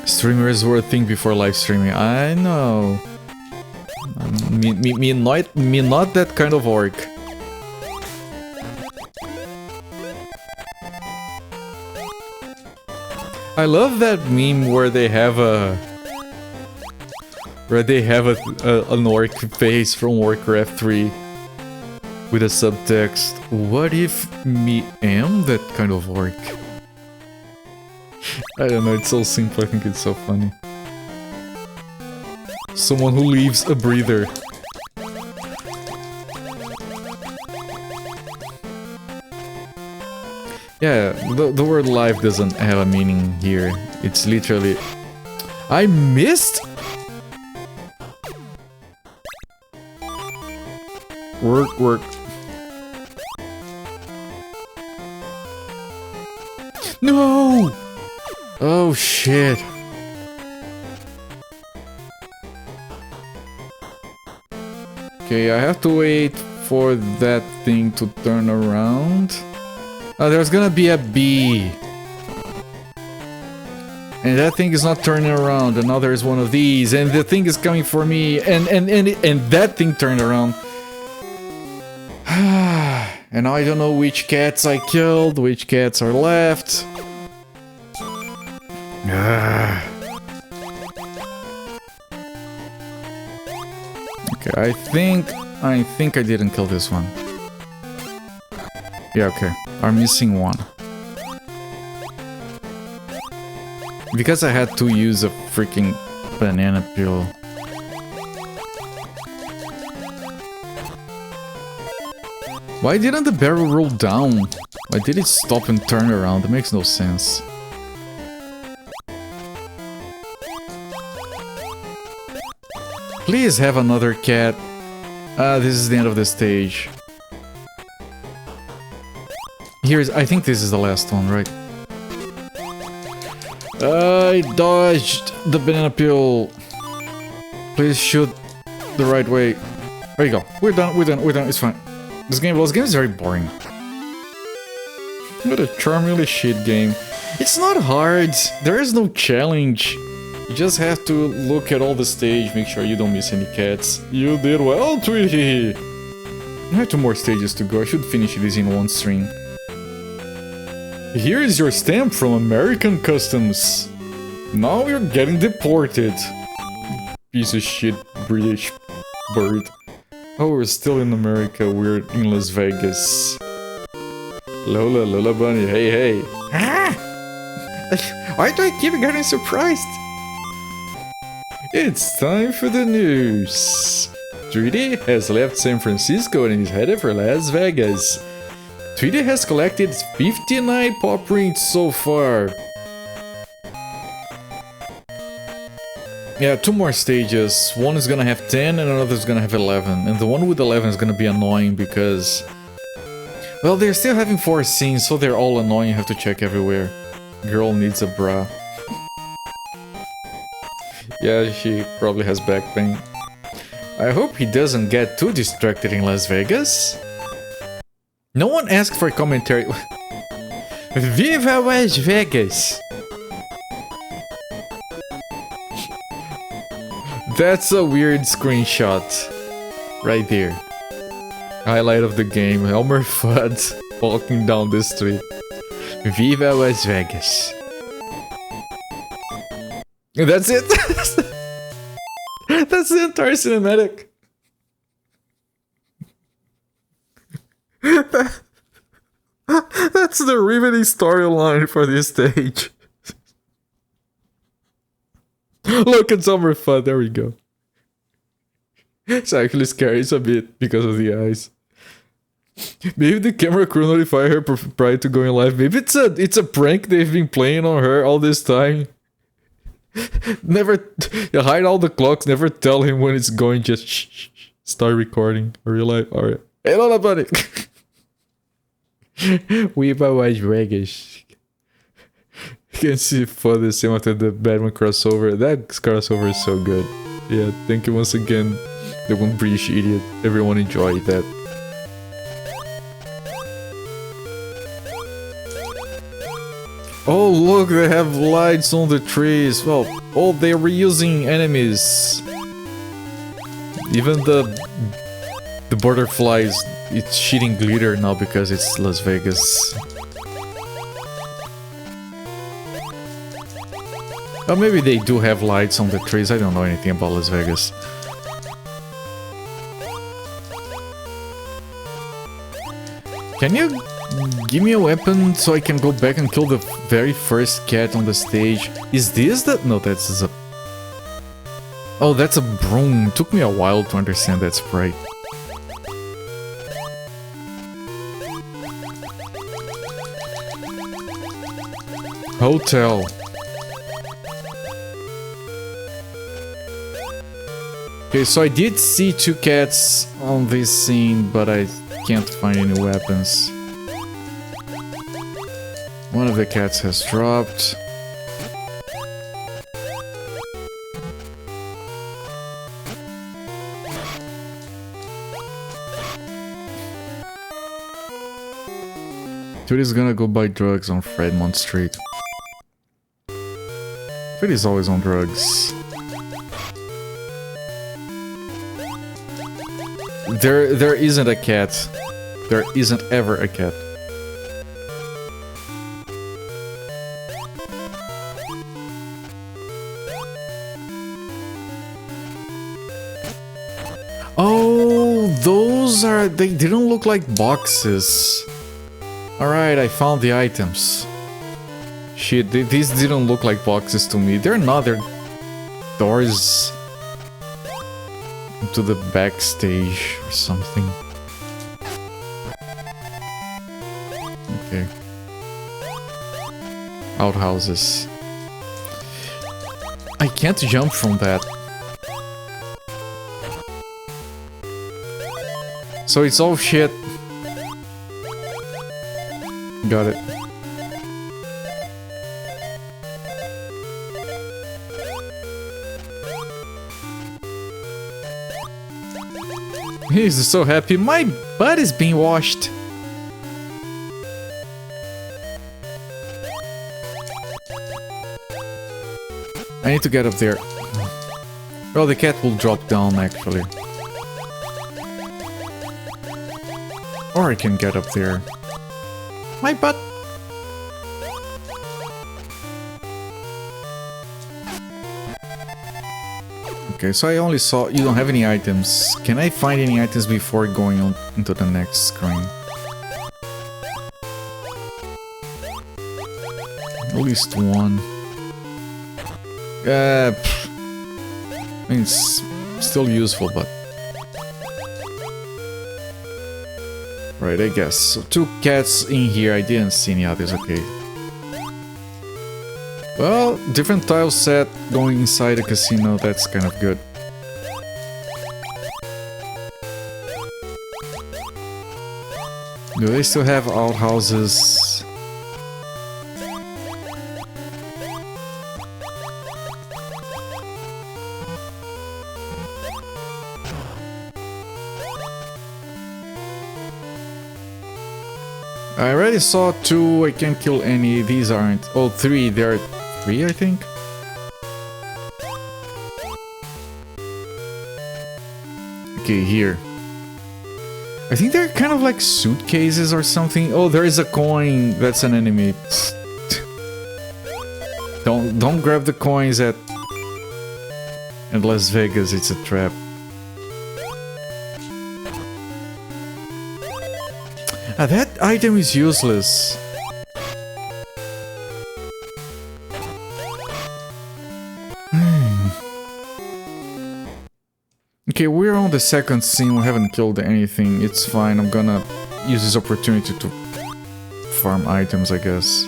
Speaker 1: Streamers were a thing before live streaming. I know. Me not that kind of orc. I love that meme where they have an orc face from Warcraft 3 with a subtext. What if me am that kind of orc? I don't know, it's so simple, I think it's so funny. Someone who leaves a breather. Yeah, the word live doesn't have a meaning here. It's literally... I missed? Work. No! Oh shit. Okay, I have to wait for that thing to turn around. Oh, there's gonna be a bee. And that thing is not turning around, and now there's one of these, and the thing is coming for me, and that thing turned around. And now I don't know which cats I killed, which cats are left. Okay, I think I didn't kill this one. Yeah, okay. I'm missing one. Because I had to use a freaking banana peel. Why didn't the barrel roll down? Why did it stop and turn around? That makes no sense. Please have another cat. This is the end of the stage. I think this is the last one, right? I dodged the banana peel. Please shoot the right way. There you go. We're done, it's fine. This game is very boring. What a charmingly shit game. It's not hard. There is no challenge. You just have to look at all the stage, make sure you don't miss any cats. You did well, Tweety! I have 2 more stages to go. I should finish this in one stream. Here is your stamp from American Customs. Now you're getting deported. Piece of shit British bird. Oh, we're still in America. We're in Las Vegas. Lola Bunny, hey. Ah! Why do I keep getting surprised? It's time for the news. Tweety has left San Francisco and is headed for Las Vegas. Tweety has collected 59 paw prints so far. Yeah, 2 more stages. One is gonna have 10 and another is gonna have 11. And the one with 11 is gonna be annoying because... well, they're still having 4 scenes, so they're all annoying. You have to check everywhere. Girl needs a bra. Yeah, she probably has back pain. I hope he doesn't get too distracted in Las Vegas. No one asked for commentary. Viva Las Vegas! That's a weird screenshot. Right there. Highlight of the game. Elmer Fudd walking down the street. Viva Las Vegas. That's it. That's the entire cinematic. That's the riveting storyline for this stage. Look at Elmer Fudd. There we go. It's actually scary a bit because of the eyes. Maybe the camera crew notify her prior to going live. Maybe it's a prank they've been playing on her all this time. Never hide all the clocks. Never tell him when it's going. Just start recording. Real life. All right. Hey, Lola Bunny. We by Las Vegas. You can see for the same after the Batman crossover. That crossover is so good. Yeah. Thank you once again. The one British idiot. Everyone enjoyed that. Oh look, they have lights on the trees. Well, oh, they're reusing enemies. Even the butterflies, it's shooting glitter now because it's Las Vegas. Or maybe they do have lights on the trees. I don't know anything about Las Vegas. Can you give me a weapon so I can go back and kill the very first cat on the stage? Is this the... no, that's a... oh, that's a broom. It took me a while to understand that sprite. Hotel. Okay, so I did see 2 cats on this scene, but I can't find any weapons. One of the cats has dropped. Tweety's gonna go buy drugs on Fremont Street. Tweety's always on drugs. There isn't a cat. There isn't ever a cat. Oh, those are... they didn't look like boxes. Alright, I found the items. Shit, these didn't look like boxes to me. They're not, they're doors to the backstage or something. Okay. Outhouses. I can't jump from that. So it's all shit. Got it. He's so happy. My butt is being washed. I need to get up there. Well, the cat will drop down actually. Or I can get up there. My butt. Okay, so I only saw you don't have any items. Can I find any items before going on into the next screen? At least one. I mean, it's still useful, but... Right, I guess. So 2 cats in here, I didn't see any others, okay. Well, different tile set going inside a casino, that's kind of good. Do they still have outhouses? I already saw 2, I can't kill any, these aren't. Oh, 3, there are 3 I think? Okay, here. I think they're kind of like suitcases or something. Oh, there is a coin, that's an enemy. Don't grab the coins at Las Vegas, it's a trap. Ah, that item is useless. Okay, we're on the second scene, we haven't killed anything, it's fine, I'm gonna use this opportunity to farm items, I guess.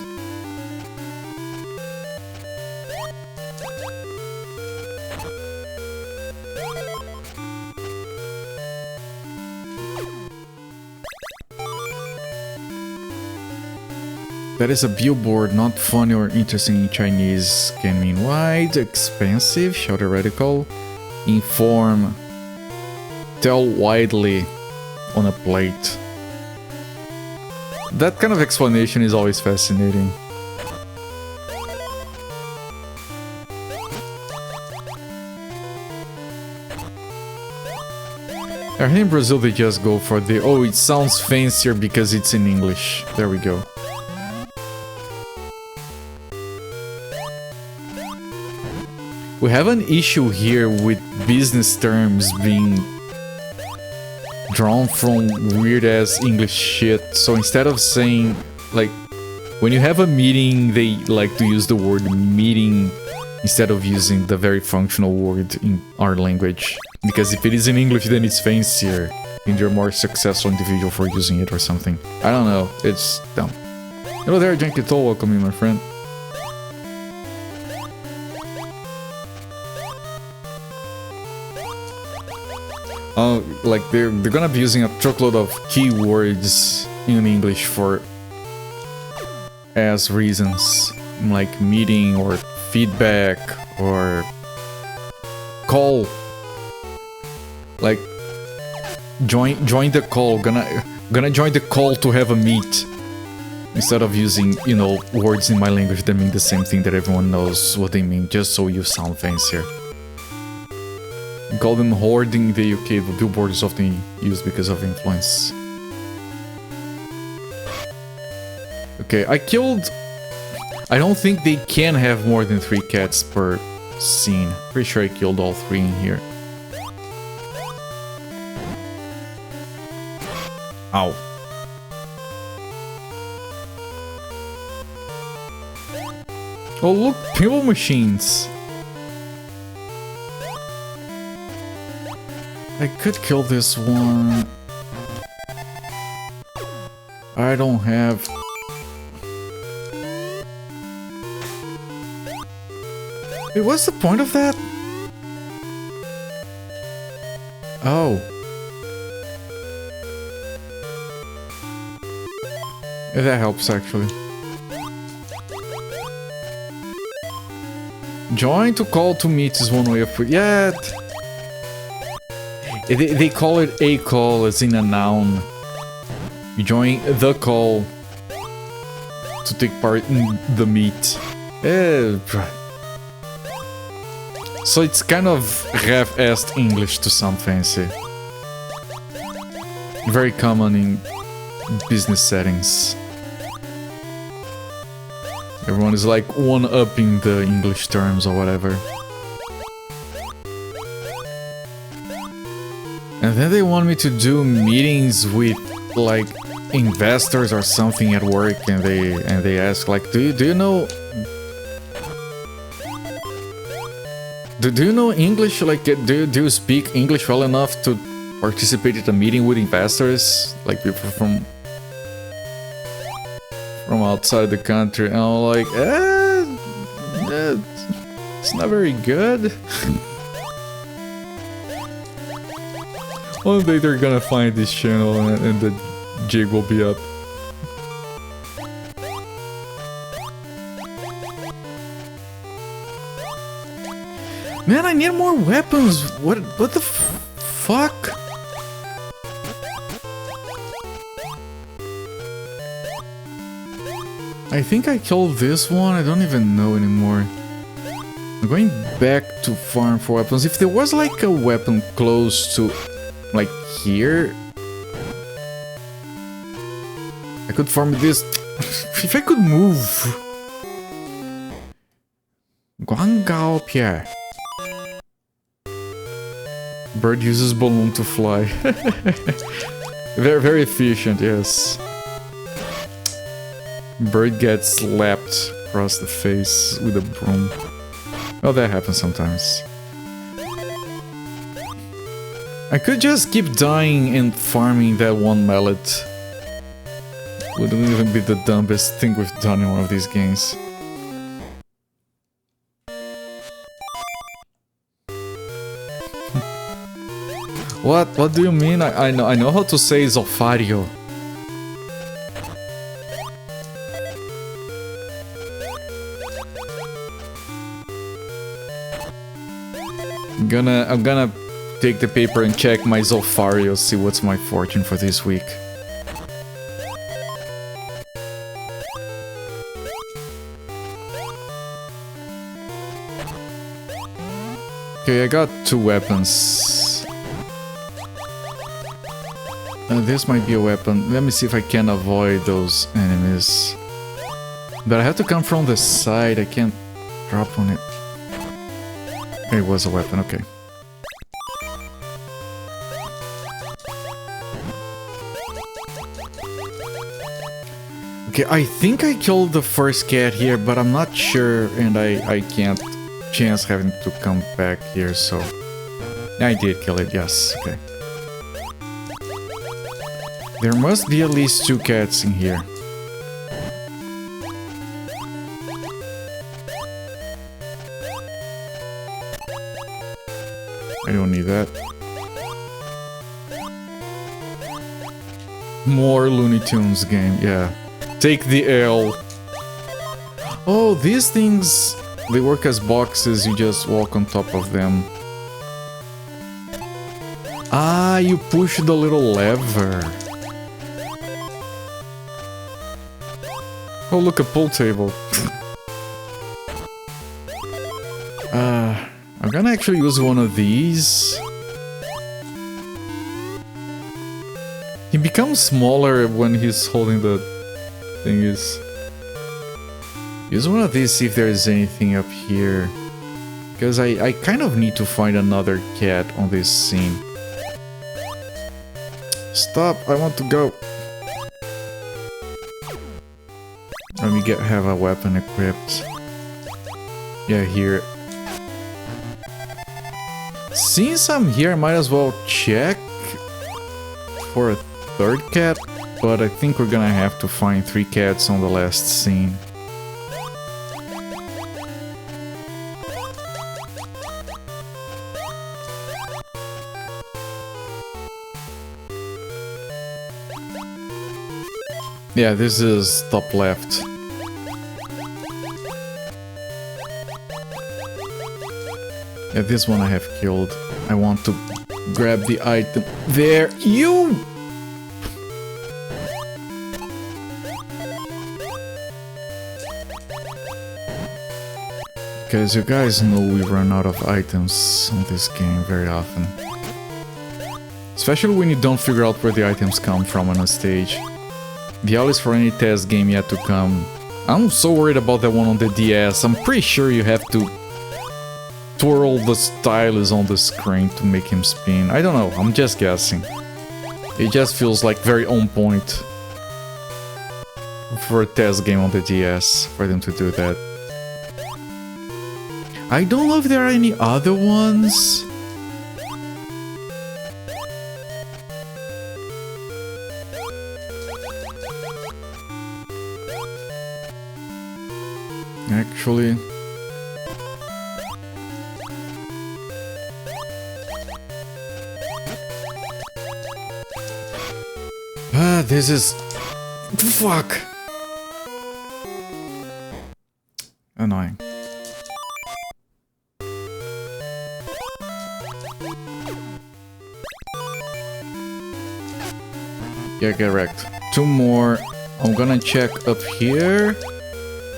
Speaker 1: That is a billboard, not funny or interesting in Chinese. Can mean wide, expensive, shout radical, inform, tell widely on a plate. That kind of explanation is always fascinating. I heard in Brazil they just go for the, oh, it sounds fancier because it's in English. There we go. We have an issue here with business terms being drawn from weird-ass English shit. So instead of saying, like, when you have a meeting, they like to use the word meeting instead of using the very functional word in our language. Because if it is in English, then it's fancier, and you're a more successful individual for using it or something. I don't know, it's dumb. Hello there, Jankito, welcome in, my friend. Like they're gonna be using a truckload of keywords in English for as reasons, like meeting or feedback or call. Like join the call. Gonna join the call to have a meet. Instead of using, you know, words in my language that mean the same thing that everyone knows what they mean, just so you sound fancier. We call them hoarding in the UK, but billboard is often used because of influence. Okay, I killed... I don't think they can have more than 3 cats per scene. Pretty sure I killed all 3 in here. Ow. Oh look, pinball machines! I could kill this one. I don't have Wait, what's the point of that? Oh. Yeah, that helps actually. Join to call to meet is one way of putting. Yeah. They call it a call as in a noun. You join the call to take part in the meet. So it's kind of half-assed English to sound fancy. Very common in business settings. Everyone is like one-upping the English terms or whatever. And then they want me to do meetings with like investors or something at work, and they ask like, do you know English? Like, do you speak English well enough to participate in a meeting with investors, like people from outside the country? And I'm like, it's not very good. One day they're gonna find this channel and the jig will be up. Man, I need more weapons. What the fuck? I think I killed this one. I don't even know anymore. I'm going back to farm for weapons. If there was like a weapon close to, like, here, I could farm this. If I could move. Guangao Pierre. Bird uses balloon to fly. Very, very efficient, yes. Bird gets slapped across the face with a broom. Well, that happens sometimes. I could just keep dying and farming that one mallet. Wouldn't even be the dumbest thing we've done in one of these games. What do you mean? I know how to say Zofario. I'm gonna take the paper and check my Zofario, see what's my fortune for this week. Okay, I got 2 weapons. This might be a weapon. Let me see if I can avoid those enemies. But I have to come from the side. I can't drop on it. It was a weapon, okay. Okay, I think I killed the first cat here, but I'm not sure, and I can't chance having to come back here, so... I did kill it, yes, okay. There must be at least 2 cats in here. I don't need that. More Looney Tunes game, yeah. Take the L. Oh, these things, they work as boxes, you just walk on top of them. Ah, you push the little lever. Oh, look, a pool table. I'm gonna actually use one of these. He becomes smaller when he's holding the thingies. Use one of these, see if there's anything up here. Because I kind of need to find another cat on this scene. Stop, I want to go. Let me have a weapon equipped. Yeah, here. Since I'm here, I might as well check for a 3rd cat, but I think we're gonna have to find 3 cats on the last scene. Yeah, this is top left. Yeah, this one I have killed. I want to grab the item. There, you! Because you guys know we run out of items on this game very often. Especially when you don't figure out where the items come from on a stage. The always for any test game yet to come. I'm so worried about that one on the DS. I'm pretty sure you have to twirl the stylus on the screen to make him spin. I don't know, I'm just guessing. It just feels like very on point for a test game on the DS for them to do that. I don't know if there are any other ones. Actually, this is... Fuck! Annoying. Yeah, get wrecked. Two more. I'm gonna check up here.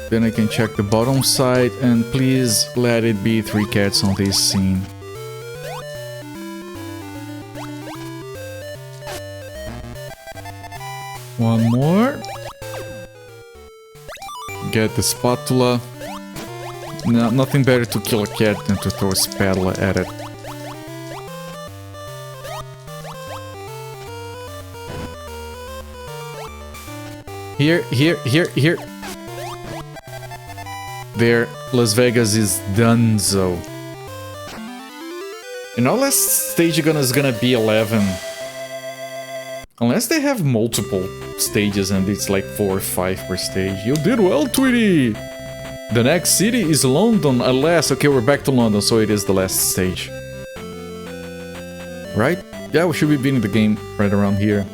Speaker 1: Then I can check the bottom side. And please let it be 3 cats on this scene. One more. Get the spatula. No, nothing better to kill a cat than to throw a spatula at it. Here, here, here, here. There, Las Vegas is donezo. And our last stage is gonna be 11. Unless they have multiple stages and it's like 4 or 5 per stage. You did well, Tweety! The next city is London, alas. Okay, we're back to London, so it is the last stage. Right? Yeah, we should be beating the game right around here.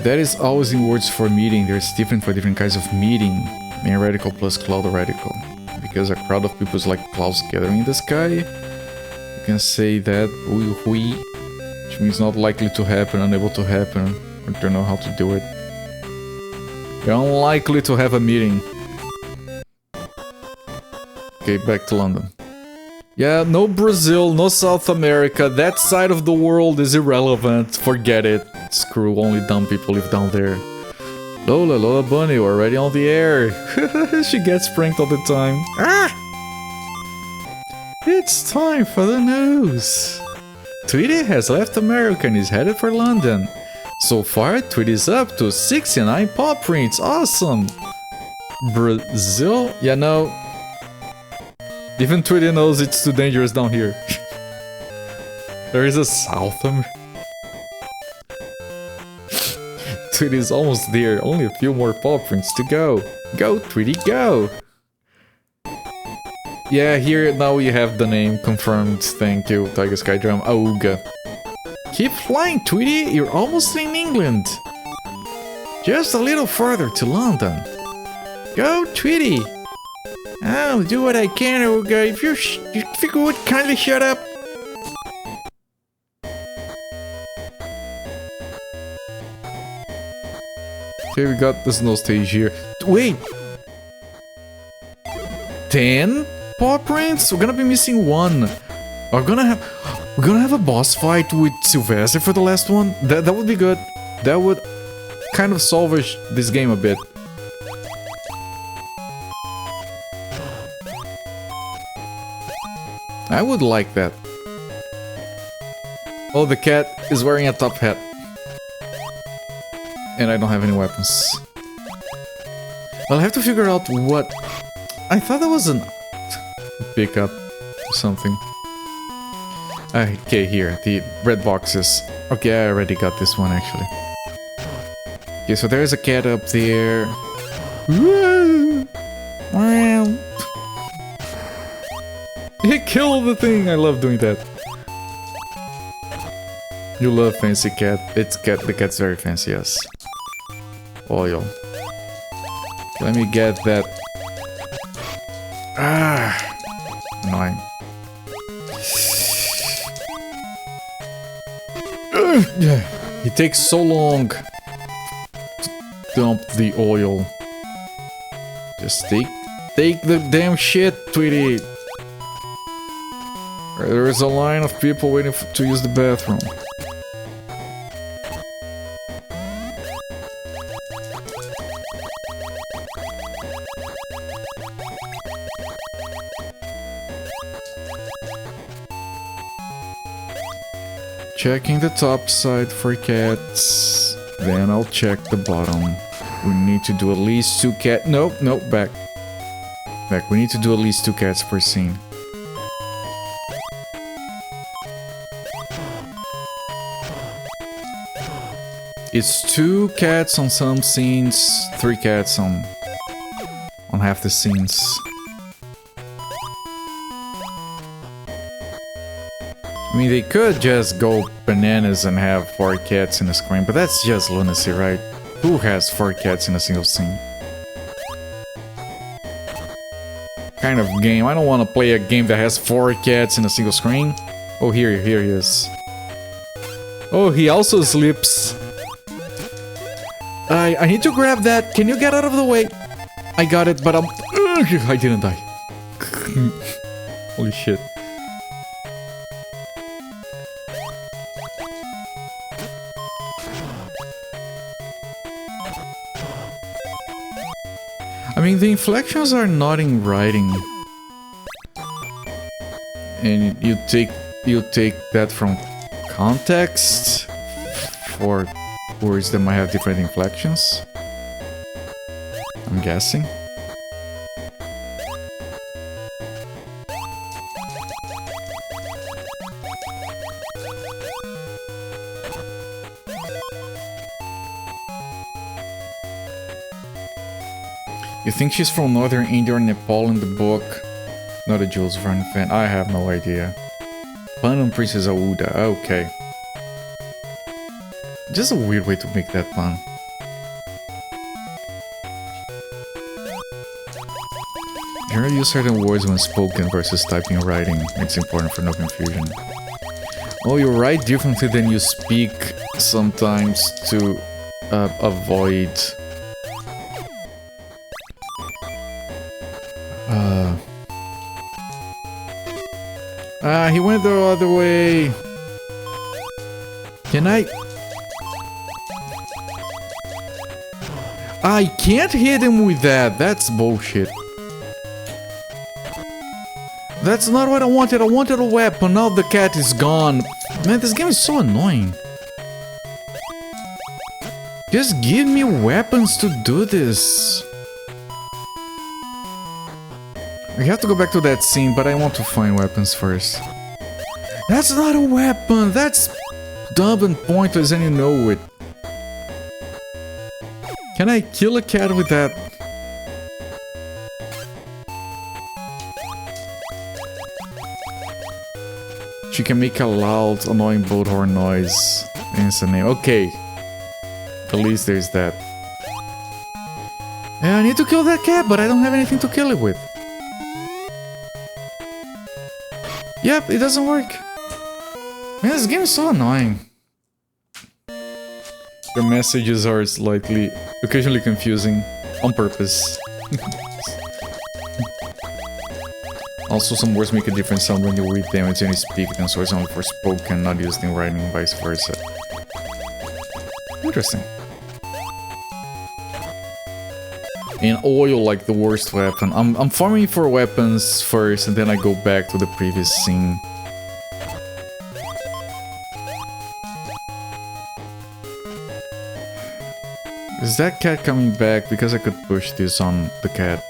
Speaker 1: That is always in words for meeting. There's different for different kinds of meeting. Main radical plus cloud radical. Because a crowd of people is like clouds gathering in the sky. You can say that hui, which means not likely to happen, unable to happen, or don't know how to do it. You're unlikely to have a meeting. Okay, back to London. Yeah, no Brazil, no South America. That side of the world is irrelevant. Forget it. Screw, only dumb people live down there. Lola, Lola Bunny, we're already on the air. She gets pranked all the time. Ah! It's time for the news. Tweety has left America and is headed for London. So far, Tweety's up to 69 paw prints. Awesome! Brazil? Yeah, no. Even Tweety knows it's too dangerous down here. There is a South America. Tweety's almost there. Only a few more paw prints to go. Go, Tweety, go! Yeah, here now we have the name confirmed. Thank you, Tiger Sky Drum. Auga. Keep flying, Tweety. You're almost in England. Just a little further to London. Go, Tweety. I'll do what I can, Auga. If you could kindly shut up. Okay, we got the snow stage here. Wait! 10 paw prints? We're gonna be missing 1. We're gonna have a boss fight with Sylvester for the last one? That would be good. That would kind of salvage this game a bit. I would like that. Oh, the cat is wearing a top hat. And I don't have any weapons. I'll have to figure out what... I thought that was a pickup or something. Okay, here, the red boxes. Okay, I already got this one actually. Okay, so there's a cat up there. He killed the thing! I love doing that. You love fancy cat. The cat's very fancy, yes. Oil. Let me get that. Ah, annoying. It takes so long to dump the oil. Just take the damn shit, Tweety. There is a line of people waiting to use the bathroom. Checking the top side for cats. Then I'll check the bottom. We need to do at least 2 cat. Nope, back. Back. We need to do at least 2 cats per scene. It's 2 cats on some scenes, 3 cats on half the scenes. I mean, they could just go bananas and have 4 cats in a screen, but that's just lunacy, right? Who has 4 cats in a single scene? Kind of game. I don't want to play a game that has 4 cats in a single screen. Oh, here he is. Oh, he also sleeps. I need to grab that. Can you get out of the way? I got it, but I didn't die. Holy shit. I mean, the inflections are not in writing, and you take that from context for words that might have different inflections. I'm guessing. You think she's from Northern India or Nepal in the book? Not a Jules Verne fan. I have no idea. Pun on Princess Aouda. Okay. Just a weird way to make that pun. Generally use certain words when spoken versus typing and writing. It's important for no confusion. Oh, you write differently than you speak sometimes to avoid... he went the other way. Can I can't hit him with that. That's bullshit. That's not what I wanted. I wanted a weapon. Now the cat is gone. Man, this game is so annoying. Just give me weapons to do this. I have to go back to that scene, but I want to find weapons first. That's not a weapon! That's dumb and pointless and you know it. Can I kill a cat with that? She can make a loud, annoying boat horn noise. Instantly. Okay. At least there's that. Yeah, I need to kill that cat, but I don't have anything to kill it with. Yep, it doesn't work. Man, this game is so annoying. The messages are slightly, occasionally confusing, on purpose. Also, some words make a different sound when you read them and when you speak them, so it's only for spoken, not used in writing, vice versa. Interesting. And oil like the worst weapon. I'm farming for weapons first, and then I go back to the previous scene. Is that cat coming back? Because I could push this on the cat.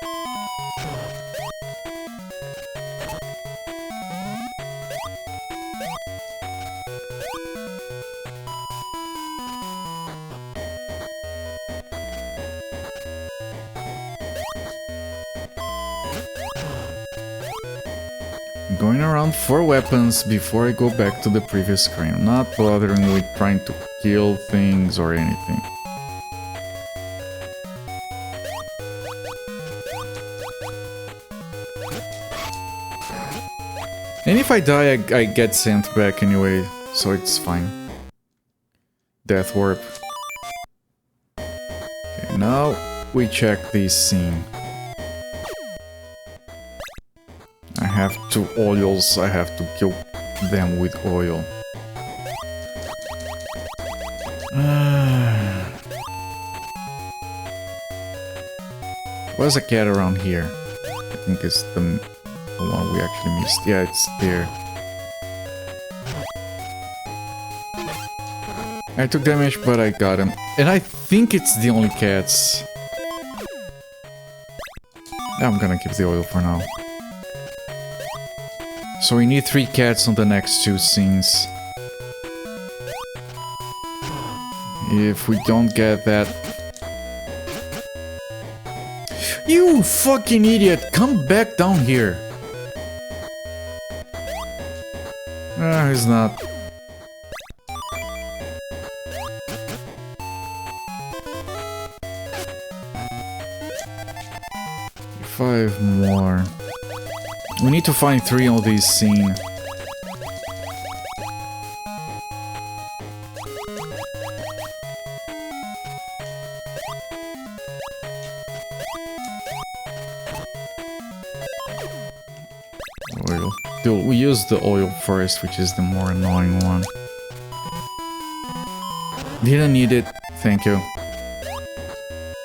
Speaker 1: Going around for weapons before I go back to the previous screen. I'm not bothering with trying to kill things or anything. And if I die, I get sent back anyway, so it's fine. Death warp. Okay, now we check this scene. I have 2 oils, I have to kill them with oil. Where's a cat around here? I think it's the one we actually missed. Yeah, it's there. I took damage, but I got him. And I think it's the only cats. I'm gonna keep the oil for now. So we need 3 cats on the next 2 scenes. If we don't get that... You fucking idiot! Come back down here! Ah, he's not. Five more. We need to find 3 on this scene. Oil. Dude, we use the oil first, which is the more annoying one. Didn't need it. Thank you.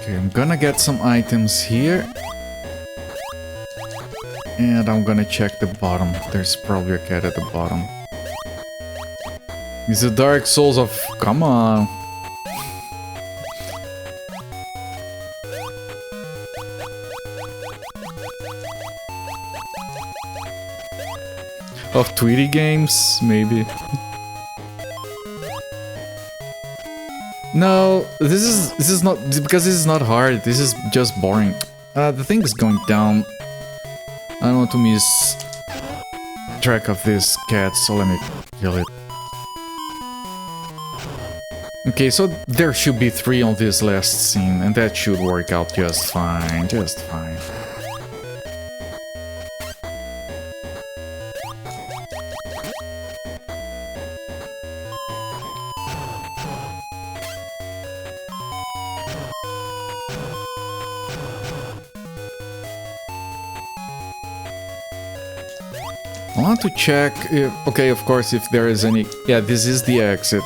Speaker 1: Okay, I'm gonna get some items here. And I'm gonna check the bottom. There's probably a cat at the bottom. It's the Dark Souls of... Come on. Of Tweety games, maybe. No, this is not... Because this is not hard. This is just boring. The thing is going down. I don't want to miss track of this cat, so let me kill it. Okay, so there should be 3 on this last scene, and that should work out just fine, just fine. I want to check if, okay, of course, if there is any... Yeah, this is the exit.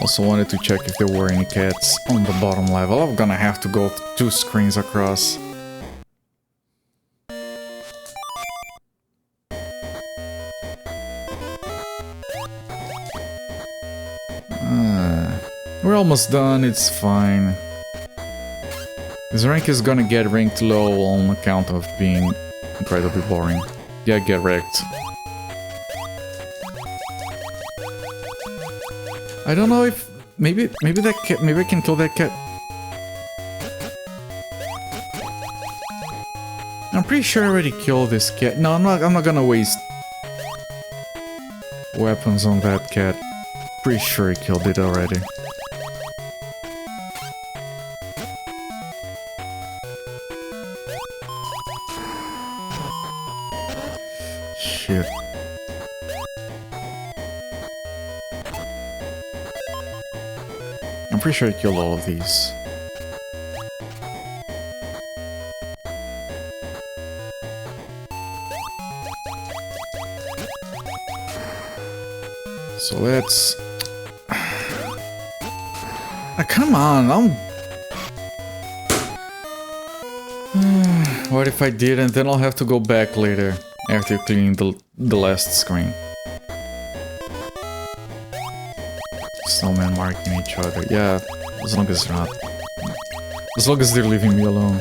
Speaker 1: Also wanted to check if there were any cats on the bottom level. I'm gonna have to go 2 screens across. We're almost done, it's fine. This rank is gonna get ranked low on account of being incredibly boring. Yeah, get wrecked. I don't know if... Maybe that cat... Maybe I can kill that cat. I'm pretty sure I already killed this cat. No, I'm not gonna waste weapons on that cat. Pretty sure I killed it already. Shit. I'm pretty sure I killed all of these. So let's... come on, what if I didn't? Then I'll have to go back later, after cleaning the last screen. Snowman marking each other. Yeah, as long as they're not... As long as they're leaving me alone.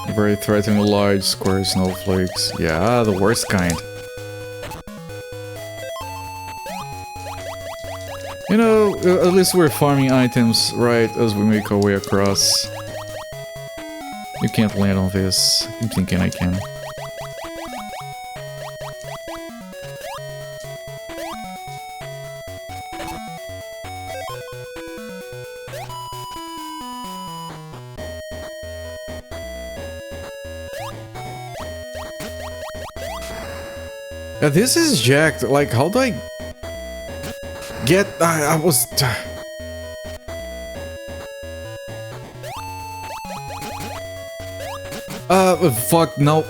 Speaker 1: Very threatening large square snowflakes. Yeah, the worst kind. You know, at least we're farming items right as we make our way across. You can't land on this. I'm thinking I can. This is jacked. Like, how do I get... I was... fuck, no.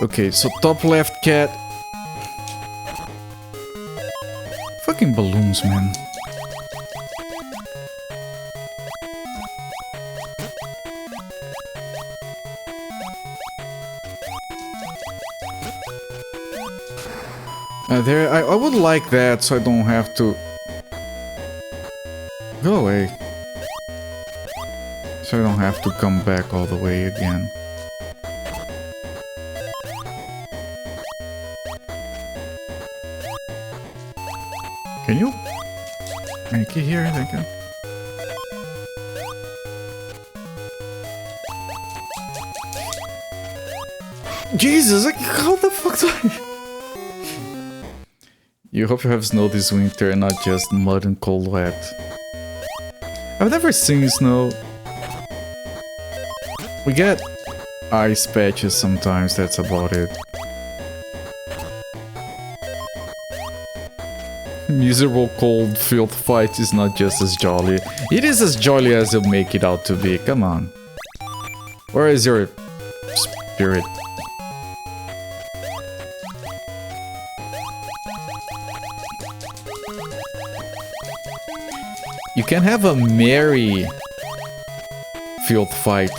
Speaker 1: Okay, so top left cat. Fucking balloons, man. There, I would like that, so I don't have to... Go away. So I don't have to come back all the way again. Can you make it here? Thank you. Jesus, like, how the fuck do I... You hope you have snow this winter and not just mud and cold wet. I've never seen snow. We get ice patches sometimes, that's about it. Miserable cold field fight is not just as jolly. It is as jolly as you make it out to be, come on. Where is your spirit? You can have a merry field fight.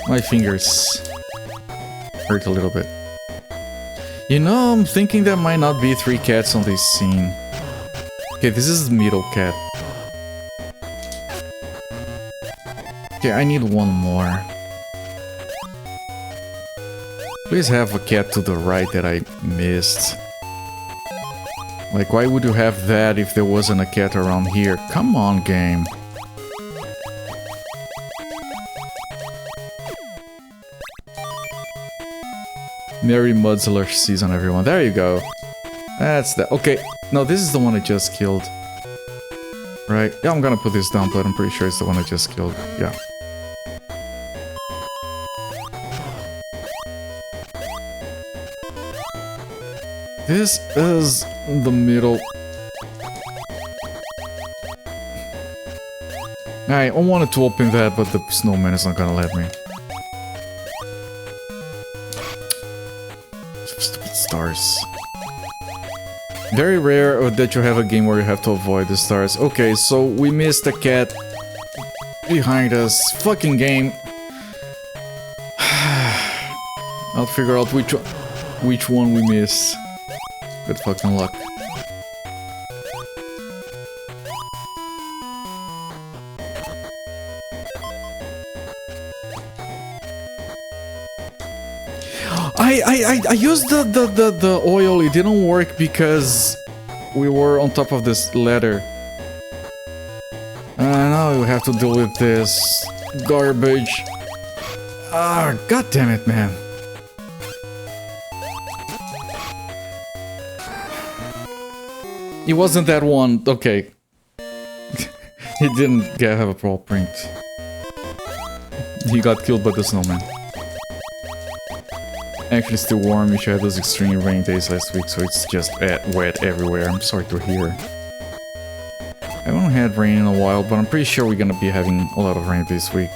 Speaker 1: My fingers hurt a little bit. You know, I'm thinking there might not be 3 cats on this scene. Okay, this is the middle cat. Okay, I need one more. Please have a cat to the right that I missed. Like, why would you have that if there wasn't a cat around here? Come on, game. Merry Mudsler season, everyone. There you go. That's that. Okay. No, this is the one I just killed. Right? Yeah, I'm gonna put this down, but I'm pretty sure it's the one I just killed. Yeah. This is the middle. I wanted to open that, but the snowman is not gonna let me. Stupid stars. Very rare that you have a game where you have to avoid the stars. Okay, so we missed a cat behind us. Fucking game. I'll figure out which one we missed. Good fucking luck. I used the oil, it didn't work because we were on top of this ladder. Now we have to deal with this garbage. Ah, god damn it, man. It wasn't that one, okay. He didn't have a pro print. He got killed by the snowman. Actually still warm, we had those extreme rain days last week, so it's just wet everywhere. I'm sorry to hear. I haven't had rain in a while, but I'm pretty sure we're gonna be having a lot of rain this week.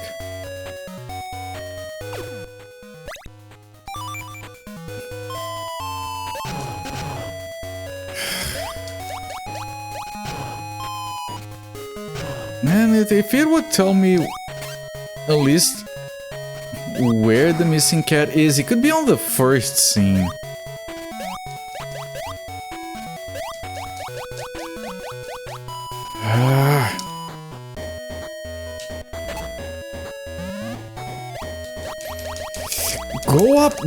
Speaker 1: Man, if it would tell me at least where the missing cat is, it could be on the first scene.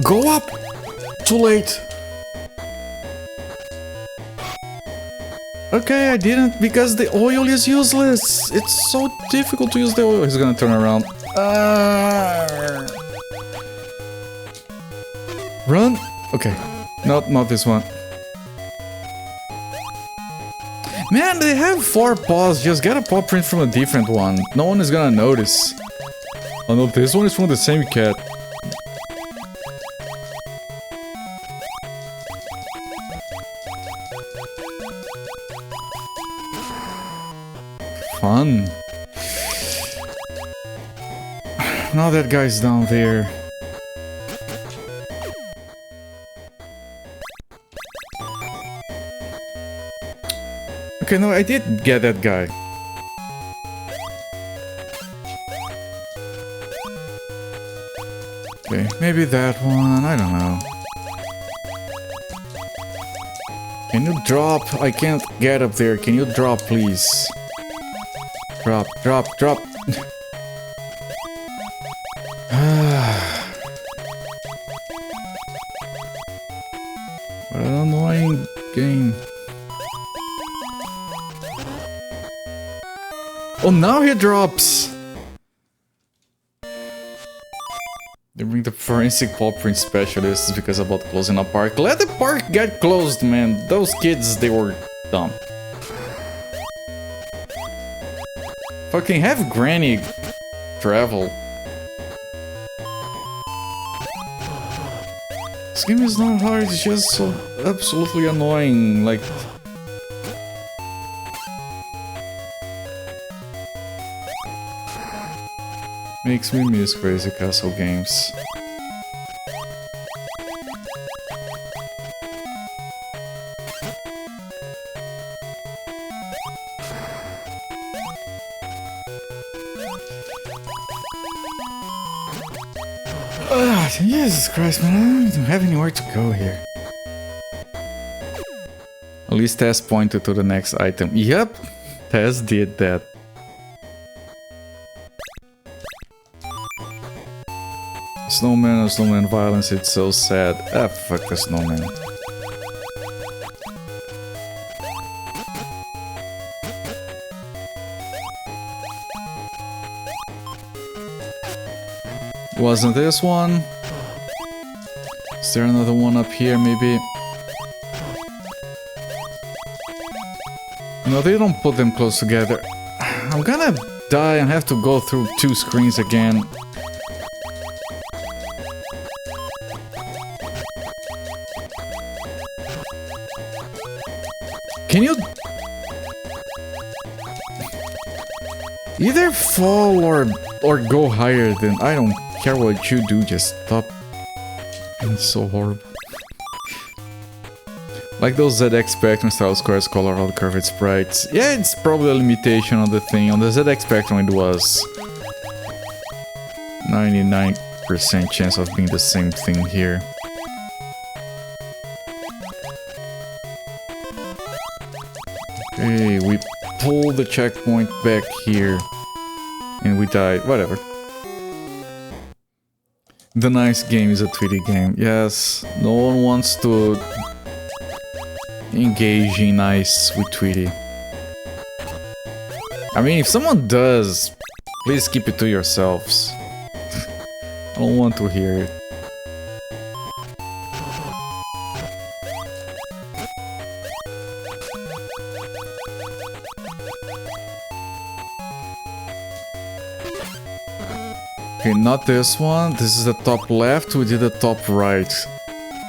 Speaker 1: Go up! Too late. Okay, I didn't because the oil is useless. It's so difficult to use the oil. He's gonna turn around. Run! Okay. Not this one. Man, they have 4 paws. Just get a paw print from a different one. No one is gonna notice. Oh no, this one is from the same cat. Fun. Now that guy's down there. Okay, no, I did get that guy. Okay, maybe that one, I don't know. Can you drop? I can't get up there. Can you drop, please? Drop. What an annoying game. Oh, now he drops! They bring the forensic paw print specialists because about closing a park. Let the park get closed, man. Those kids, they were dumb. Fucking have Granny travel. This game is not hard, it's just so absolutely annoying, like... Makes me miss Crazy Castle games. Jesus Christ, man, I don't even have anywhere to go here. At least Tess pointed to the next item. Yep, Tess did that. Snowman and snowman violence, it's so sad. Ah, fuck the snowman. Wasn't this one? Is there another one up here, maybe? No, they don't put them close together. I'm gonna die and have to go through 2 screens again. Can you... either fall or go higher than... I don't care what you do, just stop. It's so horrible. Like those ZX Spectrum style squares color all curved sprites. Yeah, it's probably a limitation on the thing. On the ZX Spectrum it was 99% chance of being the same thing here. Okay, we pull the checkpoint back here. And we died. Whatever. The nice game is a Tweety game. Yes, no one wants to engage in nice with Tweety. I mean, if someone does, please keep it to yourselves. I don't want to hear it. Okay, not this one. This is the top left. We did the top right.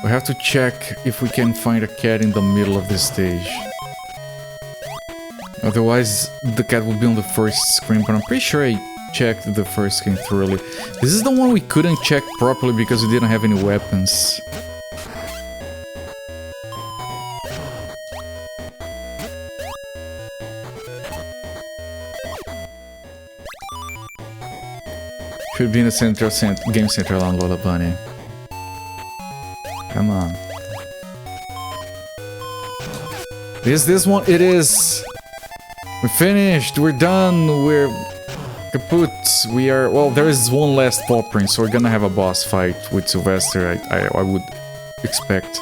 Speaker 1: We have to check if we can find a cat in the middle of this stage. Otherwise, the cat will be on the first screen, but I'm pretty sure I checked the first screen thoroughly. This is the one we couldn't check properly because we didn't have any weapons. Should be in the game center on Lola Bunny. Come on. Is this one? It is! We're finished! We're done! We're kaput! We are... Well, there is one last paw print, so we're gonna have a boss fight with Sylvester, I would expect.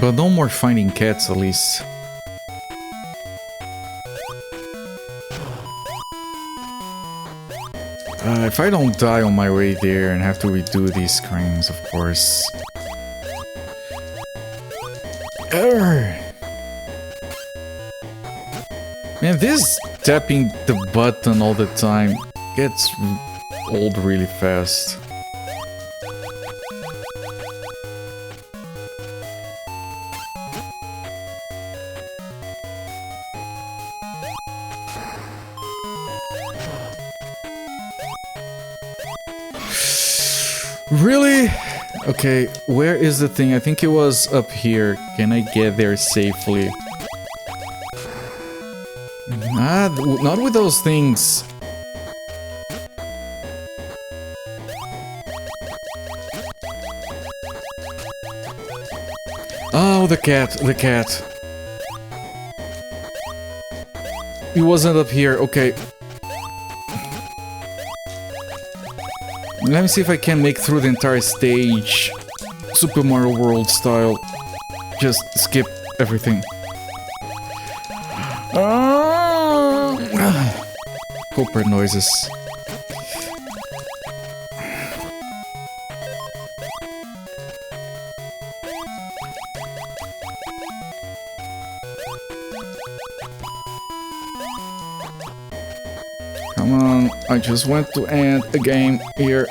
Speaker 1: But no more finding cats, at least. If I don't die on my way there and have to redo these screens, of course. Urgh. Man, this tapping the button all the time gets old really fast. Really? Okay, where is the thing? I think it was up here. Can I get there safely? Ah, not with those things. Oh, the cat. It wasn't up here, okay. Let me see if I can make through the entire stage. Super Mario World style. Just skip everything. Copper noises. Come on, I just want to end the game here.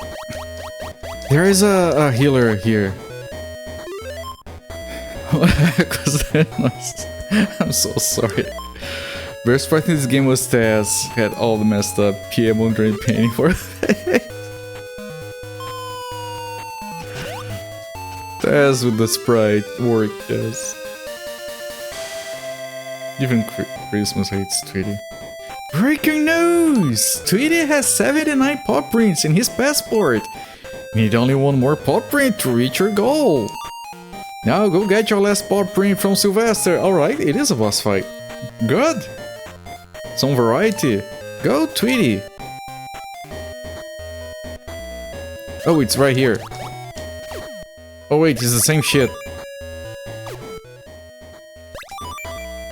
Speaker 1: There is a healer here. I'm so sorry. Best part in this game was Taz. Had all the messed up PM wondering painting for Taz with the sprite work, yes. Even Christmas hates Tweety. Breaking news! Tweety has 79 paw prints in his passport. Need only one more paw print to reach your goal. Now go get your last paw print from Sylvester. Alright, it is a boss fight. Good. Some variety. Go, Tweety. Oh, it's right here. Oh wait, it's the same shit.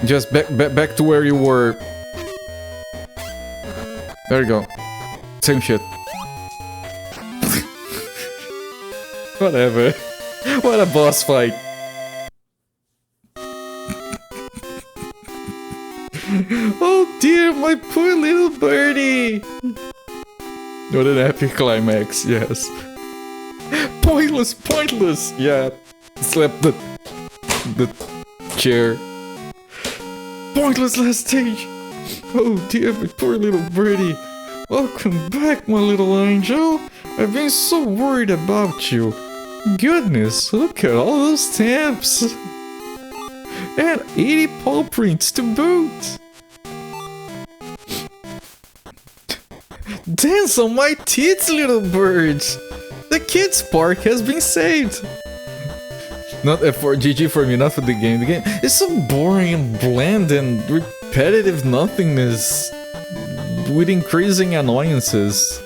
Speaker 1: Just back to where you were. There you go. Same shit. Whatever. What a boss fight. Oh dear, my poor little birdie. What an epic climax, yes. Pointless, yeah. Slap the chair. Pointless last stage. Oh dear, my poor little birdie. Welcome back, my little angel. I've been so worried about you. Goodness, look at all those stamps. And 80 paw prints to boot. Dance on my tits, little birds. The kids' park has been saved. Not for GG for me, not for the game. The game is so boring and bland and repetitive nothingness with increasing annoyances.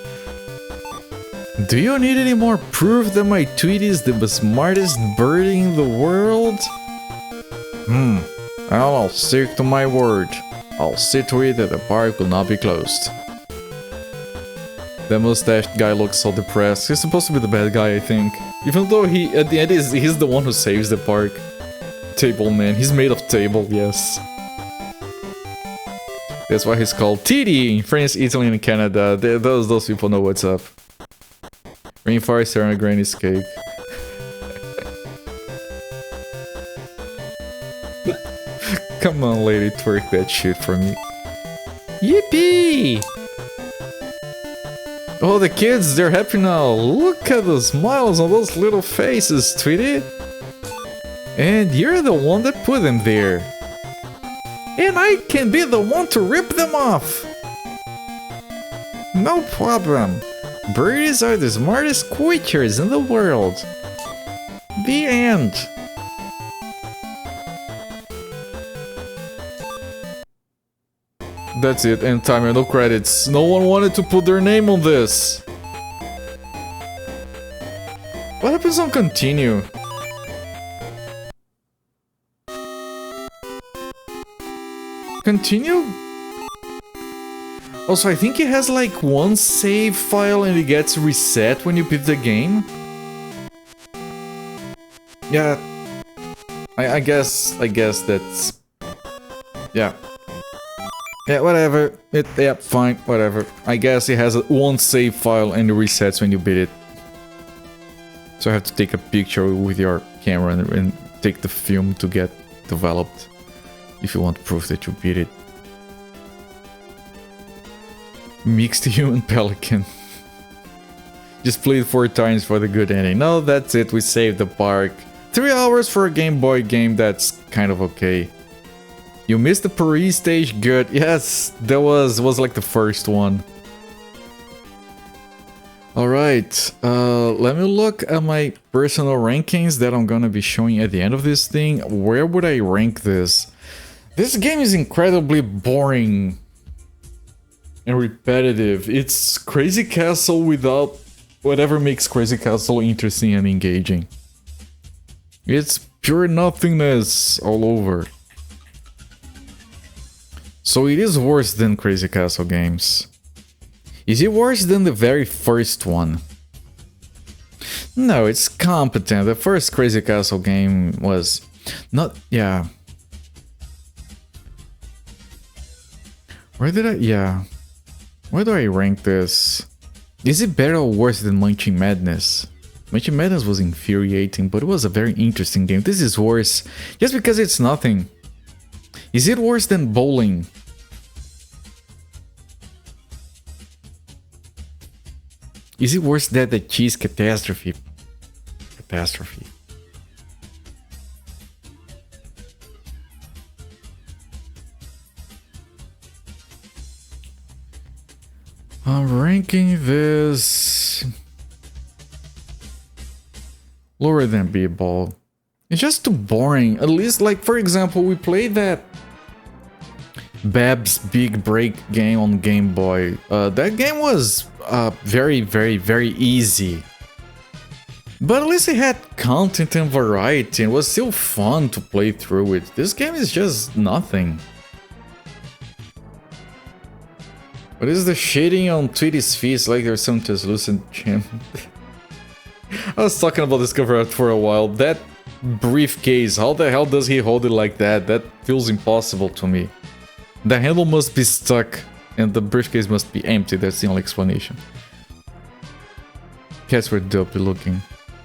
Speaker 1: Do you need any more proof that my Tweety is the smartest birdie in the world? I'll stick to my word. I'll see to it that the park will not be closed. That mustached guy looks so depressed. He's supposed to be the bad guy, I think. Even though he, at the end, he's the one who saves the park. Table man. He's made of table, yes. That's why he's called TD in France, Italy, and Canada. Those people know what's up. Rainforest and Granny's cake. Come on, lady, twerk that shit for me. Yippee! Oh, the kids, they're happy now. Look at the smiles on those little faces, Tweety. And you're the one that put them there. And I can be the one to rip them off. No problem. Birdies are the smartest creatures in the world. The end. That's it, end timer, no credits. No one wanted to put their name on this. What happens on continue? Continue? Also, I think it has like one save file and it gets reset when you beat the game. Yeah, I guess that's... Yeah. Yeah, whatever. Yeah, fine, whatever. I guess it has one save file and it resets when you beat it. So I have to take a picture with your camera and take the film to get developed. If you want proof that you beat it. Mixed human pelican. Just played 4 times for the good ending. No, that's it. We saved the park. 3 hours for a Game Boy game. That's kind of okay. You missed the Paris stage. Good. Yes, that was like the first one. All right. Let me look at my personal rankings that I'm gonna be showing at the end of this thing. Where would I rank this? This game is incredibly boring and repetitive. It's Crazy Castle without whatever makes Crazy Castle interesting and engaging. It's pure nothingness all over. So it is worse than Crazy Castle games. Is it worse than the very first one? No, it's competent. The first Crazy Castle game was not... Yeah. Where did I... Yeah. Where do I rank this? Is it better or worse than Munching Madness? Munching Madness was infuriating, but it was a very interesting game. This is worse just because it's nothing. Is it worse than bowling? Is it worse than the Cheese Catastrophe? Catastrophe. I'm ranking this lower than B-Ball. It's just too boring. At least, like, for example, we played that Bab's Big Break game on Game Boy. That game was very, very, very easy. But at least it had content and variety and was still fun to play through it. This game is just nothing. What is the shading on Tweety's face? Like there's some translucent gem. I was talking about this cover art for a while. That briefcase, how the hell does he hold it like that? That feels impossible to me. The handle must be stuck and the briefcase must be empty. That's the only explanation. Cats were dopey looking.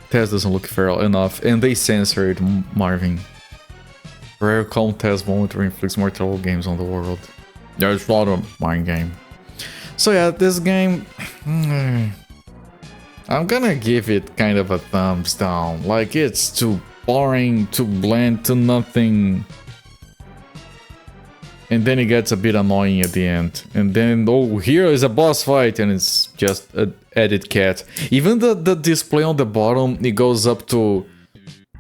Speaker 1: Taz doesn't look feral enough and they censored Marvin. Rare calm Taz moment where inflicts more terrible games on the world. There's not a mind game. So yeah, this game, I'm gonna give it kind of a thumbs down. Like, it's too boring, too bland, too nothing. And then it gets a bit annoying at the end. And then, oh, here is a boss fight, and it's just an added cat. Even the display on the bottom, it goes up to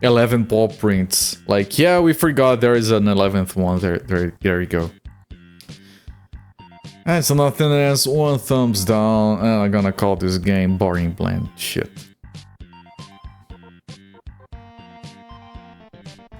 Speaker 1: 11 paw prints. Like, yeah, we forgot there is an 11th one. There you go. And so nothing else, 1 thumbs down, and I'm gonna call this game boring bland shit.